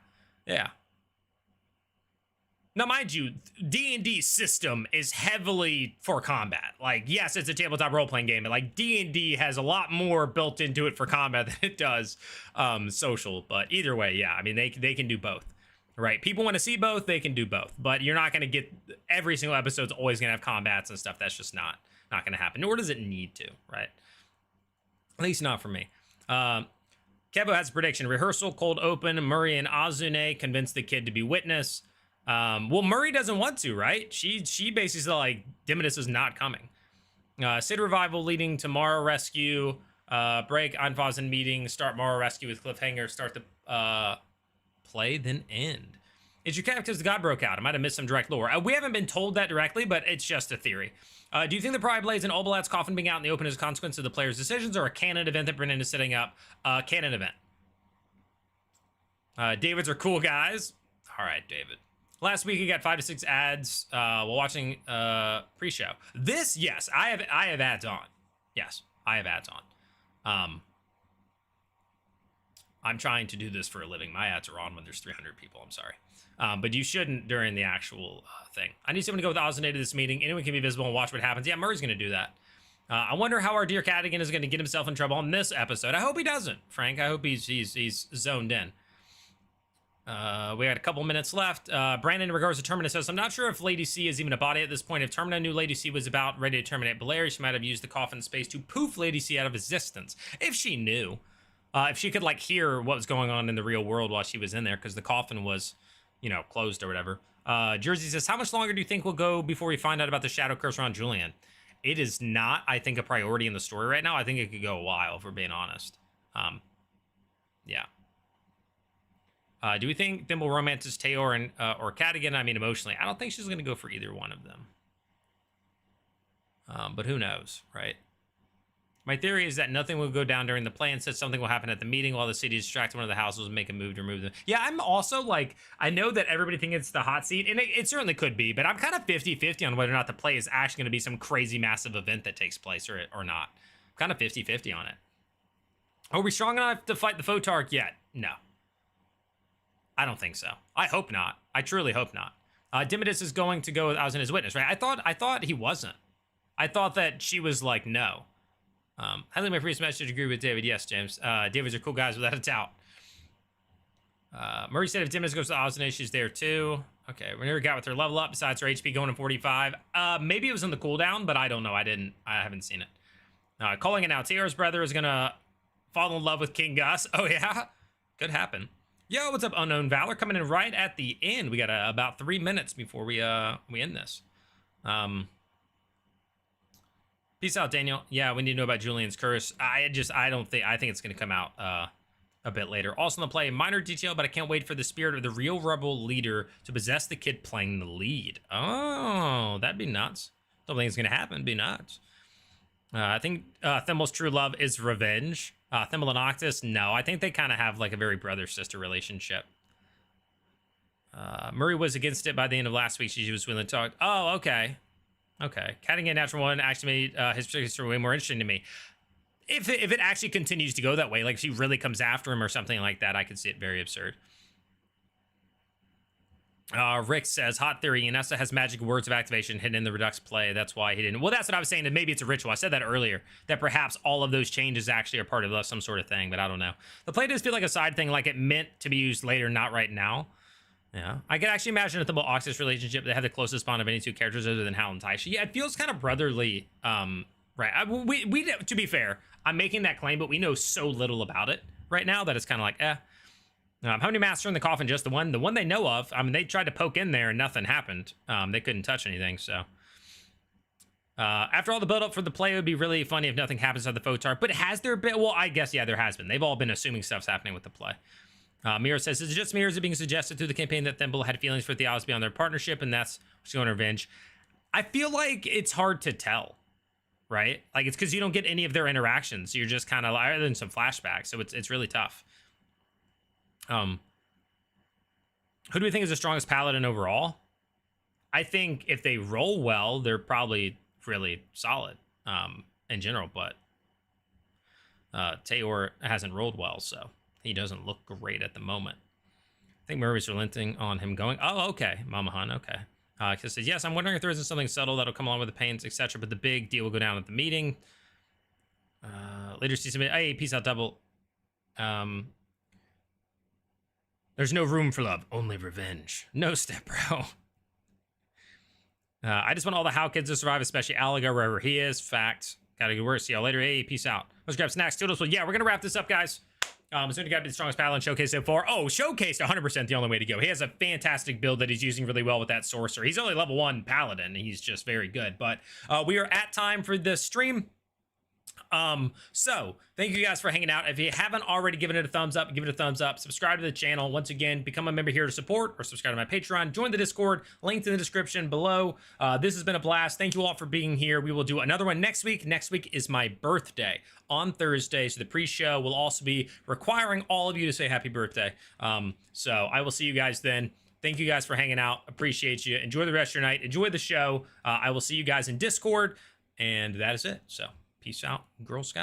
Now, mind you, D&D system is heavily for combat. Like, yes, it's a tabletop role-playing game, but like D&D has a lot more built into it for combat than it does social. But either way, yeah, I mean, they can do both. Right, people want to see both, they can do both, but you're not going to get every single episode's always going to have combats and stuff. That's just not Not going to happen, nor does it need to, right? At least not for me. Kevo has a prediction. Rehearsal, cold open. Murray and Azune convince the kid to be witness. Well, Murray doesn't want to, right? She basically said, like, Dimidus is not coming. Sid revival leading to Mara rescue. Break, Anfazen meeting. Start Mara rescue with cliffhanger. Start the play, then end. It's your cat because the god broke out. I might have missed some direct lore. We haven't been told that directly, but it's just a theory. Do you think the Pride Blades and Obalat's coffin being out in the open is a consequence of the player's decisions or a canon event that Brennan is setting up? Canon event. Davids are cool guys. All right, David. Last week, you got 5 to 6 ads while watching pre-show. This, yes, I have ads on. Yes, I have ads on. I'm trying to do this for a living. My ads are on when there's 300 people. I'm sorry. But you shouldn't during the actual thing. I need someone to go with Azune to this meeting. Anyone can be visible and watch what happens. Yeah, Murray's going to do that. I wonder how our dear Cadigan is going to get himself in trouble on this episode. I hope he doesn't, Frank. I hope he's zoned in. We got a couple minutes left. Brandon, in regards to Terminus, says, I'm not sure if Lady C is even a body at this point. If Termina knew Lady C was about ready to terminate Belair, she might have used the coffin space to poof Lady C out of existence. If she knew. If she could, like, hear what was going on in the real world while she was in there, because the coffin was, you know, closed or whatever. Jersey says, how much longer do you think we'll go before we find out about the shadow curse around Julian? It is not, I think, a priority in the story right now. I think it could go a while, if we're being honest. Yeah. Do we think Thimble romances Tayor and or Cadigan? I mean, emotionally, I don't think she's going to go for either one of them. But who knows, right? My theory is that nothing will go down during the play. Instead, something will happen at the meeting while the city distracts one of the houses and make a move to remove them. Yeah, I'm also, like, I know that everybody thinks it's the hot seat, and it certainly could be, but I'm kind of 50-50 on whether or not the play is actually going to be some crazy massive event that takes place or not. I'm kind of 50-50 on it. Are we strong enough to fight the Photarch yet? No. I don't think so. I hope not. I truly hope not. Dimidus is going to go with Oz in his witness, right? I thought he wasn't. I thought that she was like, no. Highly my previous message agree with David. Yes, James. Davids are cool guys without a doubt. Murray said if Dimidus goes to Ozane, she's there too. Okay, we never got with her level up besides her HP going to 45. Maybe it was in the cooldown, but I don't know. I haven't seen it. Calling it now. Tayor's brother is gonna fall in love with King Gus. Oh yeah? Could happen. Yo, what's up, Unknown Valor? Coming in right at the end. We got about 3 minutes before we end this. Peace out, Daniel. Yeah, we need to know about Julian's curse. I think it's gonna come out a bit later. Also in the play, minor detail, but I can't wait for the spirit of the real rebel leader to possess the kid playing the lead. Oh, that'd be nuts. Don't think it's gonna happen. It'd be nuts. I think Thimble's true love is revenge. Thimble and Octus, no. I think they kind of have like a very brother-sister relationship. Murray was against it by the end of last week. She was willing to talk. Oh, okay. Okay. Catting a natural one actually made his particular story way more interesting to me. If it actually continues to go that way, like she really comes after him or something like that, I could see it very absurd. Rick says, hot theory, Inessa has magic words of activation hidden in the Redux play. That's why he didn't. Well, that's what I was saying, that maybe it's a ritual. I said that earlier, that perhaps all of those changes actually are part of some sort of thing, but I don't know. The play does feel like a side thing, like it meant to be used later, not right now. Yeah. I can actually imagine a Thimble Oxus relationship that have the closest bond of any two characters other than Hal and Taisha. Yeah, it feels kind of brotherly. Right. We to be fair, I'm making that claim, but we know so little about it right now that it's kind of like, eh. How many masks are in the coffin? Just the one? The one they know of. I mean, they tried to poke in there and nothing happened. They couldn't touch anything, so. After all the build-up for the play, it would be really funny if nothing happens to the Photarch. But has there been? Well, I guess, yeah, there has been. They've all been assuming stuff's happening with the play. Mira says, is it just me or is it being suggested through the campaign that Thimble had feelings for Theos beyond their partnership and that's what's going to revenge? I feel like it's hard to tell, right? Like, it's because you don't get any of their interactions. You're just kind of, other than some flashbacks, so it's really tough. Who do we think is the strongest paladin overall? I think if they roll well, they're probably really solid in general, but Tayor hasn't rolled well, so he doesn't look great at the moment. I think Murray's relenting on him going, oh, okay, Mama Han, okay. Because says, yes, I'm wondering if there isn't something subtle that'll come along with the pains, etc., but the big deal will go down at the meeting. Later season, hey, peace out, Double. There's no room for love, only revenge. No step, bro. I just want all the How kids to survive, especially Alaga, wherever he is. Fact. Gotta go work. See y'all later. Hey, peace out. Let's grab snacks. Toodles. Well, yeah, we're gonna wrap this up, guys. As soon as you got to be the strongest paladin showcase so far. Oh, showcase 100% the only way to go. He has a fantastic build that he's using really well with that sorcerer. He's only level 1 paladin. He's just very good. But we are at time for the stream. So thank you guys for hanging out. If you haven't already given it a thumbs up, give it a thumbs up. Subscribe to the channel. Once again, become a member here to support, or subscribe to my Patreon. Join the Discord. Linked in the description below. This has been a blast. Thank you all for being here. We will do another one next week. Next week is my birthday on Thursday, so the pre-show will also be requiring all of you to say happy birthday. So I will see you guys then. Thank you guys for hanging out. Appreciate you. Enjoy the rest of your night. Enjoy the show. I will see you guys in Discord, and that is it. So peace out, Girl Scout.